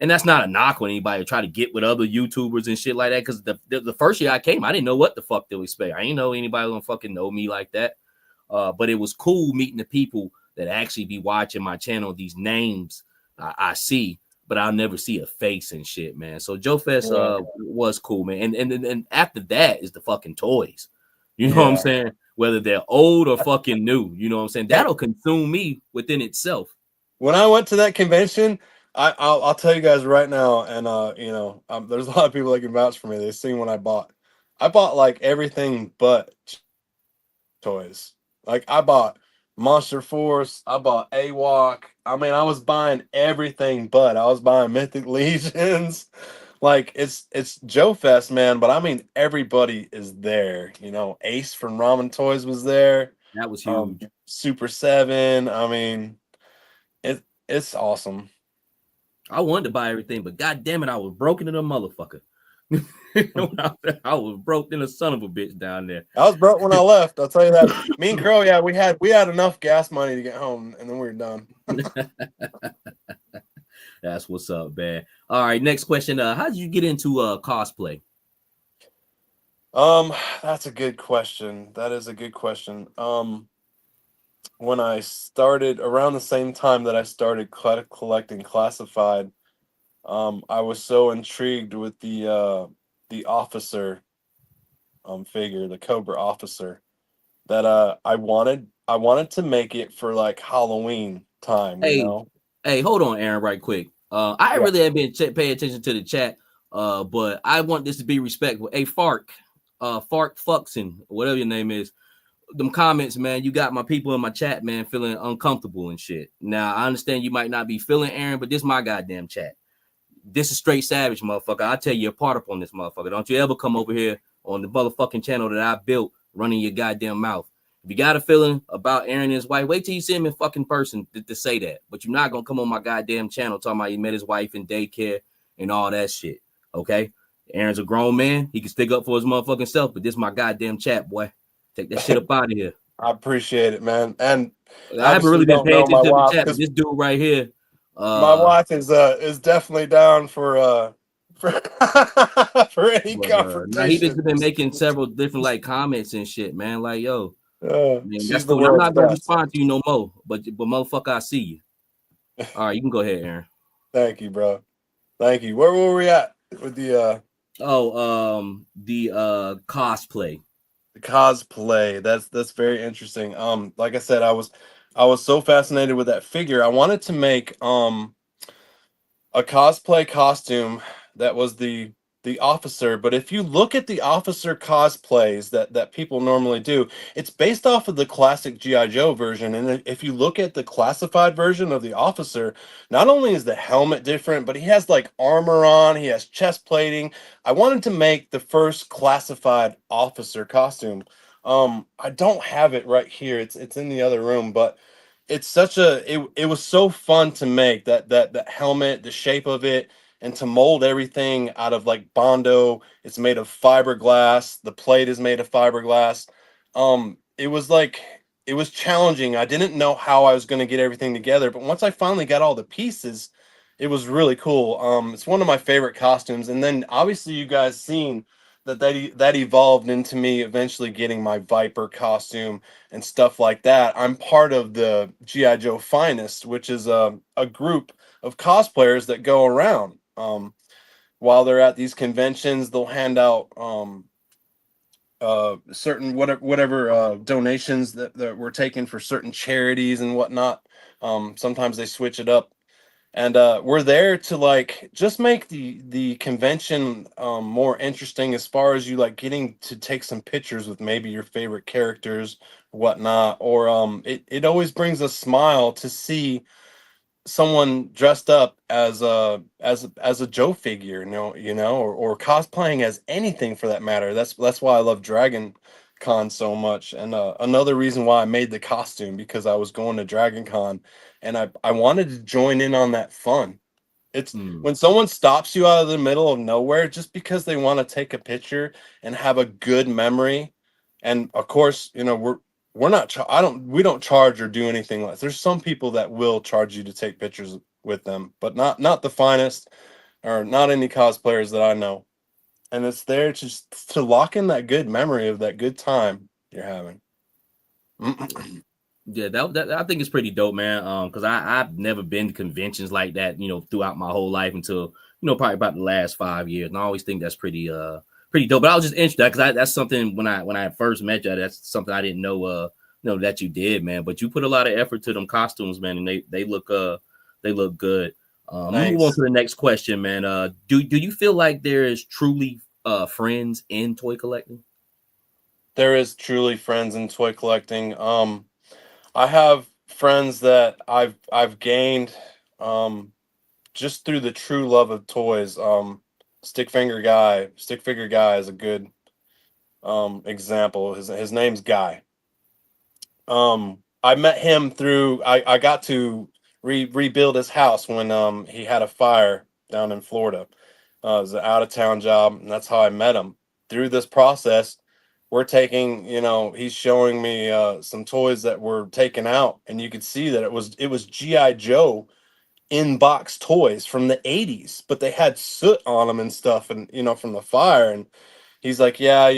and that's not a knock on anybody, try to get with other YouTubers and shit like that. Because the first year I came, I didn't know what the fuck to expect. I didn't know anybody gonna fucking know me like that. But it was cool meeting the people that actually be watching my channel. These names I see, but I'll never see a face and shit, man. So Joe Fest was cool, man. And after that is the fucking toys. You know what I'm saying? Whether they're old or fucking new, you know what I'm saying? That'll consume me within itself. When I went to that convention, I'll tell you guys right now, and there's a lot of people that can vouch for me. They've seen what I bought. I bought like everything but toys. Like, I bought Monster Force, I bought AWOC. I mean, I was buying everything, but I was buying Mythic Legions. Like, it's Joe Fest, man. But I mean, everybody is there. Ace from Ramen Toys was there. That was huge. Super 7. I mean, it's awesome. I wanted to buy everything, but god damn it, I was broken in a motherfucker. I was broke in a son of a bitch down there. I was broke when I left. I'll tell you that. Me and Crow, we had enough gas money to get home, and then we were done. That's what's up, man. All right, next question. How did you get into cosplay? That's a good question. That is a good question. When I started around the same time that I started collecting classified, I was so intrigued with the officer figure, the Cobra officer, that I wanted to make it for like Halloween time. Hey, hold on, Aaron, right quick. I really have been paying attention to the chat, but I want this to be respectful. Hey, Fark Fuxin, whatever your name is, them comments, man, you got my people in my chat, man, feeling uncomfortable and shit. Now, I understand you might not be feeling Aaron, but this is my goddamn chat. This is straight savage, motherfucker. I'll tell you apart up on this motherfucker. Don't you ever come over here on the motherfucking channel that I built running your goddamn mouth. If you got a feeling about Aaron and his wife, wait till you see him in fucking person to say that. But you're not going to come on my goddamn channel talking about he met his wife in daycare and all that shit, okay? Aaron's a grown man. He can stick up for his motherfucking self, but this is my goddamn chat, boy. Take that shit up out of here. I appreciate it, man. And I haven't really been paying attention to the chat, but this dude right here. My wife is definitely down for for any But now he confrontation. just been making several different like comments and shit, man. Like, yo, man, She's that's the cool. I'm world's not gonna best. respond to you no more, but motherfucker, I see you. All right, you can go ahead, Aaron. Thank you, bro. Thank you. Where were we at with the Cosplay. the cosplay? That's very interesting. Like I said, I was so fascinated with that figure. I wanted to make a cosplay costume that was the officer. But if you look at the officer cosplays that people normally do, it's based off of the classic GI Joe version. And if you look at the classified version of the officer, not only is the helmet different, but he has like armor on, he has chest plating. I wanted to make the first classified officer costume. I don't have it right here, it's in the other room, but it's such it was so fun to make that helmet, the shape of it, and to mold everything out of like Bondo. It's made of fiberglass. The plate is made of fiberglass. It was like it was challenging. I didn't know how I was going to get everything together, but once I finally got all the pieces, it was really cool. It's one of my favorite costumes. And then obviously you guys seen that evolved into me eventually getting my Viper costume and stuff like that. I'm part of the GI Joe Finest, which is a group of cosplayers that go around. While they're at these conventions, they'll hand out certain whatever donations that were taken for certain charities and whatnot. Sometimes they switch it up, and we're there to like just make the convention more interesting as far as you like getting to take some pictures with maybe your favorite characters, whatnot. Or it always brings a smile to see someone dressed up as a Joe figure, or cosplaying as anything for that matter. That's why I love Dragon Con so much. And another reason why I made the costume, because I was going to Dragon Con and I wanted to join in on that fun. It's Hmm. when someone stops you out of the middle of nowhere just because they want to take a picture and have a good memory. And of course, we're not we don't charge or do anything like. There's some people that will charge you to take pictures with them, but not the Finest or not any cosplayers that I know. And it's there just to lock in that good memory of that good time you're having. Yeah, that I think it's pretty dope, man. Because I've never been to conventions like that, throughout my whole life until probably about the last 5 years, and I always think that's pretty dope. But I was just interested because that's something when I first met you, that's something I didn't know that you did, man. But you put a lot of effort to them costumes, man, and they look good. Move on Thanks. to the next question, man. Do you feel like there is truly friends in toy collecting? There is truly friends in toy collecting. I have friends that I've gained just through the true love of toys. Stick figure guy is a good example. His name's Guy. I met him through I got to rebuild his house when he had a fire down in Florida. It was an out of town job, and that's how I met him. Through this process, we're taking, he's showing me some toys that were taken out, and you could see that it was GI Joe in box toys from the 80s, but they had soot on them and stuff, and from the fire. And he's like, yeah,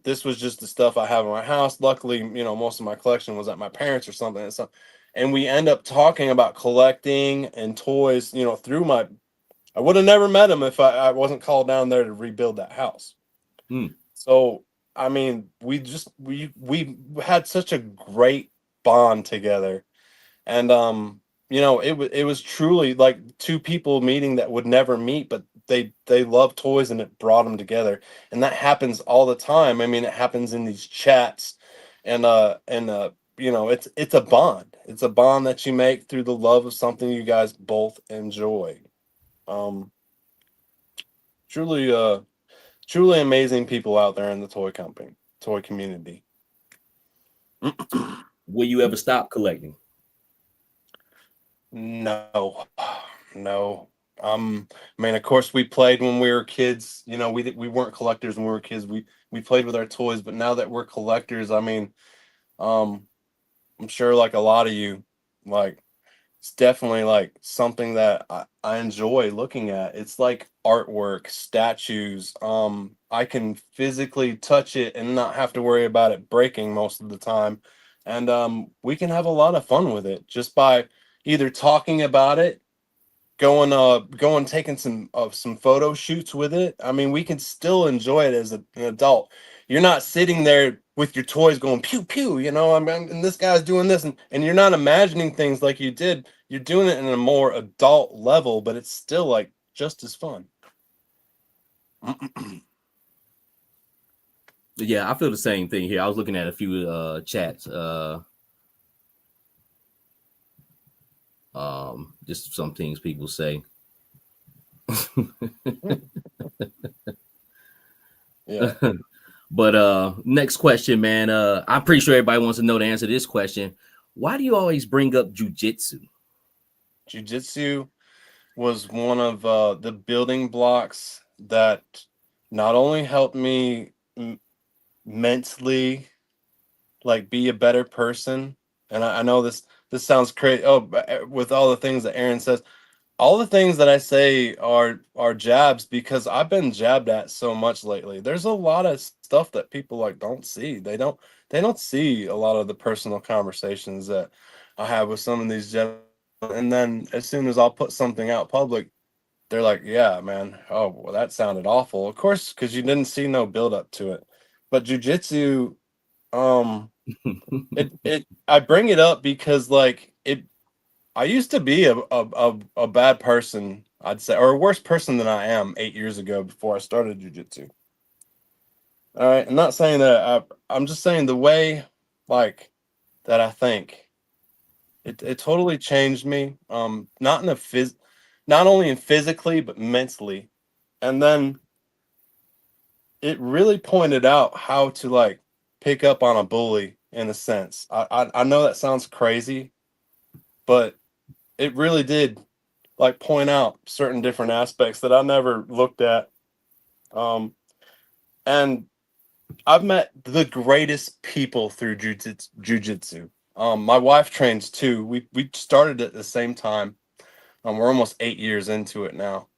this was just the stuff I have in my house. Luckily, most of my collection was at my parents or something. And we end up talking about collecting and toys, through I would have never met him if I wasn't called down there to rebuild that house. Hmm. So, I mean, we had such a great bond together. And it was truly like two people meeting that would never meet, but they love toys, and it brought them together. And that happens all the time. I mean, it happens in these chats, and it's a bond. It's a bond that you make through the love of something you guys both enjoy. Um, truly, truly amazing people out there in the toy community. Will you ever stop collecting? No, no. I mean, of course, we played when we were kids. We weren't collectors when we were kids. We played with our toys, but now that we're collectors, I mean, I'm sure like a lot of you, like it's definitely like something that I enjoy looking at. It's like artwork, statues. I can physically touch it and not have to worry about it breaking most of the time. And we can have a lot of fun with it just by either talking about it, going taking some photo shoots with it. I mean, we can still enjoy it as an adult. You're not sitting there with your toys going pew pew, you know, and this guy's doing this, and you're not imagining things like you did. You're doing it in a more adult level, but it's still like just as fun. Yeah, I feel the same thing here. I was looking at a few chats. Just some things people say. Yeah. But next question, man. I'm pretty sure everybody wants to know the answer to this question. Why do you always bring up jiu-jitsu? Jiu-Jitsu was one of the building blocks that not only helped me mentally like be a better person. And I know this sounds crazy. Oh, with all the things that Aaron says, all the things that I say are jabs because I've been jabbed at so much lately. There's a lot of stuff that people like don't see. They don't see a lot of the personal conversations that I have with some of these gentlemen. And then as soon as I'll put something out public, they're like, "Yeah, man. Oh, well, that sounded awful." Of course, because you didn't see no build up to it. But jujitsu, it I bring it up because like I used to be a bad person, I'd say, or a worse person than I am 8 years ago before I started jujitsu. All right, I'm not saying that I'm just saying the way like that I think it totally changed me. Not in a not only in physically but mentally, and then it really pointed out how to like pick up on a bully in a sense. I know that sounds crazy, but it really did like point out certain different aspects that I never looked at. And I've met the greatest people through jujitsu. My wife trains too. We started at the same time. We're almost 8 years into it now,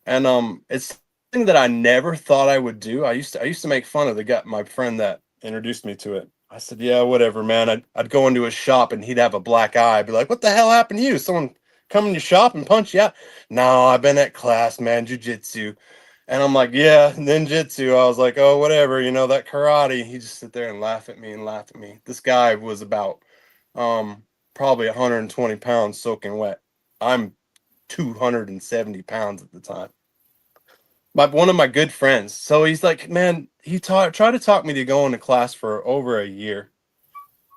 and it's something that I never thought I would do. I used to make fun of the guy, my friend that introduced me to it. I said, "Yeah, whatever, man." I'd go into a shop and he'd have a black eye. I'd be like, "What the hell happened to you? Someone come in your shop and punch you out?" "No, I've been at class, man, jujitsu." And I'm like, "Yeah, ninjutsu." I was like, "Oh, whatever, you know, that karate." He just sit there and laugh at me and laugh at me. This guy was about probably 120 pounds soaking wet. I'm 270 pounds at the time. One of my good friends. So he's like, man, he tried to talk me to go into class for over a year.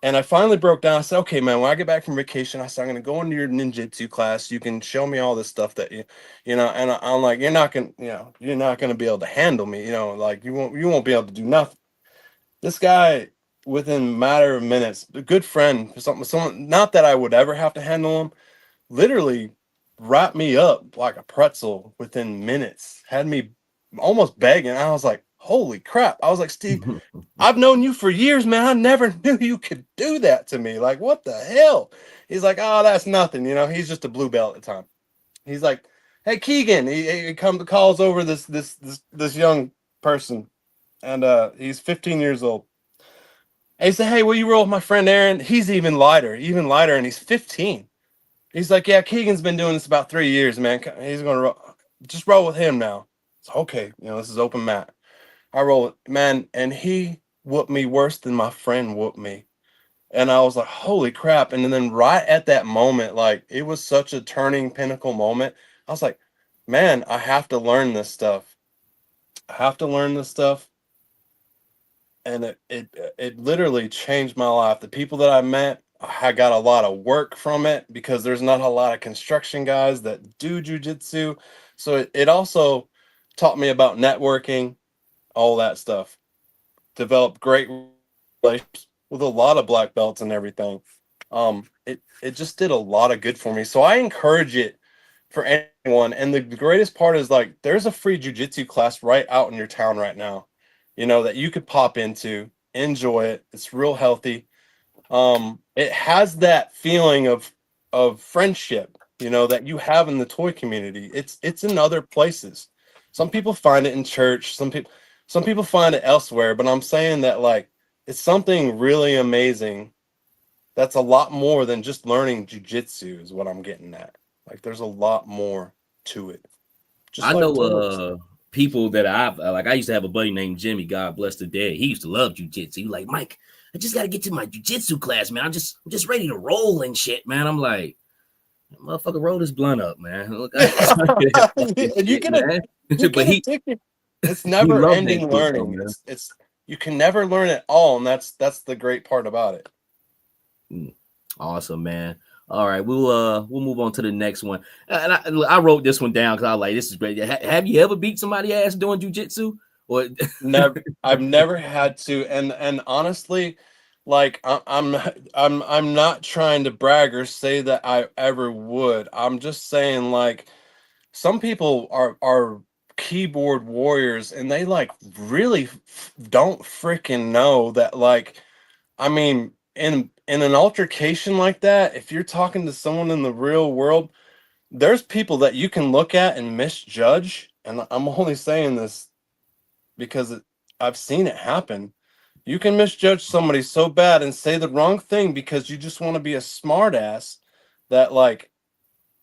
And I finally broke down. I said, "Okay, man, when I get back from vacation," I said, "I'm going to go into your ninjutsu class. You can show me all this stuff that you know." And I'm like, you're not going to be able to handle me. You know, like you won't be able to do nothing." This guy, within a matter of minutes, a good friend, someone, not that I would ever have to handle him, literally wrapped me up like a pretzel within minutes, had me almost begging. I was like, "Holy crap." I was like, "Steve, I've known you for years, man. I never knew you could do that to me. Like, what the hell?" He's like, "Oh, that's nothing." You know, he's just a blue belt at the time. He's like, "Hey, Keegan," he calls over this young person, and he's 15 years old. And he said, "Hey, will you roll with my friend Aaron? He's even lighter, and he's 15." He's like, "Yeah, Keegan's been doing this about 3 years, man. He's gonna just roll with him now." It's okay, you know, this is open mat. I roll it, man, and he whooped me worse than my friend whooped me. And I was like, "Holy crap." And then right at that moment, like it was such a turning pinnacle moment. I was like, "Man, I have to learn this stuff. I have to learn this stuff." And it literally changed my life. The people that I met, I got a lot of work from it because there's not a lot of construction guys that do jujitsu. So it also taught me about networking, all that stuff. Developed great relationships with a lot of black belts and everything. It just did a lot of good for me. So I encourage it for anyone. And the greatest part is like there's a free jujitsu class right out in your town right now, you know, that you could pop into, enjoy it. It's real healthy. It has that feeling of of friendship, you know, that you have in the toy community. It's in other places. Some people find it in church, some people find it elsewhere, but I'm saying that like it's something really amazing that's a lot more than just learning jujitsu is what I'm getting at. Like there's a lot more to it. Just I like know toys. people that I've like. I used to have a buddy named Jimmy. God bless the dead. He used to love jujitsu. He like, Mike, I just got to get to my jujitsu class, man. I'm just ready to roll and shit, man. I'm like, motherfucker, roll this blunt up, man. Look, I And shit, man. you But get addicted. It's he never loved that ending shit though, learning. man. It's you can never learn it all, and that's the great part about it. Awesome, man. All right, we'll move on to the next one. And I wrote this one down because I was like, this is great. Have you ever beat somebody ass doing jujitsu? Or Never, I've never had to, and honestly, like I'm not trying to brag or say that I ever would. I'm just saying like some people are keyboard warriors and they like really don't freaking know that like I mean in an altercation like that, if you're talking to someone in the real world, there's people that you can look at and misjudge, and I'm only saying this because I've seen it happen. You can misjudge somebody so bad and say the wrong thing because you just want to be a smartass that like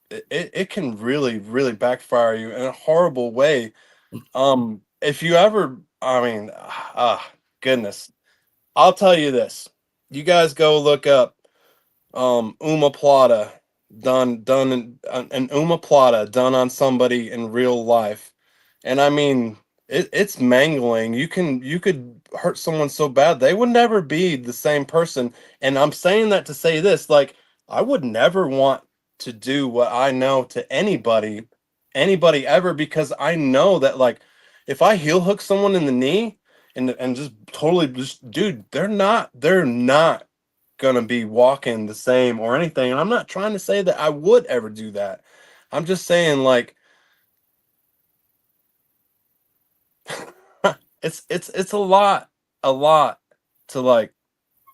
it can really really backfire you in a horrible way. If you ever, I mean, goodness, I'll tell you this. You guys go look up Uma Plata an Uma Plata done on somebody in real life, and I mean it's mangling. You could hurt someone so bad they would never be the same person. And I'm saying that to say this, like I would never want to do what I know to anybody ever, because I know that like if I heel hook someone in the knee and just totally just dude, they're not gonna be walking the same or anything. And I'm not trying to say that I would ever do that. I'm just saying like it's a lot to like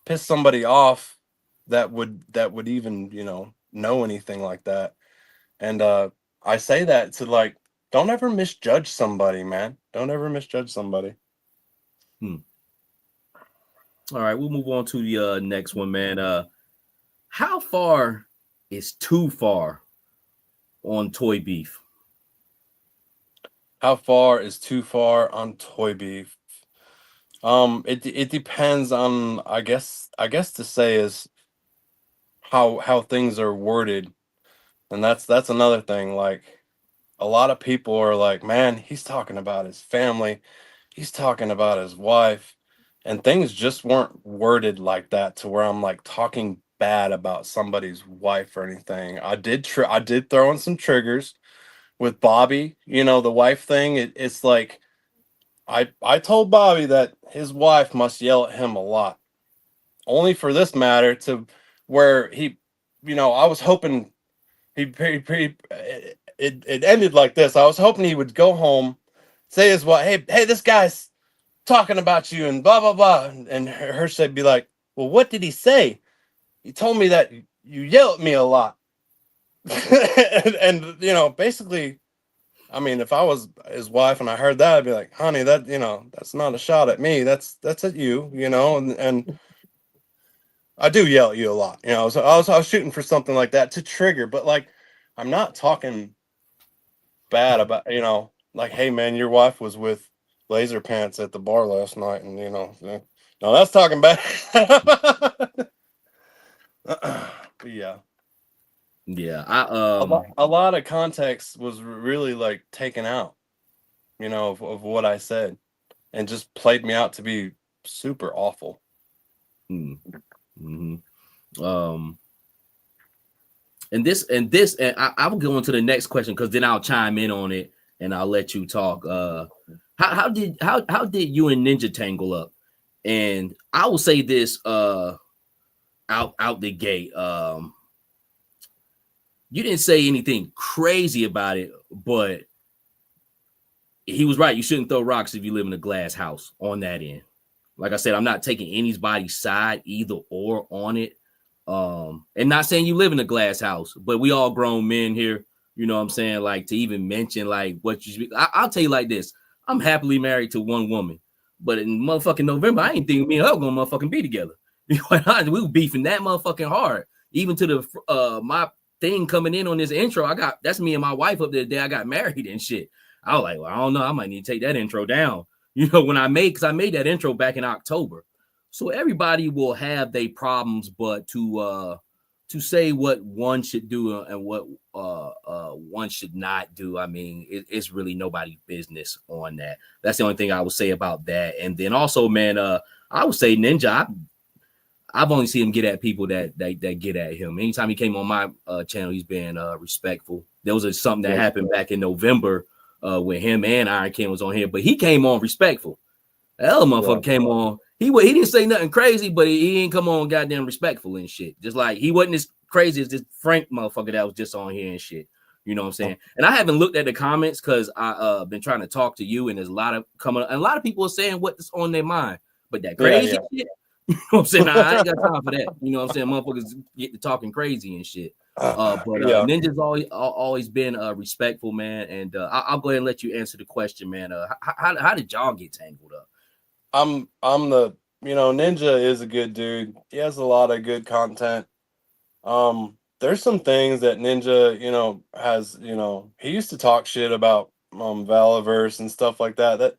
piss somebody off that would even, know anything like that. And I say that to like don't ever misjudge somebody, man. Don't ever misjudge somebody. all right, we'll move on to the next one, man. How far is too far on toy beef? How far is too far on toy beef? It depends on, I guess to say is how things are worded. And that's another thing. Like a lot of people are like, man, he's talking about his family, he's talking about his wife, and things just weren't worded like that to where I'm like talking bad about somebody's wife or anything. I did throw in some triggers with Bobby, the wife thing. It's like I told Bobby that his wife must yell at him a lot. Only for this matter to where he, I was hoping it ended like this. I was hoping he would go home, say his wife, hey, this guy's talking about you and blah blah blah, and her said be like, well, what did he say? He told me that you yell at me a lot. And basically, I mean, if I was his wife and I heard that, I'd be like, honey, that's not a shot at me. That's at you, and I do yell at you a lot, So I was shooting for something like that to trigger, but like, I'm not talking bad about, like, hey man, your wife was with Laser Pants at the bar last night, and no, that's talking bad. But yeah, Yeah, I a lot of context was really like taken out, of what I said, and just played me out to be super awful. mm-hmm. um and I will go on to the next question because then I'll chime in on it and I'll let you talk. How did you and Ninja tangle up? And I will say this out the gate. You didn't say anything crazy about it, but he was right. You shouldn't throw rocks if you live in a glass house on that end. Like I said, I'm not taking anybody's side either or on it. And not saying you live in a glass house, but we all grown men here. You know what I'm saying? Like to even mention like what you should be, I'll tell you like this. I'm happily married to one woman, but in motherfucking November, I ain't thinking me and her gonna motherfucking be together. You know, we were beefing that motherfucking hard. Even to the my thing coming in on this intro, that's me and my wife up there the day I got married and shit. I was like, well, I don't know, I might need to take that intro down. You know, when I made that intro back in October. So everybody will have their problems, but to say what one should do and what one should not do, I mean, it's really nobody's business on that. That's the only thing I would say about that. And then also, man, I would say Ninja, I've only seen him get at people that get at him. Anytime he came on my channel, he's been respectful. There was something that happened back in November when him and Iron King was on here, but he came on respectful. The other motherfucker came on. He didn't say nothing crazy, but he didn't come on goddamn respectful and shit. Just like he wasn't as crazy as this Frank motherfucker that was just on here and shit. You know what I'm saying? And I haven't looked at the comments because I been trying to talk to you, and there's a lot of people are saying what's on their mind. But that crazy shit, you know what I'm saying? I ain't got time for that. You know what I'm saying? Motherfuckers get to talking crazy and shit. Ninja's always been respectful, man. And I'll go ahead and let you answer the question, man. How did y'all get tangled up? I'm the, Ninja is a good dude. He has a lot of good content. There's some things that Ninja, has, he used to talk shit about Valaverse and stuff like that.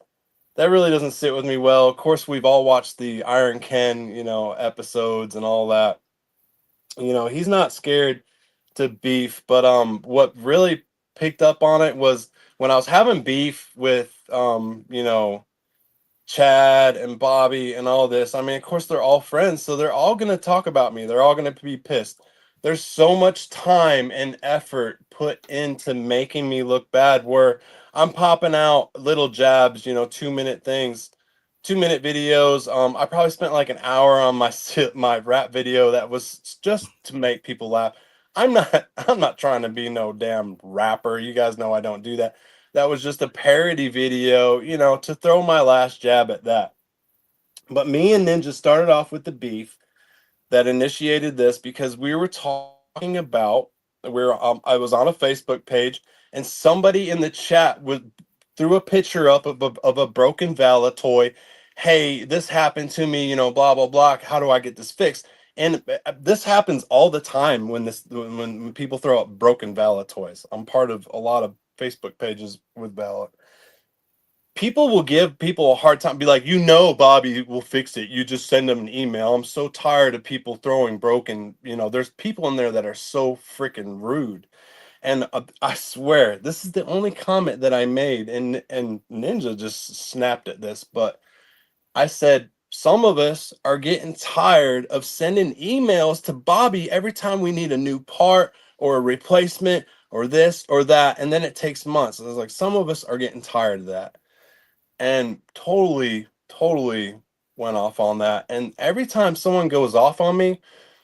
That really doesn't sit with me well. Of course, we've all watched the Iron Ken, episodes and all that. He's not scared to beef, but what really picked up on it was when I was having beef with Chad and Bobby and all this. I mean, of course, they're all friends, so they're all going to talk about me. They're all going to be pissed. There's so much time and effort put into making me look bad where I'm popping out little jabs, 2-minute things, 2-minute videos. I probably spent like an hour on my rap video that was just to make people laugh. I'm not trying to be no damn rapper. You guys know I don't do that. That was just a parody video, to throw my last jab at that. But me and Ninja started off with the beef that initiated this because we were talking about, I was on a Facebook page and somebody in the chat threw a picture up of a broken Vala toy. Hey, this happened to me, blah, blah, blah. How do I get this fixed? And this happens all the time when people throw up broken Vala toys. I'm part of a lot of Facebook pages with Vala. People will give people a hard time, be like, Bobby will fix it. You just send them an email. I'm so tired of people throwing broken, there's people in there that are so freaking rude. And I swear, this is the only comment that I made, and Ninja just snapped at this, but I said, some of us are getting tired of sending emails to Bobby every time we need a new part or a replacement or this or that, and then it takes months. I was like, some of us are getting tired of that. And totally went off on that. And every time someone goes off on me,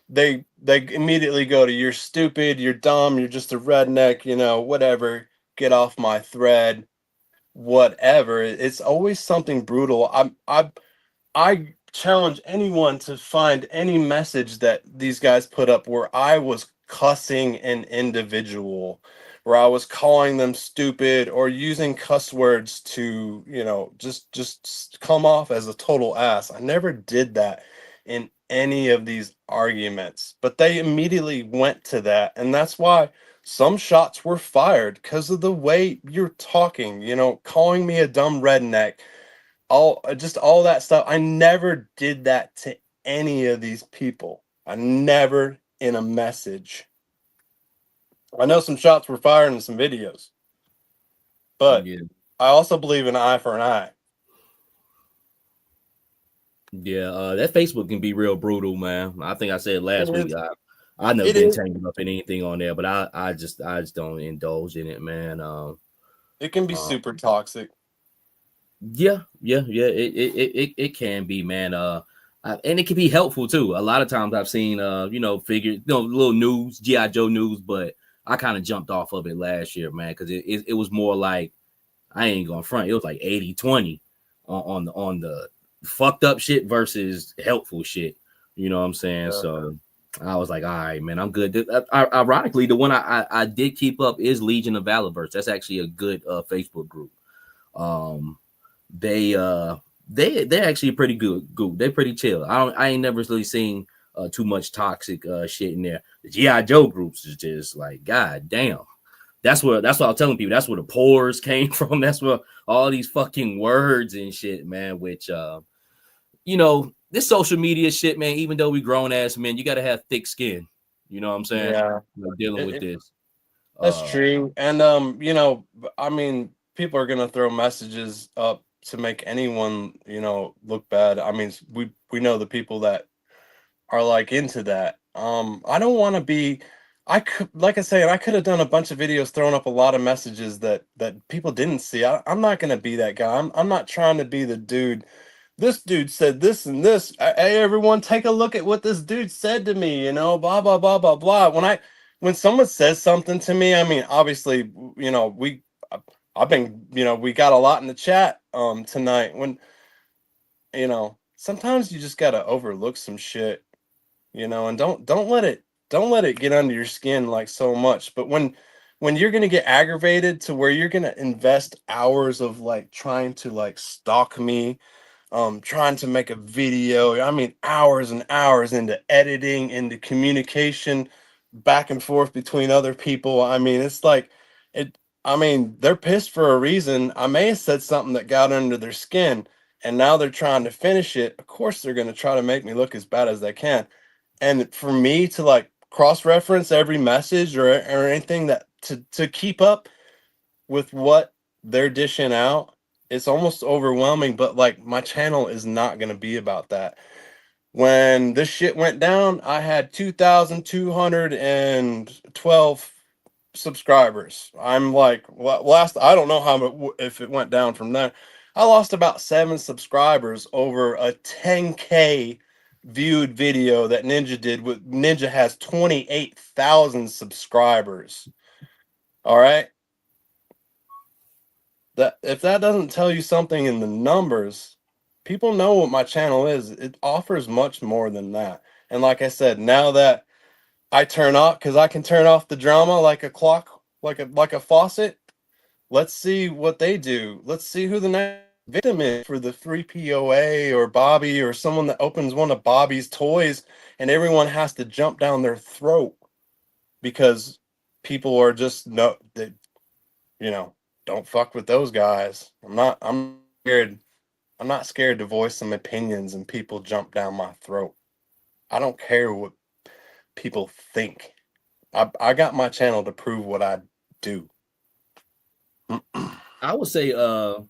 they immediately go to, you're stupid, you're dumb, you're just a redneck, whatever, get off my thread, whatever. It's always something brutal. I challenge anyone to find any message that these guys put up where I was cussing an individual, where I was calling them stupid or using cuss words to, just come off as a total ass. I never did that in any of these arguments, but they immediately went to that. And that's why some shots were fired, because of the way you're talking, calling me a dumb redneck, all that stuff. I never did that to any of these people. I never in a message. I know some shots were fired in some videos, but I also believe in an eye for an eye. Yeah, that Facebook can be real brutal, man. I think I said last week. I never been tangled up in anything on there, but I just don't indulge in it, man. It can be super toxic. Yeah. It can be, man. And it can be helpful too. A lot of times I've seen, little news, G.I. Joe news, but I kind of jumped off of it last year, man, because it was more like, I ain't going front. It was like 80-20 on the fucked up shit versus helpful shit. You know what I'm saying? So I was like, all right, man, I'm good. Ironically, the one I did keep up is Legion of Valorverse. That's actually a good Facebook group. Um, they're actually a pretty good group. They're pretty chill. I ain't never really seen too much toxic shit in there. The GI Joe groups is just like, god damn. That's what I'm telling people. That's where the pores came from. That's where all these fucking words and shit, man. Which you know, this social media shit, man. Even though we grown ass men, you gotta have thick skin. You know what I'm saying? Yeah, Dealing with this. that's true. And you know, I mean, people are gonna throw messages up to make anyone, you know, look bad. I mean, we know the people that are like into that. I don't want to be. I could, like I say, I could have done a bunch of videos throwing up a lot of messages that people didn't see. I'm not gonna be that guy. I'm not trying to be the dude. This dude said this and this. Hey, everyone, take a look at what this dude said to me. You know, blah blah blah blah blah. When someone says something to me, I mean, obviously, you know, I've been, you know, we got a lot in the chat tonight. When, you know, sometimes you just gotta overlook some shit, you know, and don't let it get under your skin like so much. But when you're gonna get aggravated to where you're gonna invest hours of like trying to like stalk me, trying to make a video, I mean hours and hours into editing, into communication back and forth between other people. I mean, it's like it I mean, they're pissed for a reason. I may have said something that got under their skin, and now they're trying to finish it. Of course they're going to try to make me look as bad as they can. And for me to like cross-reference every message or anything that to keep up with what they're dishing out, it's almost overwhelming. But like my channel is not going to be about that. When this shit went down, I had 2,212 subscribers. I'm like, last, I don't know if it went down from there. I lost about 7 subscribers over a 10K viewed video that Ninja did. With Ninja has 28,000 subscribers. All right. That if that doesn't tell you something in the numbers, people know what my channel is. It offers much more than that. And like I said, now that I turn off, because I can turn off the drama like a clock, like a faucet. Let's see what they do. Let's see who the next victim is for the 3POA or Bobby or someone that opens one of Bobby's toys and everyone has to jump down their throat because people are just no, they, you know, don't fuck with those guys. I'm scared. I'm not scared to voice some opinions and people jump down my throat. I don't care what people think. I got my channel to prove what I do. I would say I'll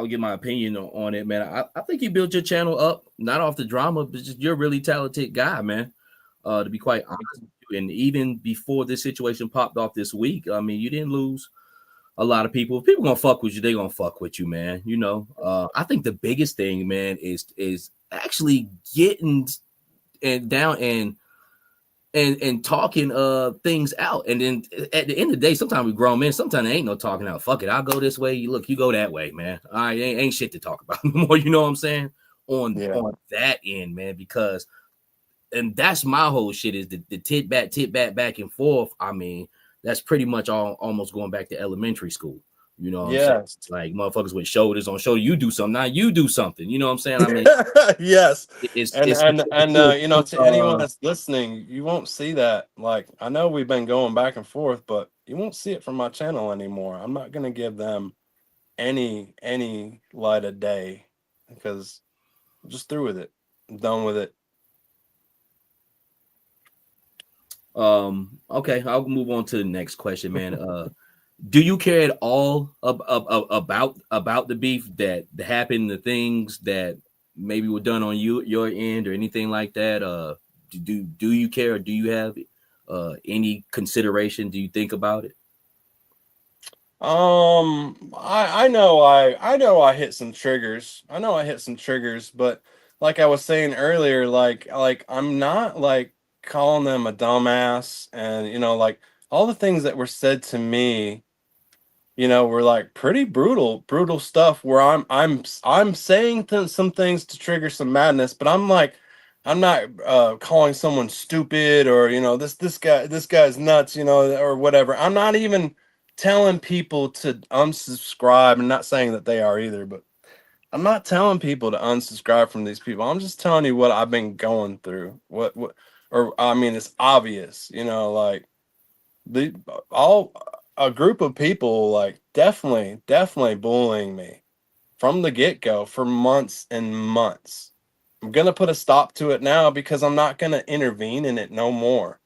give my opinion on it, man. I think you built your channel up not off the drama, but just you're a really talented guy, man. To be quite honest with you. And even before this situation popped off this week, I mean, you didn't lose a lot of people. If people gonna fuck with you, they gonna fuck with you, man. You know, I think the biggest thing, man, is actually getting and down and talking things out. And then at the end of the day, sometimes we grown men, sometimes there ain't no talking out. Fuck it, I'll go this way. Look, you go that way, man. All right, ain't shit to talk about no more. You know what I'm saying? On that end, man, because and that's my whole shit is the tit back and forth. I mean, that's pretty much almost going back to elementary school. You know what I'm saying? It's like motherfuckers with shoulders on shoulder. You do something, now you do something. You know what I'm saying? I mean, yes. It's you know, to anyone that's listening, you won't see that. Like, I know we've been going back and forth, but you won't see it from my channel anymore. I'm not gonna give them any light of day because I'm just through with it. I'm done with it. Okay, I'll move on to the next question, man. Do you care at all about the beef that happened, the things that maybe were done on your end or anything like that? Do you care, or do you have any consideration? Do you think about it? I know I hit some triggers. I know I hit some triggers, but like I was saying earlier, like I'm not like calling them a dumbass, and you know, like all the things that were said to me, you know, were like pretty brutal stuff where I'm saying some things to trigger some madness, but I'm like calling someone stupid or this guy's nuts, or whatever. I'm not even telling people to unsubscribe. I'm not saying that they are either, but I'm not telling people to unsubscribe from these people. I'm just telling you what I've been going through. Or I mean, it's obvious, like the all a group of people like definitely bullying me from the get-go for months and months. I'm gonna put a stop to it now because I'm not gonna intervene in it no more.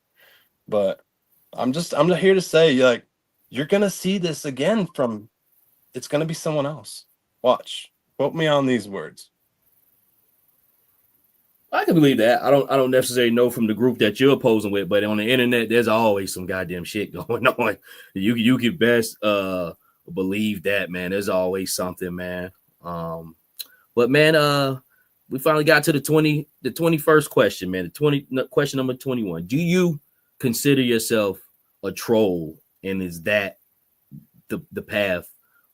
But I'm here to say, like, you're gonna see this again from it's gonna be someone else. Watch. Quote me on these words. I can believe that. I don't necessarily know from the group that you're opposing with, but on the internet, there's always some goddamn shit going on. You can best believe that, man. There's always something, man. But man, we finally got to the 21st question, man. Question number 21. Do you consider yourself a troll? And is that the path?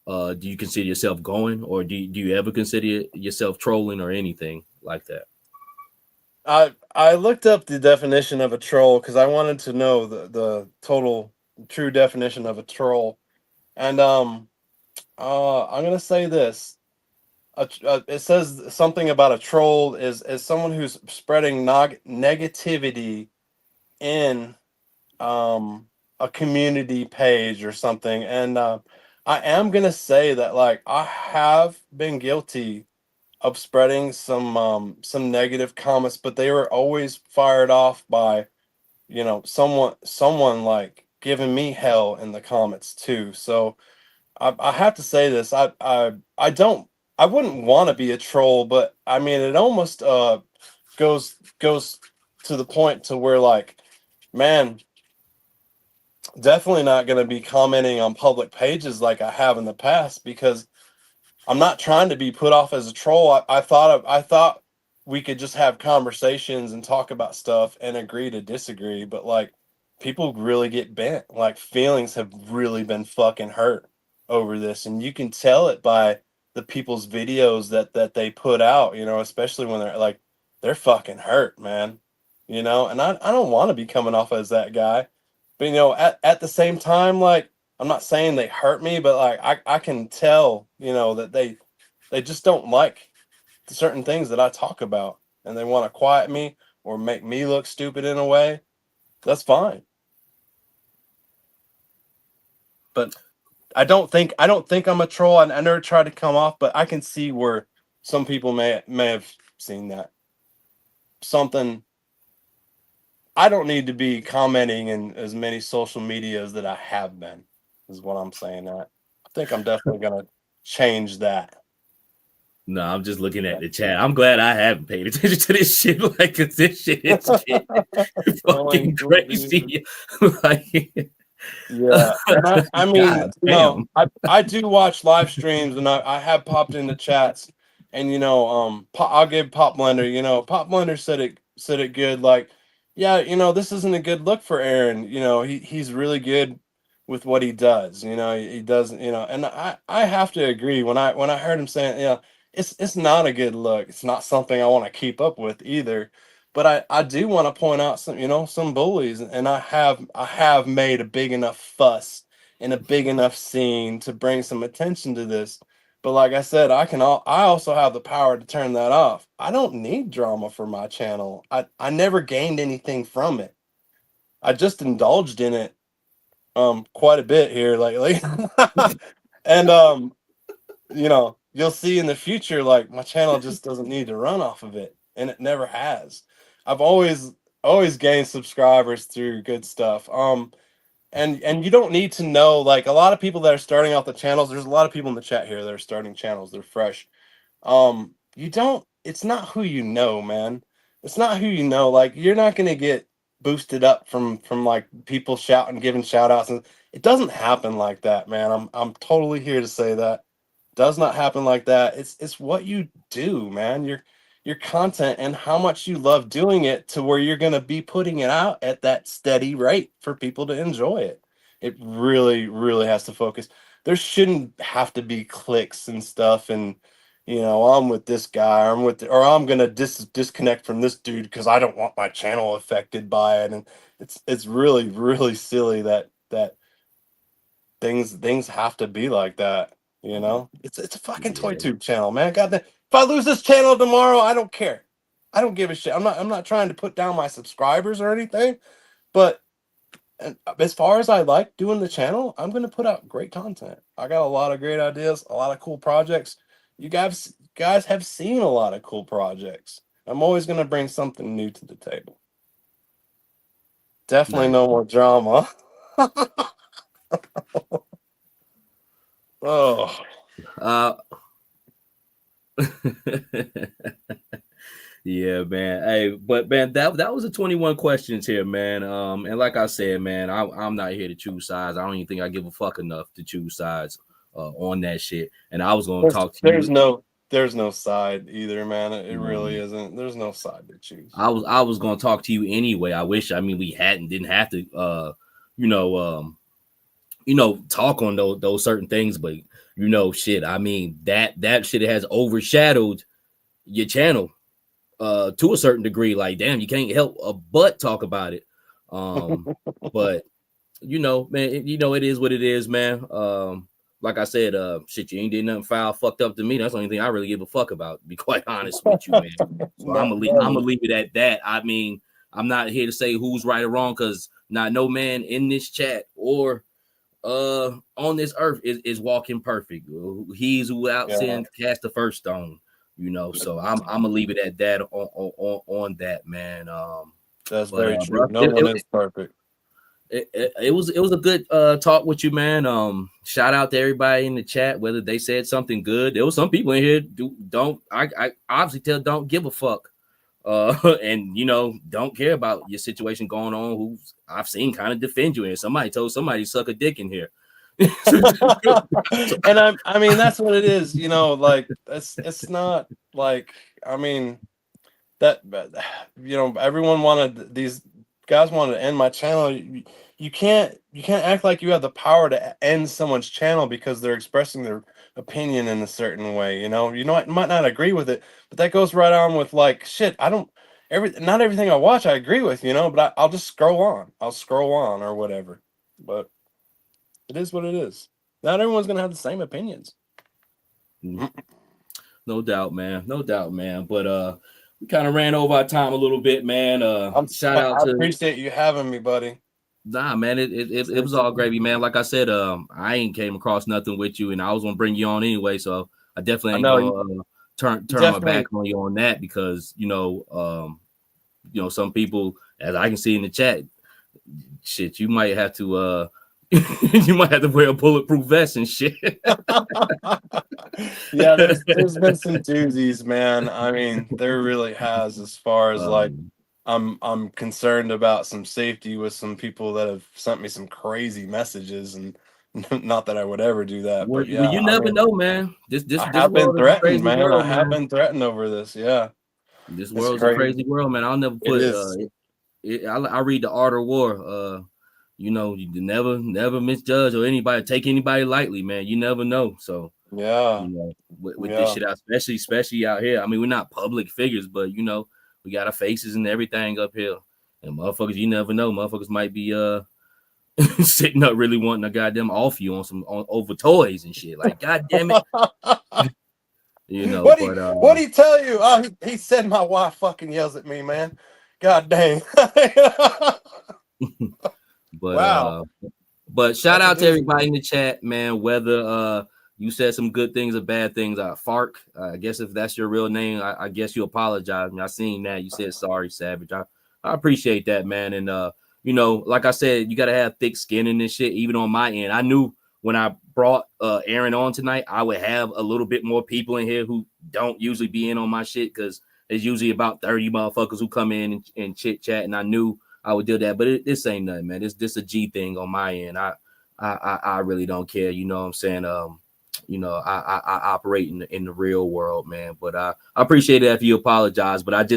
Do you consider yourself going, or do you ever consider yourself trolling or anything like that? I looked up the definition of a troll because I wanted to know the total true definition of a troll. And I'm gonna say this. It says something about a troll is someone who's spreading negativity in a community page or something. And I am gonna say that, like, I have been guilty of spreading some negative comments, but they were always fired off by someone like giving me hell in the comments too. So I have to say this. I wouldn't want to be a troll, but I mean it almost goes to the point to where, like, man, definitely not going to be commenting on public pages like I have in the past, because I'm not trying to be put off as a troll. I thought we could just have conversations and talk about stuff and agree to disagree, but like, people really get bent. Like, feelings have really been fucking hurt over this, and you can tell it by the people's videos that they put out, especially when they're fucking hurt, man. And I don't want to be coming off as that guy. But at the same time, like, I'm not saying they hurt me, but like I can tell, that they just don't like certain things that I talk about, and they want to quiet me or make me look stupid in a way. That's fine. But I don't think I'm a troll. I never tried to come off, but I can see where some people may have seen that. Something I don't need to be commenting in as many social medias that I have been, is what I'm saying. That I think I'm definitely gonna change that. No, I'm just looking at the chat. I'm glad I haven't paid attention to this shit. Like, cause this shit is fucking crazy. Like, Yeah, and I mean, God damn. I do watch live streams, and I have popped into chats, and I'll give Pop Blender. Pop Blender said it good. Like, yeah, this isn't a good look for Aaron. He's really good with what he does. He does. And I have to agree. When I heard him saying, it's not a good look. It's not something I want to keep up with either. But I do want to point out some bullies, and I have made a big enough fuss and a big enough scene to bring some attention to this. But like I said, I also have the power to turn that off. I don't need drama for my channel. I never gained anything from it. I just indulged in it quite a bit here lately. And you'll see in the future, like, my channel just doesn't need to run off of it, and it never has. I've always gained subscribers through good stuff. And you don't need to know, like, a lot of people that are starting off the channels, there's a lot of people in the chat here that are starting channels, they're fresh. It's not who you know, man. It's not who you know. Like, you're not gonna get boosted up from like people shouting, giving shout outs, and it doesn't happen like that, man. I'm totally here to say that does not happen like that. It's what you do, man. Your content and how much you love doing it, to where you're going to be putting it out at that steady rate for people to enjoy it. It really, really has to focus. There shouldn't have to be clicks and stuff, and you know, I'm with this guy, or I'm gonna disconnect from this dude because I don't want my channel affected by it. And it's really, really silly that things have to be like that. You know, it's a fucking toy Yeah, tube channel, man. God damn, if I lose this channel tomorrow, I don't care. I don't give a shit. I'm not trying to put down my subscribers or anything, but and as far as I like doing the channel, I'm going to put out great content. I got a lot of great ideas, a lot of cool projects. You guys have seen a lot of cool projects. I'm always going to bring something new to the table. Definitely nice. no more drama. Oh, Uh, yeah, man. Hey, but man, that was a 21 questions here, man. And like I said, man, I'm not here to choose sides. I don't even think I give a fuck enough to choose sides on that shit. And I was gonna talk to there's you. no side either, man. It really isn't. There's no side to choose. I was gonna talk to you anyway. I mean we didn't have to you know talk on those certain things, but shit. I mean that shit has overshadowed your channel to a certain degree. Like, damn, you can't help but talk about it. But man, it is what it is, man. Like I said, shit, you ain't did nothing foul fucked up to me. That's the only thing I really give a fuck about, to be quite honest with you, man. So I'm gonna leave it at that. I mean, I'm not here to say who's right or wrong, because not no man in this chat or on this earth is walking perfect. He's who out sin cast the first stone. So I'm gonna leave it at that on that, man. That's very true. No one is perfect. It was a good talk with you, man. Shout out to everybody in the chat, whether they said something good. There was some people in here I obviously don't give a fuck, and don't care about your situation going on. Who I've seen kind of defend you, and somebody told somebody to suck a dick in here. And I mean that's what it is, like it's not like, I mean, that everyone these guys wanted to end my channel. You can't act like you have the power to end someone's channel because they're expressing their opinion in a certain way. I might not agree with it, but that goes right on with, like, shit, not everything I watch I agree with, but I'll just scroll on. I'll scroll on or whatever. But it is what it is. Not everyone's gonna have the same opinions. No doubt, man. No doubt, man. But we kind of ran over our time a little bit, man. Shout out to. I appreciate you having me, buddy. Nah, man, it was all gravy, man. Like I said, I ain't came across nothing with you, and I was gonna bring you on anyway. So I definitely ain't gonna turn my back on you on that, because some people, as I can see in the chat, shit, you might have to you might have to wear a bulletproof vest and shit. Yeah, there's been some doozies, man. I mean, there really has, as far as like I'm concerned about some safety with some people that have sent me some crazy messages, and not that I would ever do that. Well, but yeah, you never know, man. This I have been world is a threatened, crazy man. world, I have man. been threatened over this. Yeah, This world's a crazy world, man. I'll never put I read the Art of War. You never misjudge or take anybody lightly, man. You never know. So yeah, with this shit out, especially out here. I mean, we're not public figures, but we got our faces and everything up here. And motherfuckers, you never know. Motherfuckers might be sitting up really wanting to goddamn off you on over toys and shit. Like, god damn it. What do he tell you? Oh, he said my wife fucking yells at me, man. God dang. But wow. But shout out to everybody in the chat, man. Whether you said some good things or bad things, Fark. I guess if that's your real name, I guess you apologize. I mean, I seen that you said sorry, Savage. I appreciate that, man. And like I said, you gotta have thick skin in this shit. Even on my end, I knew when I brought Aaron on tonight, I would have a little bit more people in here who don't usually be in on my shit, because there's usually about 30 motherfuckers who come in and chit chat, and I knew I would do that, but this ain't nothing, man. This a G thing on my end. I really don't care. You know what I'm saying? I operate in the real world, man. But I appreciate it if you apologize. But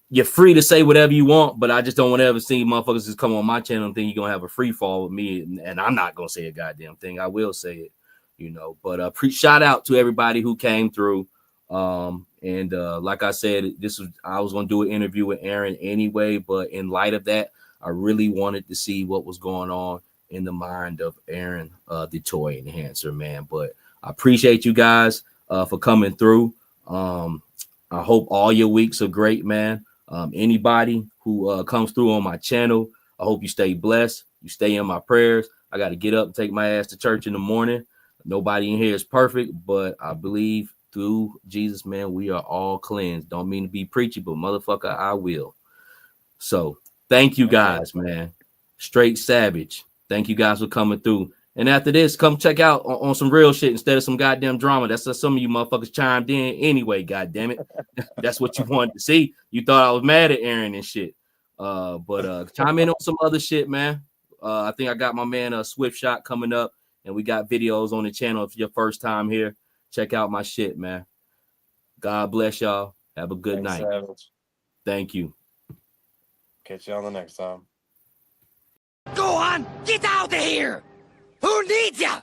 you're free to say whatever you want. But I just don't want to ever see motherfuckers just come on my channel and think you're gonna have a free fall with me, and I'm not gonna say a goddamn thing. I will say it, But shout out to everybody who came through. And like I said, I was gonna do an interview with Aaron anyway, but in light of that, I really wanted to see what was going on in the mind of Aaron, the toy enhancer, man. But I appreciate you guys for coming through. I hope all your weeks are great, man. Anybody who comes through on my channel, I hope you stay blessed. You stay in my prayers. I got to get up and take my ass to church in the morning. Nobody in here is perfect, but I believe through Jesus, man, we are all cleansed. Don't mean to be preachy, but motherfucker, I will. So thank you guys, man. Straight savage. Thank you guys for coming through. And after this, come check out on some real shit instead of some goddamn drama. That's some of you motherfuckers chimed in anyway, goddamn it. That's what you wanted to see. You thought I was mad at Aaron and shit. But chime in on some other shit, man. I think I got my man Swift Shot coming up, and we got videos on the channel. If it's your first time here, check out my shit, man. God bless y'all. Have a good night. Savage. Thank you. Catch you on the next time. Go on, get out of here! Who needs ya?